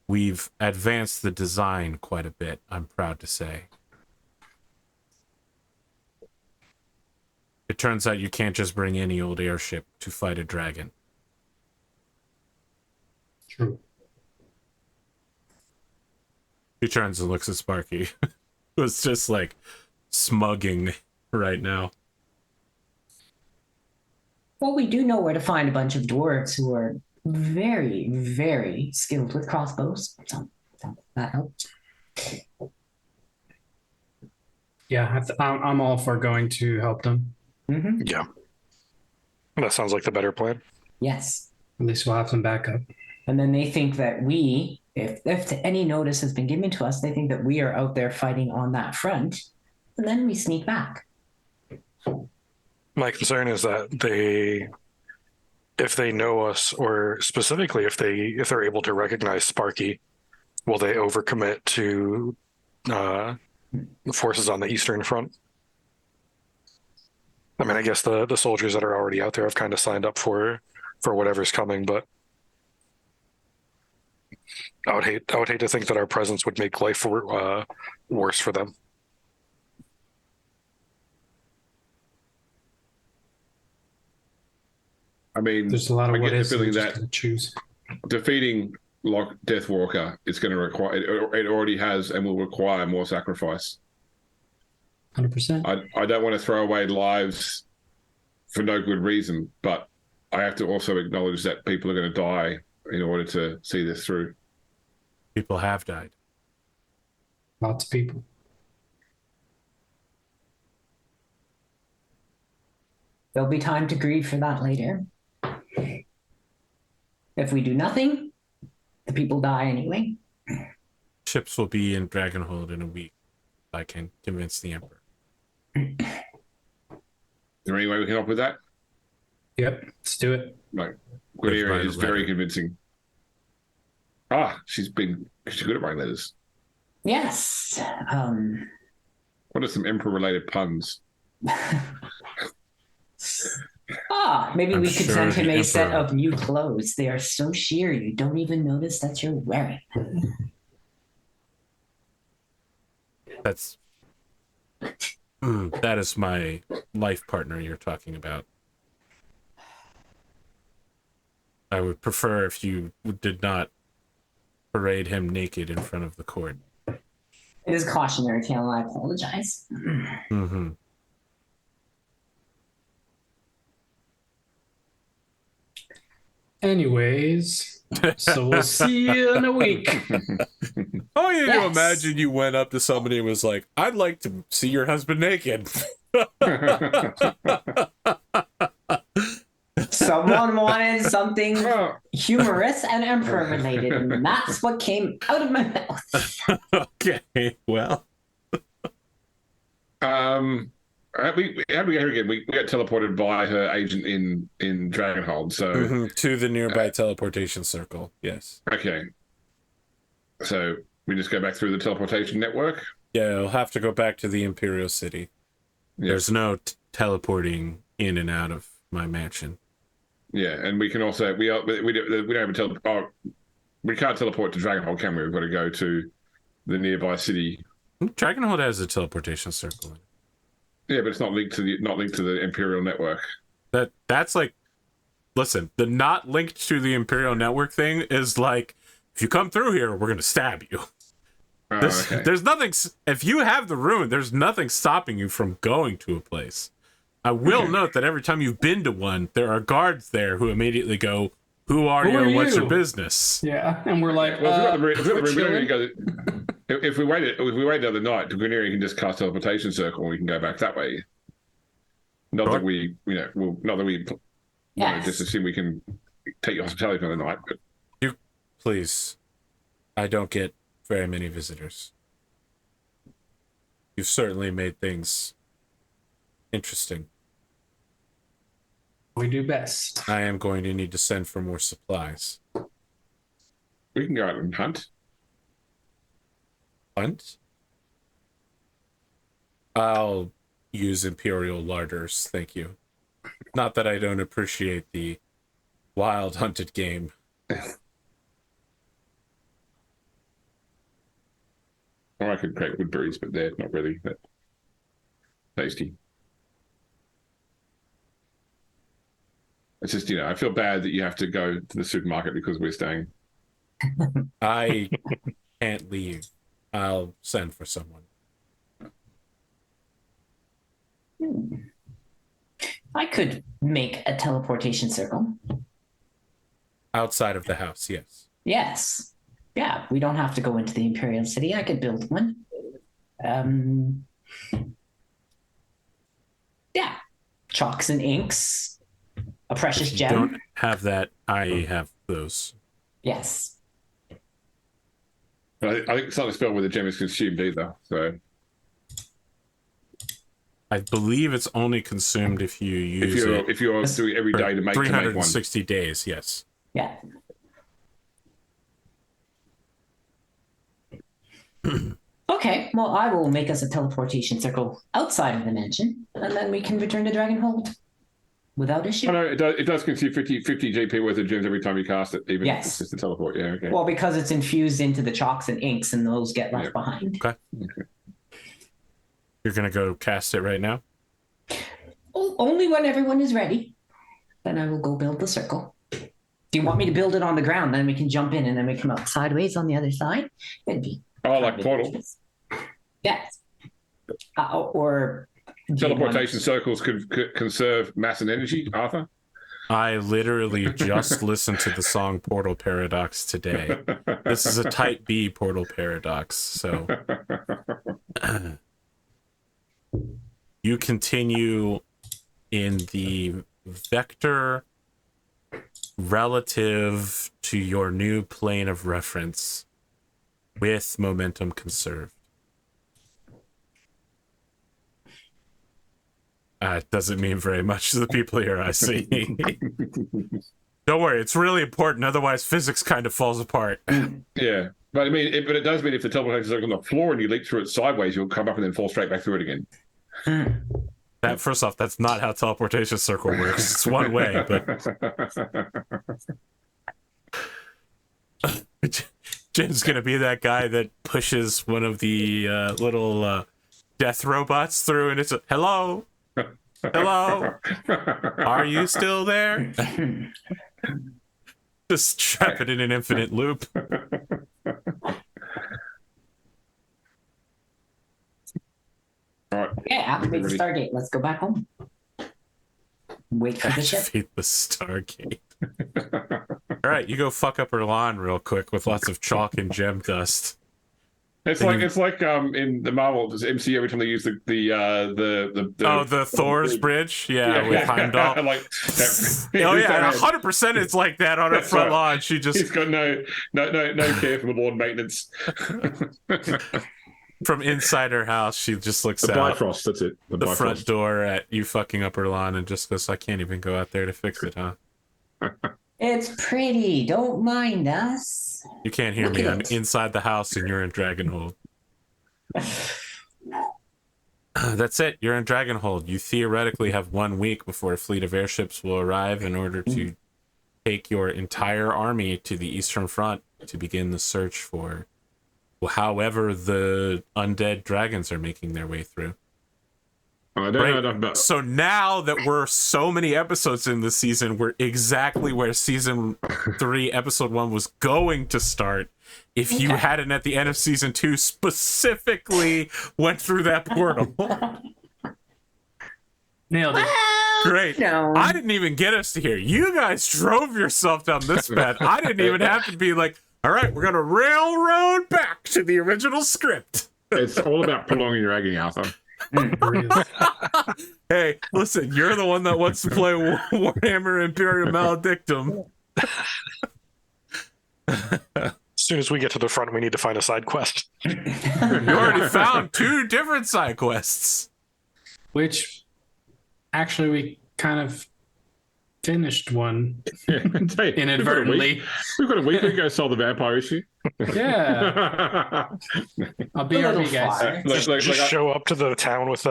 We've advanced the design quite a bit, I'm proud to say. It turns out you can't just bring any old airship to fight a dragon. True. He turns and looks at Sparky. Who's just like smugging right now. Well, we do know where to find a bunch of dwarves who are very, very skilled with crossbows. So that helps. Yeah, I'm all for going to help them. Mm-hmm. yeah. That sounds like the better plan. Yes. At least we'll have some backup. And then they think that we, if any notice has been given to us, they think that we are out there fighting on that front. And then we sneak back. My concern is that if they know us, or specifically if they're able to recognize Sparky, will they overcommit to the forces on the Eastern Front? I mean, I guess the soldiers that are already out there have kind of signed up for whatever's coming, but I would hate to think that our presence would make life worse for them. I mean, There's a lot of I what get the ifs. feeling Just that gotta choose. defeating Deathwalker is going to require, it already has and will require more sacrifice. 100%. I don't want to throw away lives for no good reason, but I have to also acknowledge that people are going to die in order to see this through. People have died. Lots of people. There'll be time to grieve for that later. If we do nothing, the people die anyway. Ships will be in Dragonhold in a week. I can convince the Emperor. Is there any way we can help with that? Yep, let's do it. No. Let's Guideria write a is very letter. convincing. She's good at writing letters. Yes. What are some emperor-related puns? Maybe I'm we could sure send him the a set Emperor- of new clothes. They are so sheer you don't even notice that you're wearing them. That's... that is my life partner you're talking about. I would prefer if you did not parade him naked in front of the court. It is cautionary tale, and I apologize. Mm-hmm. Anyways, so we'll see you in a week. Oh, you Yes. imagine you went up to somebody and was like, I'd like to see your husband naked. Someone wanted something Oh, humorous and emperor related, and that's what came out of my mouth. Okay, well. how do we get here again? We got teleported by her agent in Dragonhold. So Mhm, to the nearby teleportation circle, yes. okay, so we just go back through the teleportation network. Yeah, I'll have to go back to the Imperial City. Yeah. There's no teleporting in and out of my mansion. Yeah, and we can also we don't have a we can't teleport to Dragonhold, can we? We've got to go to the nearby city. Dragonhold has a teleportation circle. Yeah, but it's not linked to the Imperial network. That's like, listen, the not linked to the Imperial network thing is like, if you come through here, we're gonna stab you. Oh, okay. There's nothing. If you have the rune, there's nothing stopping you from going to a place. I will note that every time you've been to one, there are guards there who immediately go, "Who are Who you? are And what's you?" your business?" Yeah, and we're like, Well, if we we're got the chilling. if we wait the other night, Grenadier can just cast teleportation circle, and we can go back that way. Not Sure. that we, not that we want Yes. to just assume we can take your hospitality for the night. But Please, I don't get very many visitors. You've certainly made things interesting. We do best. I am going to need to send for more supplies. we can go out and hunt. Hunt? I'll use Imperial larders, thank you. Not that I don't appreciate the wild hunted game. Or I could create woodberries, but they're not really that tasty. It's just, I feel bad that you have to go to the supermarket because we're staying. I can't leave. I'll send for someone. I could make a teleportation circle. Outside of the house, yes. Yes. Yeah, we don't have to go into the Imperial City. I could build one. Yeah. Chalks and inks. A precious If you gem. don't have that, I have those. Yes. But I think it's not a spell where the gem is consumed either. So I believe it's only consumed if you use it if you're doing every day to make one. 360 days, yes. Yeah. Okay, well, I will make us a teleportation circle outside of the mansion, and then we can return to Dragonhold without issue. Oh, no, it does consume 50 GP worth of gems every time you cast it, even if Yes. it's just a teleport. Yeah, okay. Well, because it's infused into the chalks and inks, and those get left behind. Okay. You're going to go cast it right now? Only when everyone is ready. Then I will go build the circle. Do you want me to build it on the ground? Then we can jump in and then we come out sideways on the other side. It'd be. Like portal. Yes. Or Teleportation circles could conserve mass and energy, Arthur. I literally just listened to the song Portal Paradox today. This is a type B Portal Paradox, so you continue in the vector relative to your new plane of reference with momentum conserved. It doesn't mean very much to the people here, I see. Don't worry, it's really important, otherwise physics kind of falls apart. Yeah, but I mean, but it does mean if the teleportation circle on the floor and you leap through it sideways, you'll come up and then fall straight back through it again. That, first off, that's not how teleportation circle works. It's one way, but Jim's gonna be that guy that pushes one of the little death robots through, and it's a hello, hello, are you still there? Just trap it in an infinite loop. All right. Yeah, activate the Stargate. Let's go back home. Wait for the ship. Activate the Stargate. All right, you go fuck up her lawn real quick with lots of chalk and gem dust. It's like in the Marvel MCU every time they use the Thor's bridge, with Heimdall. Oh yeah, 100% it's like that on her front lawn. She just he's got no care for the lawn maintenance. From inside her house, she just looks The out Bifrost, that's it. the front door at you fucking up her lawn and just goes, "I can't even go out there to fix it, huh?" It's pretty. Don't mind us. You can't hear me. I'm inside the house and you're in Dragonhold. That's it. You're in Dragonhold. You theoretically have 1 week before a fleet of airships will arrive in order to take your entire army to the Eastern Front to begin the search for however the undead dragons are making their way through. I don't know enough about. So now that we're so many episodes in the season, we're exactly where season 3, episode 1 was going to start. If you hadn't at the end of season 2 specifically went through that portal. Nailed it. Great. No. I didn't even get us to here. You guys drove yourself down this path. I didn't even have to be like, all right, we're going to railroad back to the original script. It's all about prolonging your agony, Arthur. Hey, listen, you're the one that wants to play Warhammer Imperium Maledictum. As soon as we get to the front, we need to find a side quest. You already found 2 different side quests. Which actually we kind of finished one inadvertently. We've got a week to go solve the vampire issue. Yeah. I'll be A little RP, guys. far. Just show up to the town with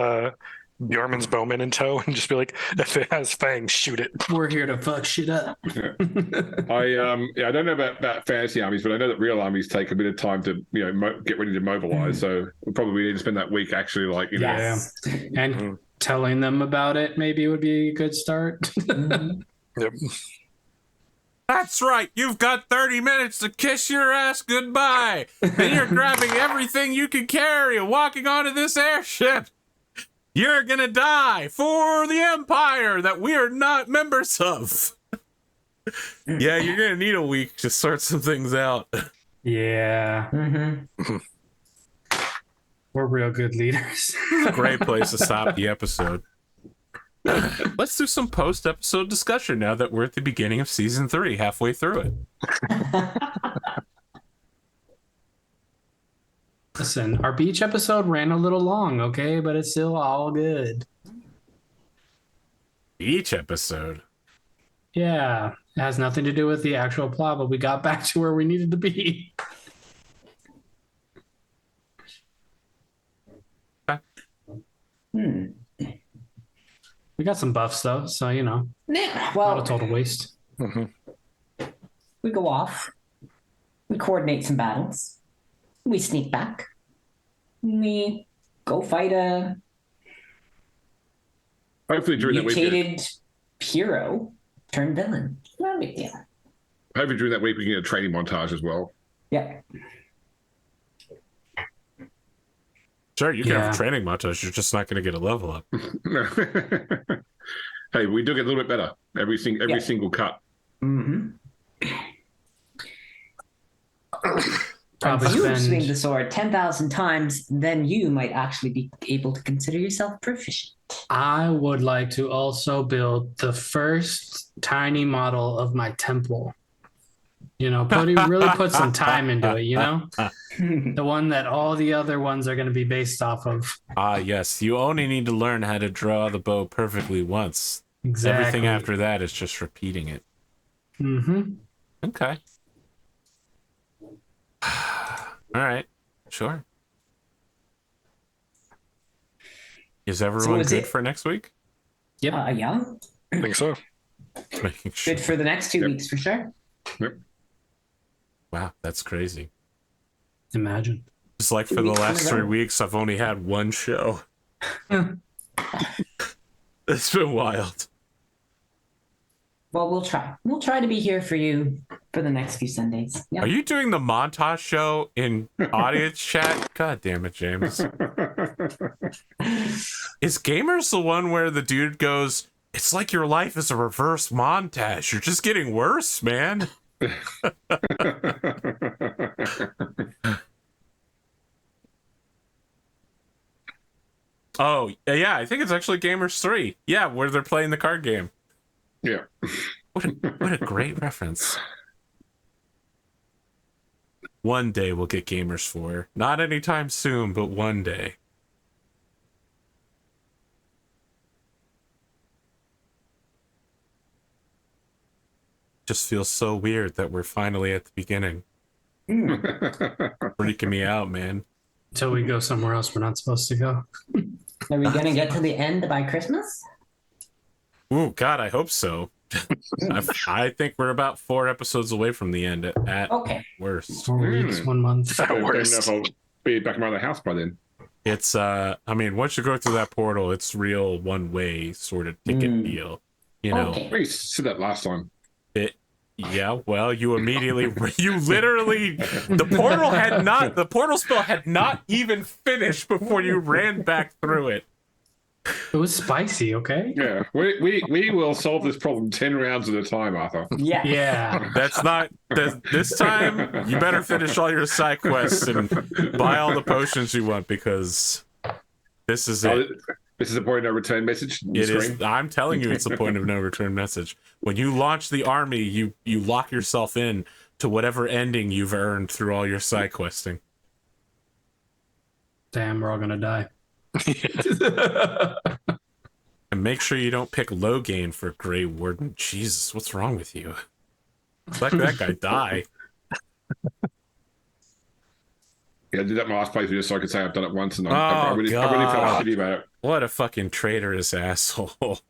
Bjorman's bowman in tow and just be like, if it has fangs, shoot it. We're here to fuck shit up. I don't know about fantasy armies, but I know that real armies take a bit of time to get ready to mobilize. So we probably need to spend that week actually Yes. And telling them about it maybe would be a good start. Yep. That's right. You've got 30 minutes to kiss your ass goodbye. Then you're grabbing everything you can carry and walking onto this airship. You're gonna die for the empire that we are not members of. Yeah, you're gonna need a week to sort some things out. Yeah. Mm-hmm. We're real good leaders. Great place to stop the episode. Let's do some post-episode discussion now that we're at the beginning of season 3, halfway through it. Listen, our beach episode ran a little long, okay? But it's still all good. Each episode. Yeah. It has nothing to do with the actual plot, but we got back to where we needed to be. Hmm. We got some buffs, though, so, Yeah. not a Well, total waste. we go off. We coordinate some battles. We sneak back. We go fight a Hopefully during that week. mutated hero turned villain. Not a big deal. Hopefully during that week we can get a training montage as well. Yeah. Sure, you can have Yeah. a training montage. You're just not going to get a level up. Hey, we do get a little bit better every single cut. Mm-hmm. Probably If you swing spend the sword 10,000 times, then you might actually be able to consider yourself proficient. I would like to also build the first tiny model of my temple. Really put some time into it, The one that all the other ones are going to be based off of. Ah, yes. You only need to learn how to draw the bow perfectly once. Exactly. Everything after that is just repeating it. Mm-hmm. Okay. All right. Sure. Is everyone is good it- for next week? Yep. Yeah. I think so. Making sure. Good for the next 2 Yep. weeks for sure. Wow, that's crazy. Imagine. Just like for the weeks in last a 3 row. weeks, I've only had one show. It's been wild. Well, we'll try. We'll try to be here for you for the next few Sundays. Yeah. Are you doing the montage show in audience chat? God damn it, James. Is Gamers the one where the dude goes, it's like your life is a reverse montage. You're just getting worse, man. Oh, yeah, I think it's actually Gamers 3. Yeah, where they're playing the card game. Yeah. What a great reference. One day we'll get Gamers 4. Not anytime soon, but one day. Just feels so weird that we're finally at the beginning. Freaking me out, man. Until we go somewhere else we're not supposed to go. Are we gonna get to the end by Christmas? Ooh, God, I hope so. I think we're about 4 episodes away from the end at Okay. worst. 4 weeks, 1 month. At I don't know worst. if I'll be back around the house by then. It's I mean, once you go through that portal, it's real one-way sort of ticket deal. You know. Okay. We said that last time. Yeah, well, you literally the portal spell had not even finished before you ran back through it. It was spicy, okay? Yeah, we will solve this problem 10 rounds at a time, Arthur. Yeah. Yeah. That's not this time. You better finish all your side quests and buy all the potions you want, because this is it. This is a point of no return message. It is. I'm telling you, it's the point of no return message. When you launch the army, you lock yourself in to whatever ending you've earned through all your side questing. Damn, we're all gonna die. And make sure you don't pick low gain for Grey Warden. Jesus, what's wrong with you? Let that guy die. Yeah, I did that in my last playthrough just so I could say I've done it once, and Oh, I really felt God. shitty about it. What a fucking traitorous asshole.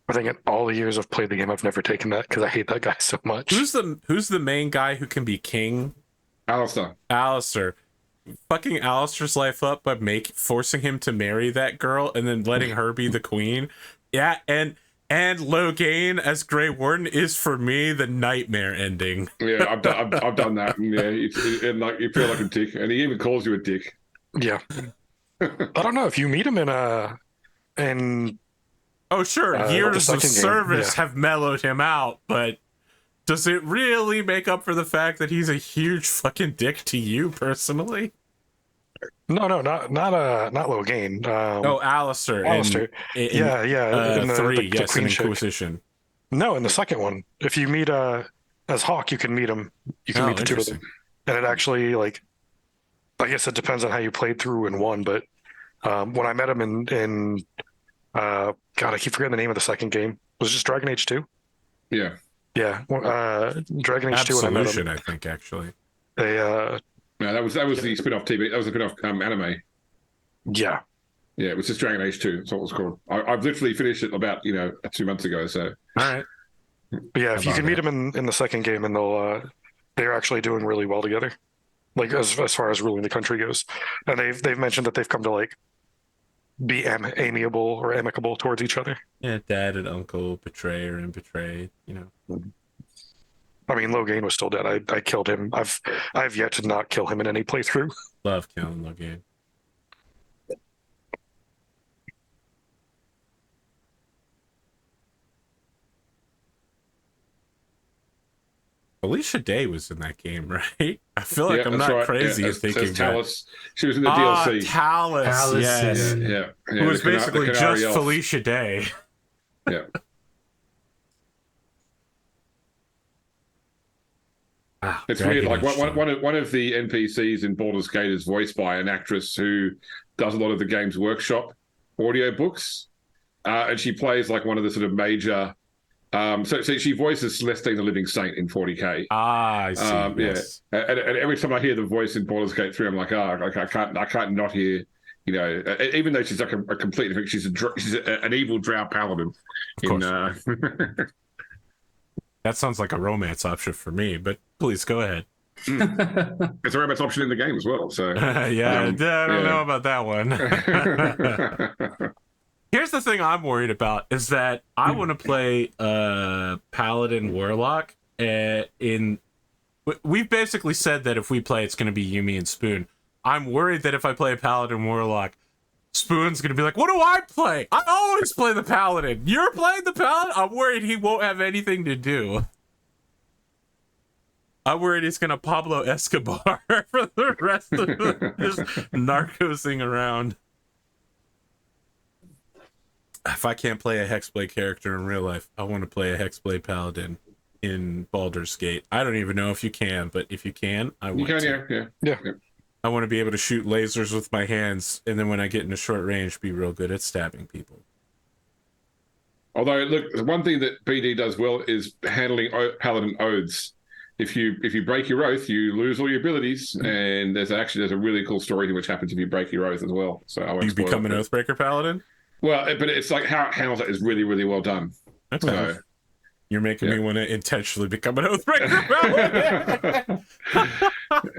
I think in all the years I've played the game, I've never taken that because I hate that guy so much. Who's the main guy who can be king? Alistair. Alistair. Fucking Alistair's life up by forcing him to marry that girl and then letting her be the queen. Yeah, and Logain as Grey Warden is for me the nightmare ending. Yeah, I've done that. And yeah, like you feel like a dick, and he even calls you a dick. Yeah. I don't know if you meet him in Oh sure, the years of second game, service yeah. have mellowed him out, but does it really make up for the fact that he's a huge fucking dick to you personally? No, not Logain. Alistair. Alistair. In the 3, the yes, Queen in chick. Inquisition. No, in the second one, if you meet as Hawk, you can meet him. You can meet the two of them, and it actually like I guess it depends on how you played through in one, but when I met him in God, I keep forgetting the name of the second game. Was it just Dragon Age 2? Yeah. Yeah, Dragon Age 2 when I met Absolution, him. I think, actually. They No, that was the spin-off TV. That was a spin-off anime. yeah. Yeah, it was just Dragon Age 2. That's what it was called. I've literally finished it about 2 months ago. So All right. But yeah, if you can meet them in the second game, and they're actually doing really well together, like as far as ruling the country goes, and they've mentioned that they've come to like be amiable or amicable towards each other. Yeah, dad and uncle, betrayer and betrayed. I mean, Logain was still dead. I killed him. I've yet to not kill him in any playthrough. Love killing Logan. Alicia Day was in that game, right? I feel like I'm that's not right. crazy as thinking that. Talus. She was in the DLC. Talus, Talus, yes. yeah. Yeah, Who was the basically Canary just Elf. Felicia Day. Yeah. Wow, It's Dragon weird. Like Age one of the NPCs in Baldur's Gate is voiced by an actress who does a lot of the Games Workshop audiobooks, and she plays like one of the sort of major. So she voices Celestine the Living Saint in 40K. I see. Yes. Yeah, and every time I hear the voice in Baldur's Gate 3, I'm like, I can't not hear. Even though she's like a complete different, she's an evil drow paladin. Of course. That sounds like a romance option for me, but please go ahead. It's a romance option in the game as well. So I don't know about that one. Here's the thing I'm worried about is that I want to play Paladin Warlock. We've basically said that if we play, it's going to be Yumi and Spoon. I'm worried that if I play Paladin Warlock, Spoon's going to be like, what do I play? I always play the Paladin. You're playing the Paladin? I'm worried he won't have anything to do. I'm worried he's going to Pablo Escobar for the rest of just narcosing around. If I can't play a Hexblade character in real life, I want to play a Hexblade Paladin in Baldur's Gate. I don't even know if you can, but if you can, I want to. Yeah. I want to be able to shoot lasers with my hands, and then when I get into short range, be real good at stabbing people. Although, look, one thing that BD does well is handling Paladin oaths. If you break your oath, you lose all your abilities, and there's a really cool story to which happens if you break your oath as well. So I won't You spoil become it, an but- Oathbreaker Paladin? Well, but it's like how that is really, really well done. Okay. So, You're making me want to intentionally become an Oathbreaker Paladin.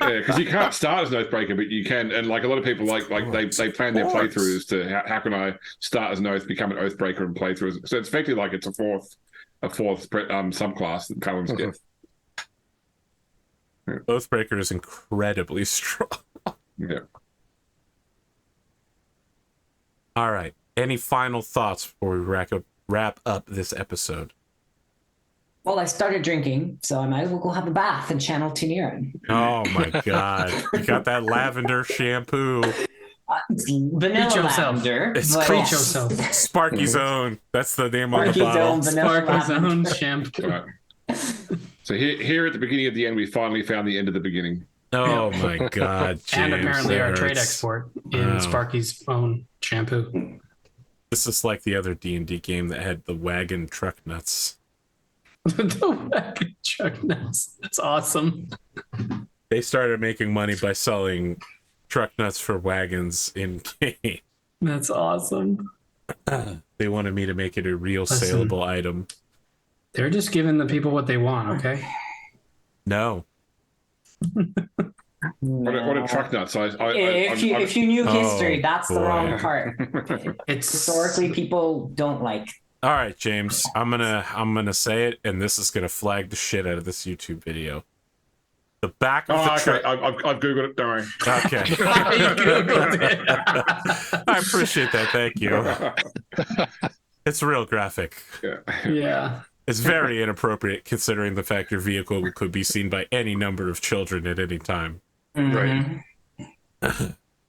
yeah, because you can't start as an Oathbreaker, but you can. And like a lot of people, they plan their playthroughs to how can I start as an Oath, become an Oathbreaker, and play through. So it's effectively like it's a fourth subclass that Paladins get. Oathbreaker is incredibly strong. Yeah. All right. Any final thoughts before we wrap up this episode? Well, I started drinking, so I might as well go have a bath and channel Tuniran. Oh my god. You got that lavender shampoo. It's vanilla Treat yourself. lavender. It's but- called yourself. Sparky's Own. That's the name of the Sparky's bottle. Own vanilla Sparkle's own lavender. shampoo. Right. So here at the beginning of the end, we finally found the end of the beginning. Oh my god, James, And apparently our that trade hurts. export in Wow. Sparky's own shampoo. This is like the other D&D game that had the wagon truck nuts. The wagon truck nuts. That's awesome. They started making money by selling truck nuts for wagons in game. That's awesome. They wanted me to make it a real Listen. saleable item. They're just giving the people what they want, okay? No. What a truck nuts! If you knew history, Oh, that's the boy. wrong part. It's Historically, people don't like. All right, James. I'm gonna say it, and this is gonna flag the shit out of this YouTube video. The back of the okay. truck. I've googled it. Don't worry. Okay. I appreciate that. Thank you. It's real graphic. Yeah. Yeah. It's very inappropriate considering the fact your vehicle could be seen by any number of children at any time. Right.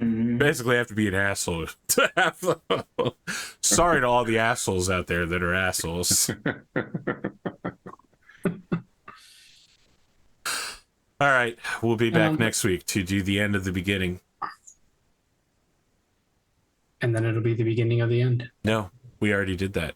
Basically, I have to be an asshole to have them. Sorry to all the assholes out there that are assholes. All right, we'll be back next week to do the end of the beginning. And then it'll be the beginning of the end. No, we already did that.